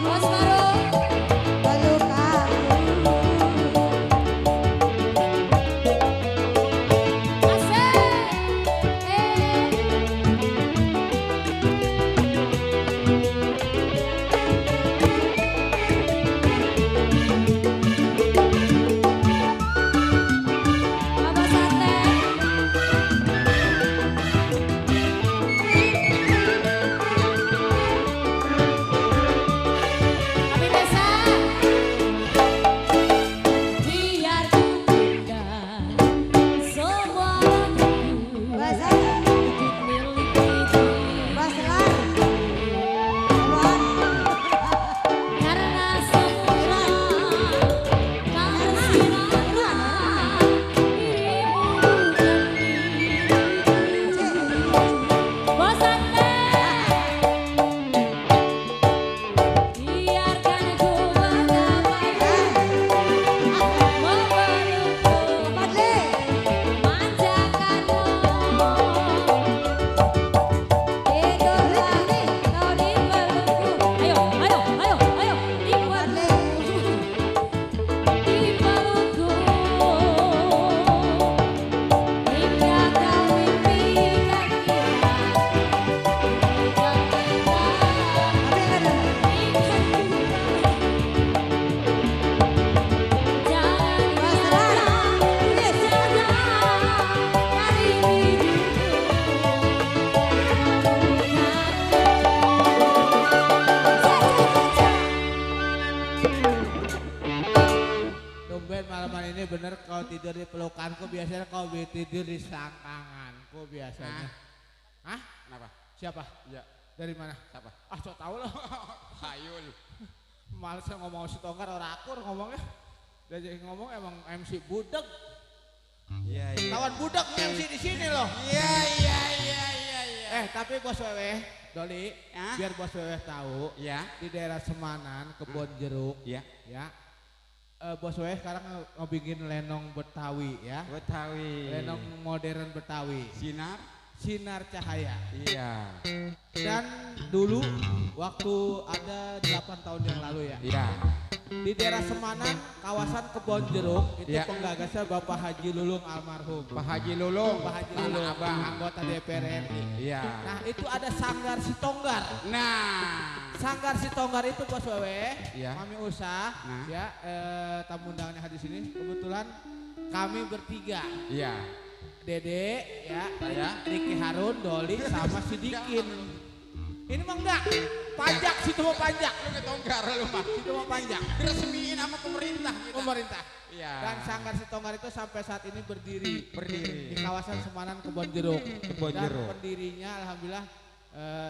Bos baru. peluk aku. Bapak Sate. Abi Desa. Biar kubuka semua hatiku Bahasa, untuk miliki bahasa Lain. karena semua kasihan dirimu Bos Sate. Biarkan ku bergamai memelukku manjakanmu tidurlah kau di pelukku ayo di pelukku hingga kau mimpikan Tumben malaman ini bener kau tidur di pelukanku, biasanya kau tidur di sangkanganku biasanya. Hah? Kenapa? Siapa? Ya. Dari mana? Siapa? Ah, so tau lah. Hayul. Males ngomong si Tonggar orang akur ngomongnya. Dia jadi ngomong emang MC budak. Iya, iya. Lawan budak nih MC di sini loh. Iya. Tapi Bos Wewe, Doli, Ya. biar Bos Wewe tahu, Ya. di daerah Semanan, Kebon Jeruk, Ya. ya. Bos Wewe sekarang ngebikin lenong Betawi ya. Betawi. Lenong modern Betawi. Sinar. Sinar Cahaya. Iya. Dan dulu waktu ada 8 tahun yang lalu ya. Iya. Di daerah Semanan, kawasan Kebon Jeruk, itu Ya. penggagasnya Bapak Haji Lulung almarhum. Pak Haji Lulung. Pak Haji Tanah Lulung, Abang. anggota DPR RI. Iya. Nah, itu ada Sanggar Sitonggar. Nah. Sanggar Sitonggar itu Bos Wewe, Ya. Mami Usah, Nah. ya tamu undangannya hadir sini. Kebetulan kami bertiga, Iya. Dede, ya, Saya. Ricky Harun, Doli, sama si Dikin. Ini mah enggak, pajak situ mau pajak, Lu ketonggar lu mah. situ mau pajak. Resmiin sama pemerintah kita. Pemerintah. Iya. Dan Sanggar Sitonggar itu sampai saat ini berdiri Berdiri. di kawasan Semanan Kebon Jeruk. Kebon Dan Jeruk. pendirinya alhamdulillah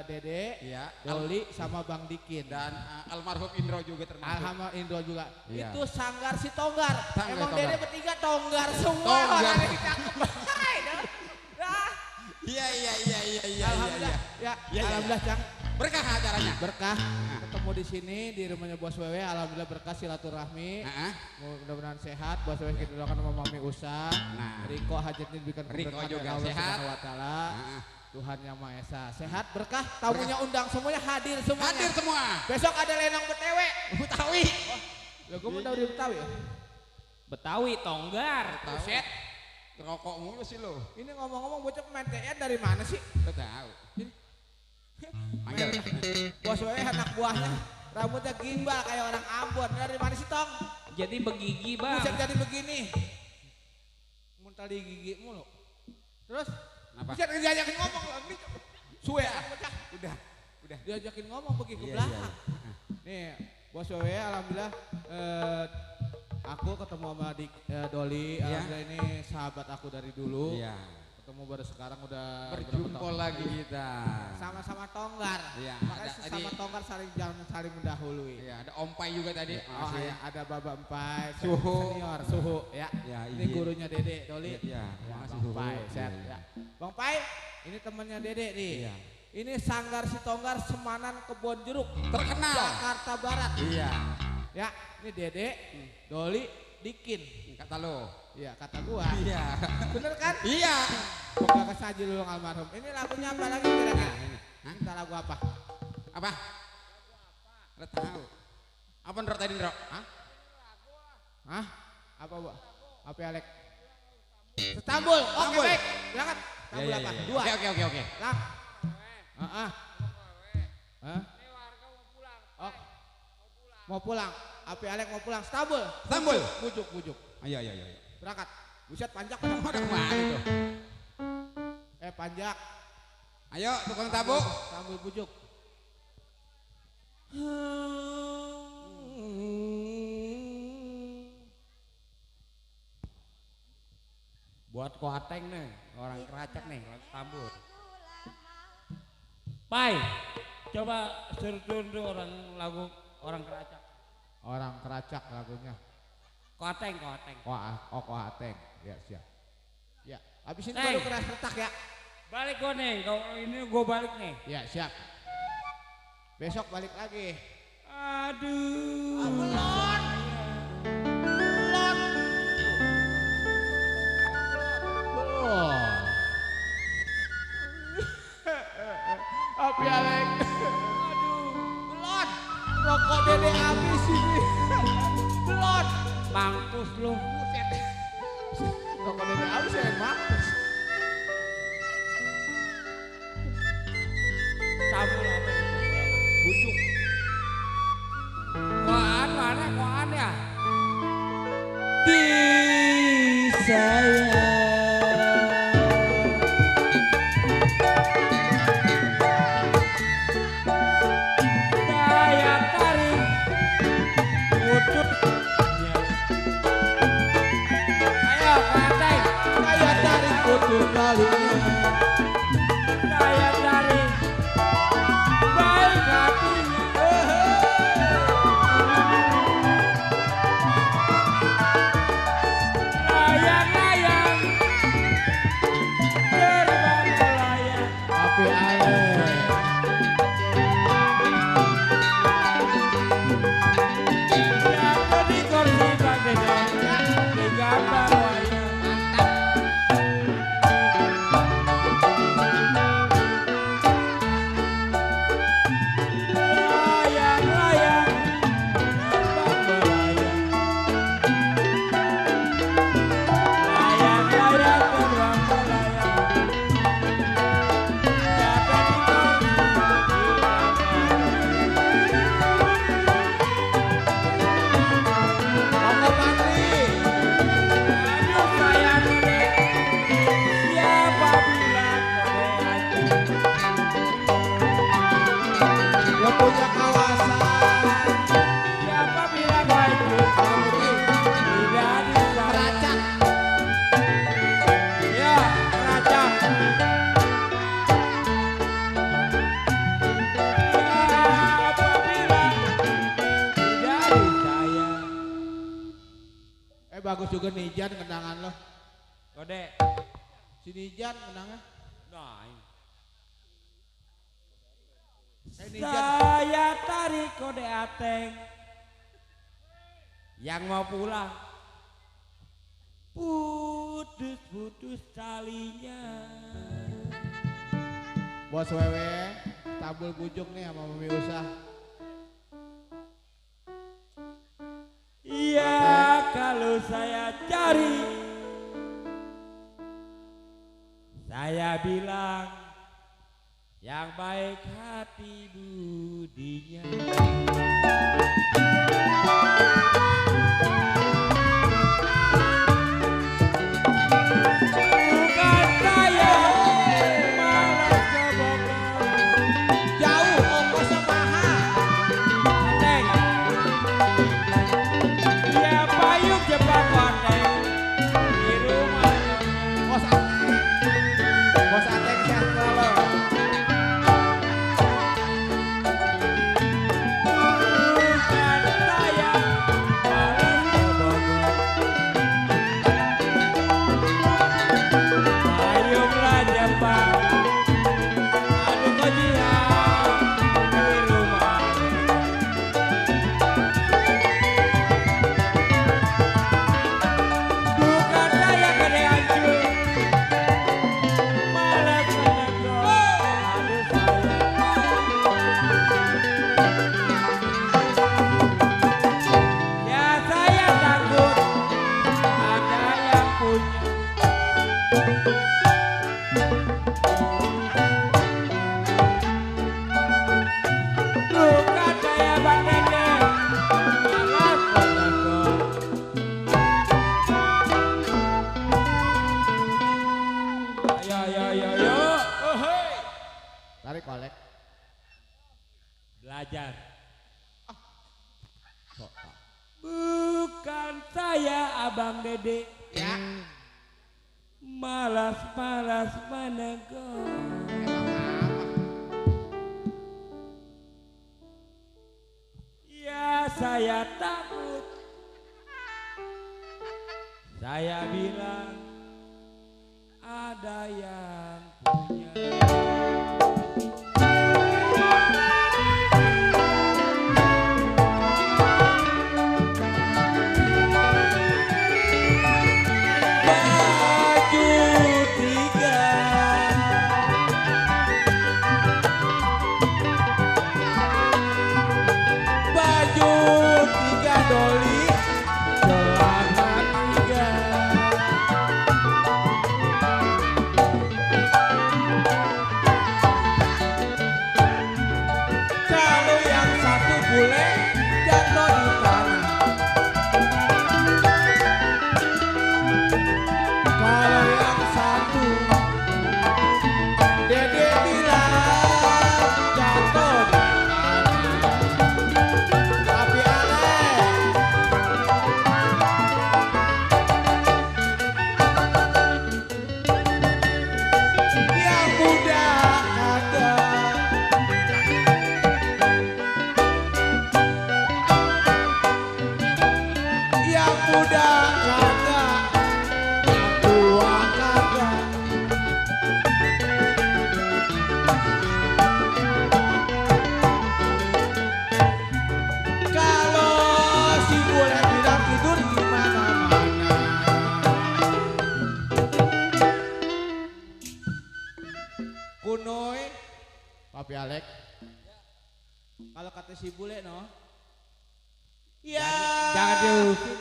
Dede, Iya. Doli, sama Bang Dikin. Dan almarhum Indro juga termasuk. Alhamdulillah Indro juga. Iya. Itu Sanggar Sitonggar. Sanggar Emang Sitonggar. Dede bertiga tonggar semua. Tonggar. Orangnya cakep. Hai, dah. Dah. Iya. Alhamdulillah. Ya, Iya. alhamdulillah Cang. Berkah acaranya. Berkah ketemu di sini di rumahnya Bos Wewe. Alhamdulillah berkah silaturahmi. Heeh. Mudah-mudahan sehat. Bos Wewe kita doakan sama Mami Usah. Nah. Riko hajatnya diberikan Riko keberkahan juga dari Allah sehat. Subhanahu wa taala. Heeh. Tuhan Yang Maha Esa. Sehat berkah. Tamunya undang semuanya hadir semuanya. Hadir semua. Besok ada lenong BTW. Betawi. Ya gue mau tahu di Betawi. Betawi tonggar. Buset. Rokok mulu sih lo. Ini ngomong-ngomong bocah pemain TN dari mana sih? Gak tahu. Panggil. Bos Wewe anak buahnya rambutnya gimbal kayak orang Ambon. Dari mana sih Tong? Jadi begigi bang. Bisa jadi begini. Muntah di gigi mulu. Terus? Kenapa? Bisa diajakin ngomong ini. Suwe bocah. Udah. Diajakin ngomong pergi ke Iya, belakang. Nih, Bos Wewe alhamdulillah aku ketemu sama Doli. Iya. Alhamdulillah ini sahabat aku dari dulu. Iya. Ketemu baru sekarang udah Berjumpa berapa tahun. lagi kita. Sama-sama tonggar. Iya, Makanya ada sesama tadi- tonggar jangan saling mendahului. Iya, ada Ompai juga tadi. Oh Makasih. ya, ada Baba Empai, Suhu. senior, Suhu ya. Ya, Ini izin. gurunya Dede, Doli. Iya, Ya, makasih, Bang Suhu. Pai, sehat Iya, ya. Bang Pai, ini temannya Dede nih. Iya. Ini Sanggar Sitonggar Semanan Kebon Jeruk, Terkenal. Jakarta Barat. Iya. Ya, ini Dede, Doli, Dikin. Kata lo. Iya, kata gua. Iya. Bener kan? Iya. Penggagas Haji Lulung almarhum. Ini lagunya apa lagi kira-kira? Hah? Kita lagu apa? Apa? Lo tahu. Apa Ndro tadi Ndro? Hah? Hah? Apa bu? Apa Alek? Stambul. Oke baik. Berangkat. Stambul apa? Dua. Oke. Lang. Hah? Oh. Mau pulang. Api Alek mau pulang. Stambul. Bujuk. Ayo. Berangkat. Buset panjak. Ada kemana itu? Panjak. Ayo tukang tabuk. Stambul bujuk. Buat koateng nih, orang keracak nih, orang tambur. Pai, coba suruh dulu orang lagu orang keracak. Orang keracak lagunya. Koateng. Koateng. Ya siap. Ya, habis ini Teng. baru keras retak ya. Balik gue nih, kalau ini gue balik nih. Ya siap. Besok balik lagi. Aduh. Belon. Api Alek. Aduh, belon. Rokok dede habis ini. Belon. Mampus lu. Buset. Rokok dede habis ya mampus. Tambur apa? Bujuk. Koan mana? Koan ya? Di saya. Saya cari baik hatinya. Layang-layang terbang melayang. Api Alek. Jatuh di kursi bagusnya di gambar wayang. Punya kawasan. Siapa bilang wajib tidak Keracak. ya keracak. Siapa bilang tidak disayang. Bagus juga Nijan kendangan lo. Kode. Si Nijan kendangan. Nah. Nijan. Saya tarik kode ateng yang mau pulang. Putus talinya. Bos Wewe, tabul bujuk nih sama Mami Usah. Iya kalau saya cari, saya bilang yang baik hati budinya. Bukan saya malas ke Bogor, Jauh ongkosnya mahal. Ateng. Dia payung Jepang Ateng di rumah nyonya. Bos Ateng. Bos Ateng sehat selalu. bukan saya Abang Dede. Ya. Malas-malas menegur. Emang apa? Ya saya takut. Saya bilang ada yang punya. Kunoy, Papi Alek. Kalau kata si bule no, ya Jangan diurusin.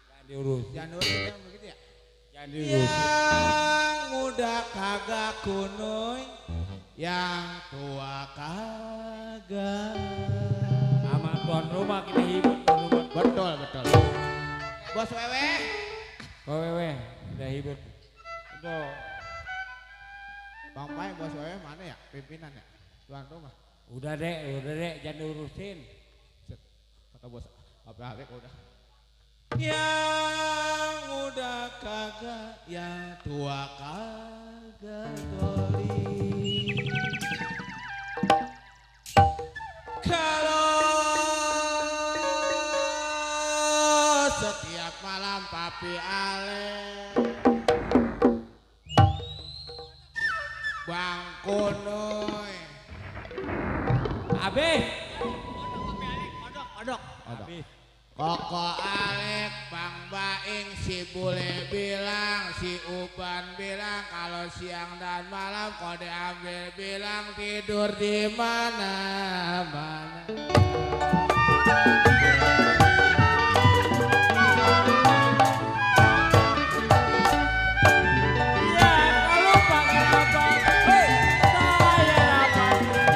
Jangan diurusin. jangan urusin begitu ya. Jangan diurusin. Yang muda kagak kunoy, yang tua kagak. Sama tuan rumah kita hibur tuan rumah. Betul betul. Bos Wewe, Oh wewe, udah hibur. Udah. Bang Pai, Bos Wewe mana ya pimpinan ya, tuan rumah. Udah dek, jangan diurusin. Kata bos Papi Alek udah. Yang muda kagak, yang tua kagak doli. Kalau setiap malam Papi Alek Bang Kunoy Abis. Abis. Koko Alek, Bang Baing, si Bule bilang, si Uban bilang, kalau siang dan malam kode ambil bilang tidur di mana-mana. Ya kalau pakai apa? Hei, saya dapat.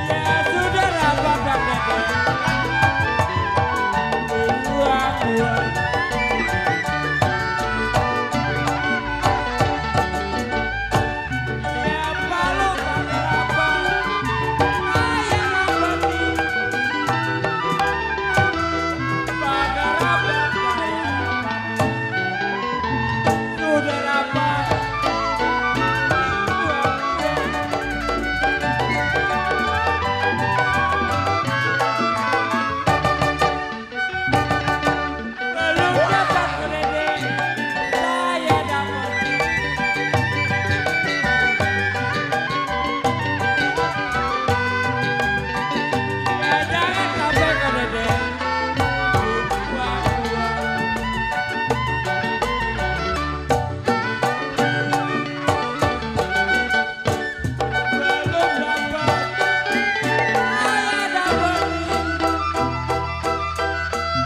Ya sudah dapat Bang Dede. Buang-buang. Ya kalau pakai apa? Saya dapat. Pakai apa saya dapat. Sudah dapat. Buang-buang. Belum dapat Dede, saya dapat. Ya jangan sampai ke Dede. Buang-buang. Belum dapat, saya dapat.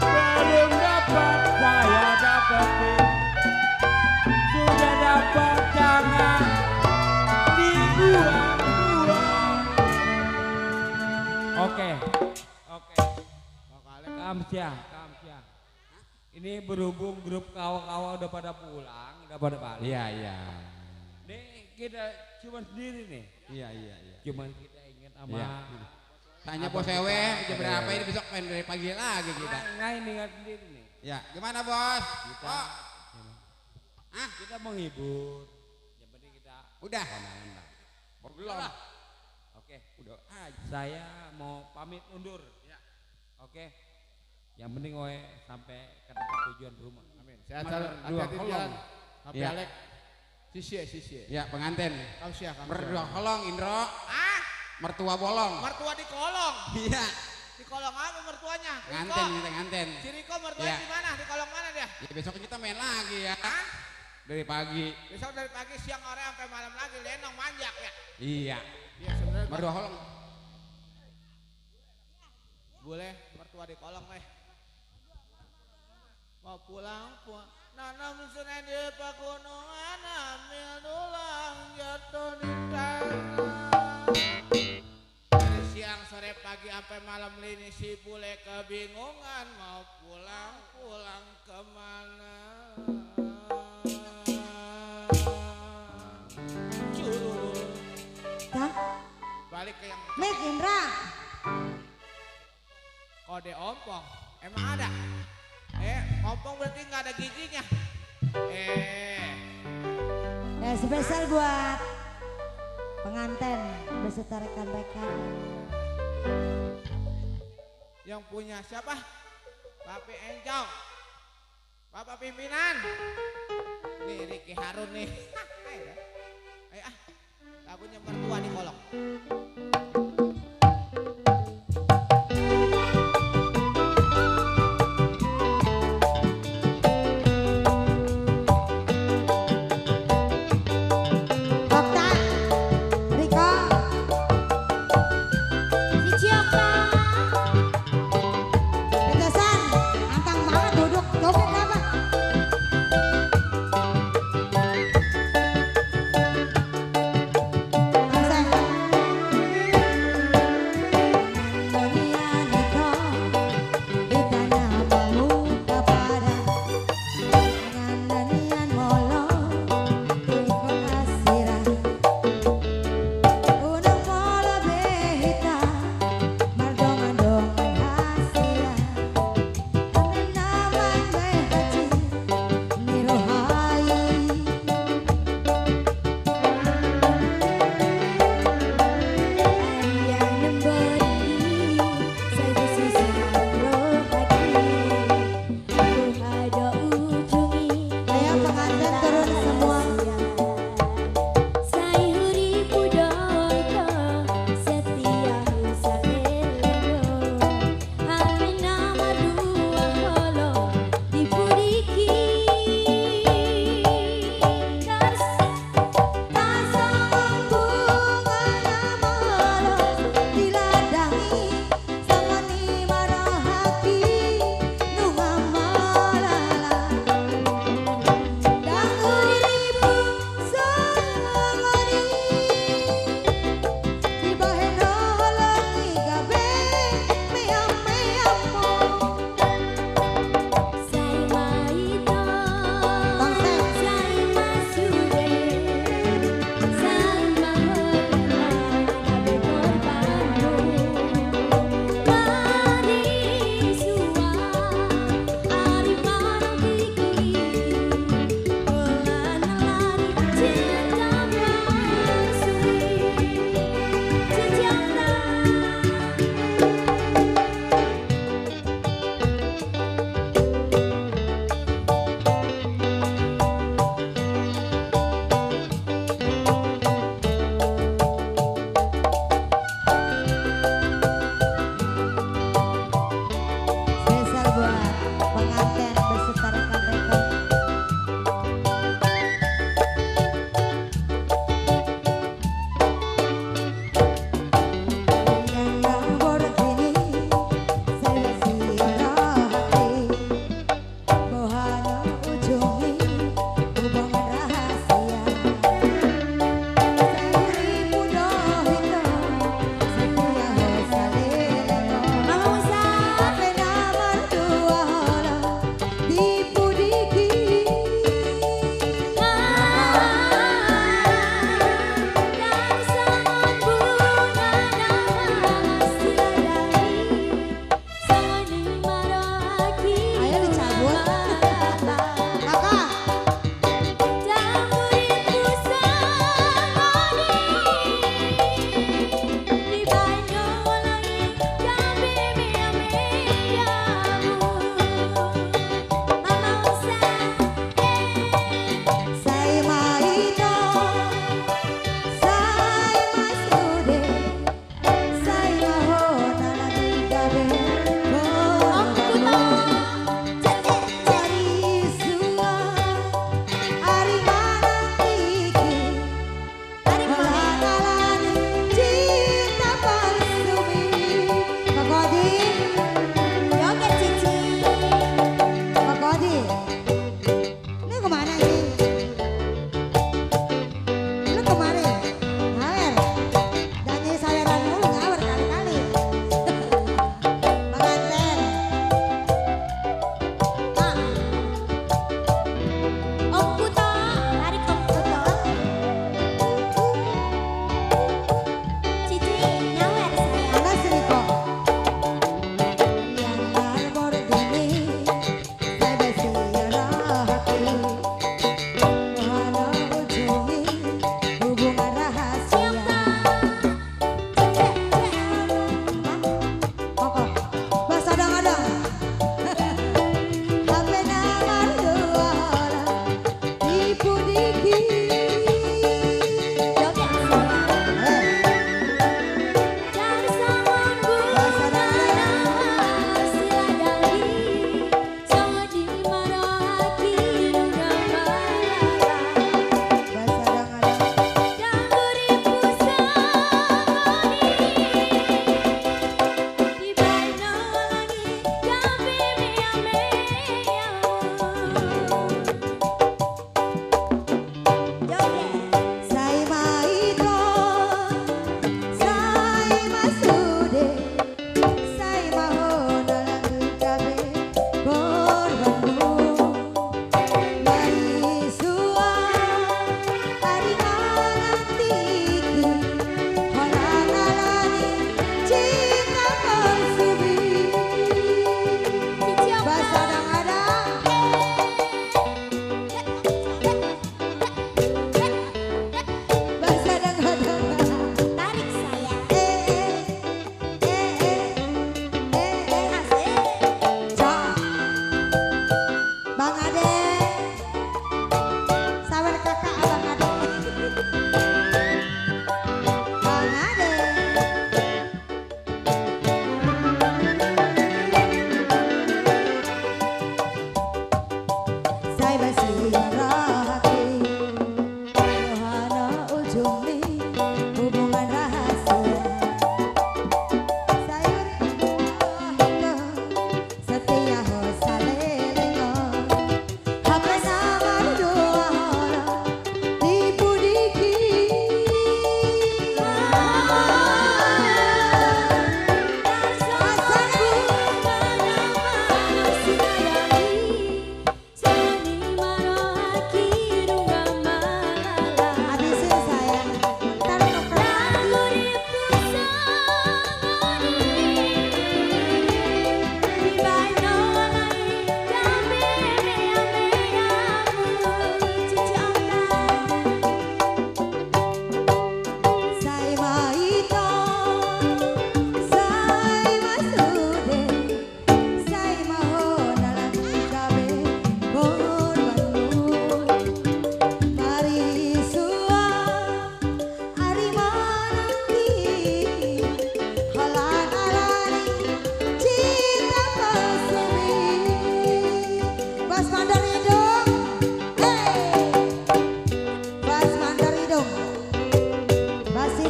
Belum dapat, saya dapetin. Sudah dapat, jangan dibuang-buang. Oke. Kamsia. Ini berhubung grup kawan-kawan udah pada pulang, udah pada balik. Iya. Nih kita cuma sendiri nih. Iya. Cuman kita ingat sama Iya. Tanya bos Ewe jam berapa ini besok main dari pagi lagi kita. Nah ini ingat sendiri nih. Ya, gimana bos? Kita Ah, kita menghibur. Yang penting kita udah. kondangan lah. Belum. Oke. Udah. Saya mau pamit undur. Ya. Oke. Yang penting oe sampai ke tempat tujuan rumah. Amin. Sehat Dua hati-hati di kolong. jalan. Happy Iya. Alek. Sisi. Ya, pengantin. Kamsia. Berdua kolong Indro. Mertua bolong. Mertua di kolong. Iya. Di kolong apa mertuanya? Nganten kita nganten. Si Riko mertuanya Iya. di mana? Di kolong mana dia? Ya besok kita main lagi ya. Dari pagi. Besok dari pagi siang sore sampai malam lagi lenong manjak ya. Iya. Iya sebenarnya Berdua kolong. boleh mertua di kolong mau pulang nanam sunai di pegunungan ambil dulang jatuh di tanah dari siang sore pagi sampai malam lini si bule kebingungan mau pulang kemana curul Tah, balik ke yang Mek Indra. kode ompong emang ada ompong berarti nggak ada giginya Spesial buat pengantin beserta rekan-rekan. yang punya siapa Papi Encong Bapak pimpinan nih Ricky Harun nih ayo lagunya mertua di kolong Okta, Riko, Si Ciokta. Ketesan, antang banget duduk. Joget apa?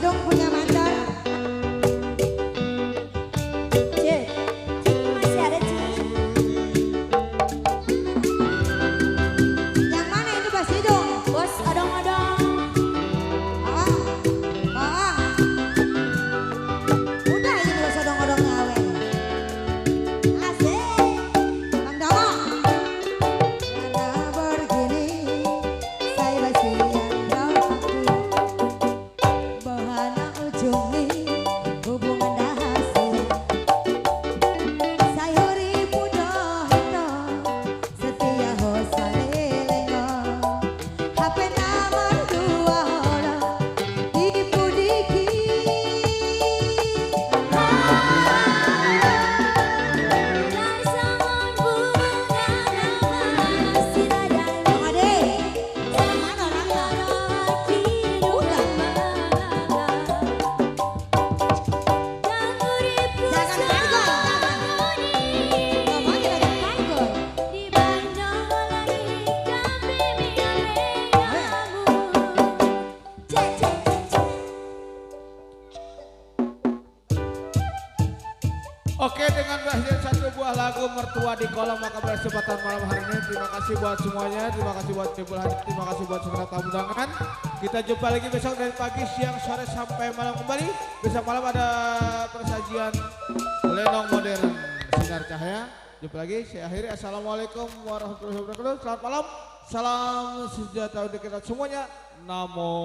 Basidong punya mantan. Cik, masih ada Cik. Yang mana ini Basidong? Bos odong-odong. Udah ini bos odong-odongnya we. Asik. Bang Dawa. Karena begini saya masih yang aku. Bahana ujungi hubungan dahasih. Sayuri mudah hito setia hosalelengo. HP nomor 2 holo dipudiki. Bang Ade, mana orangnya? Udah. Jangan pargol, jangan. Ngomongnya jangan pargol. Oke, dengan berhasil satu buah lagu mertua di kolom maka kesempatan malam hari ini. Terima kasih buat semuanya, terima kasih buat Cibul Hadir, terima kasih buat segenap tamu undangan. Kita jumpa lagi besok dari pagi, siang, sore sampai malam kembali. Besok malam ada persajian lenong modern sinar cahaya. Jumpa lagi, saya akhiri. Assalamualaikum warahmatullahi wabarakatuh. Selamat malam, salam sejahtera untuk kita semuanya. Namo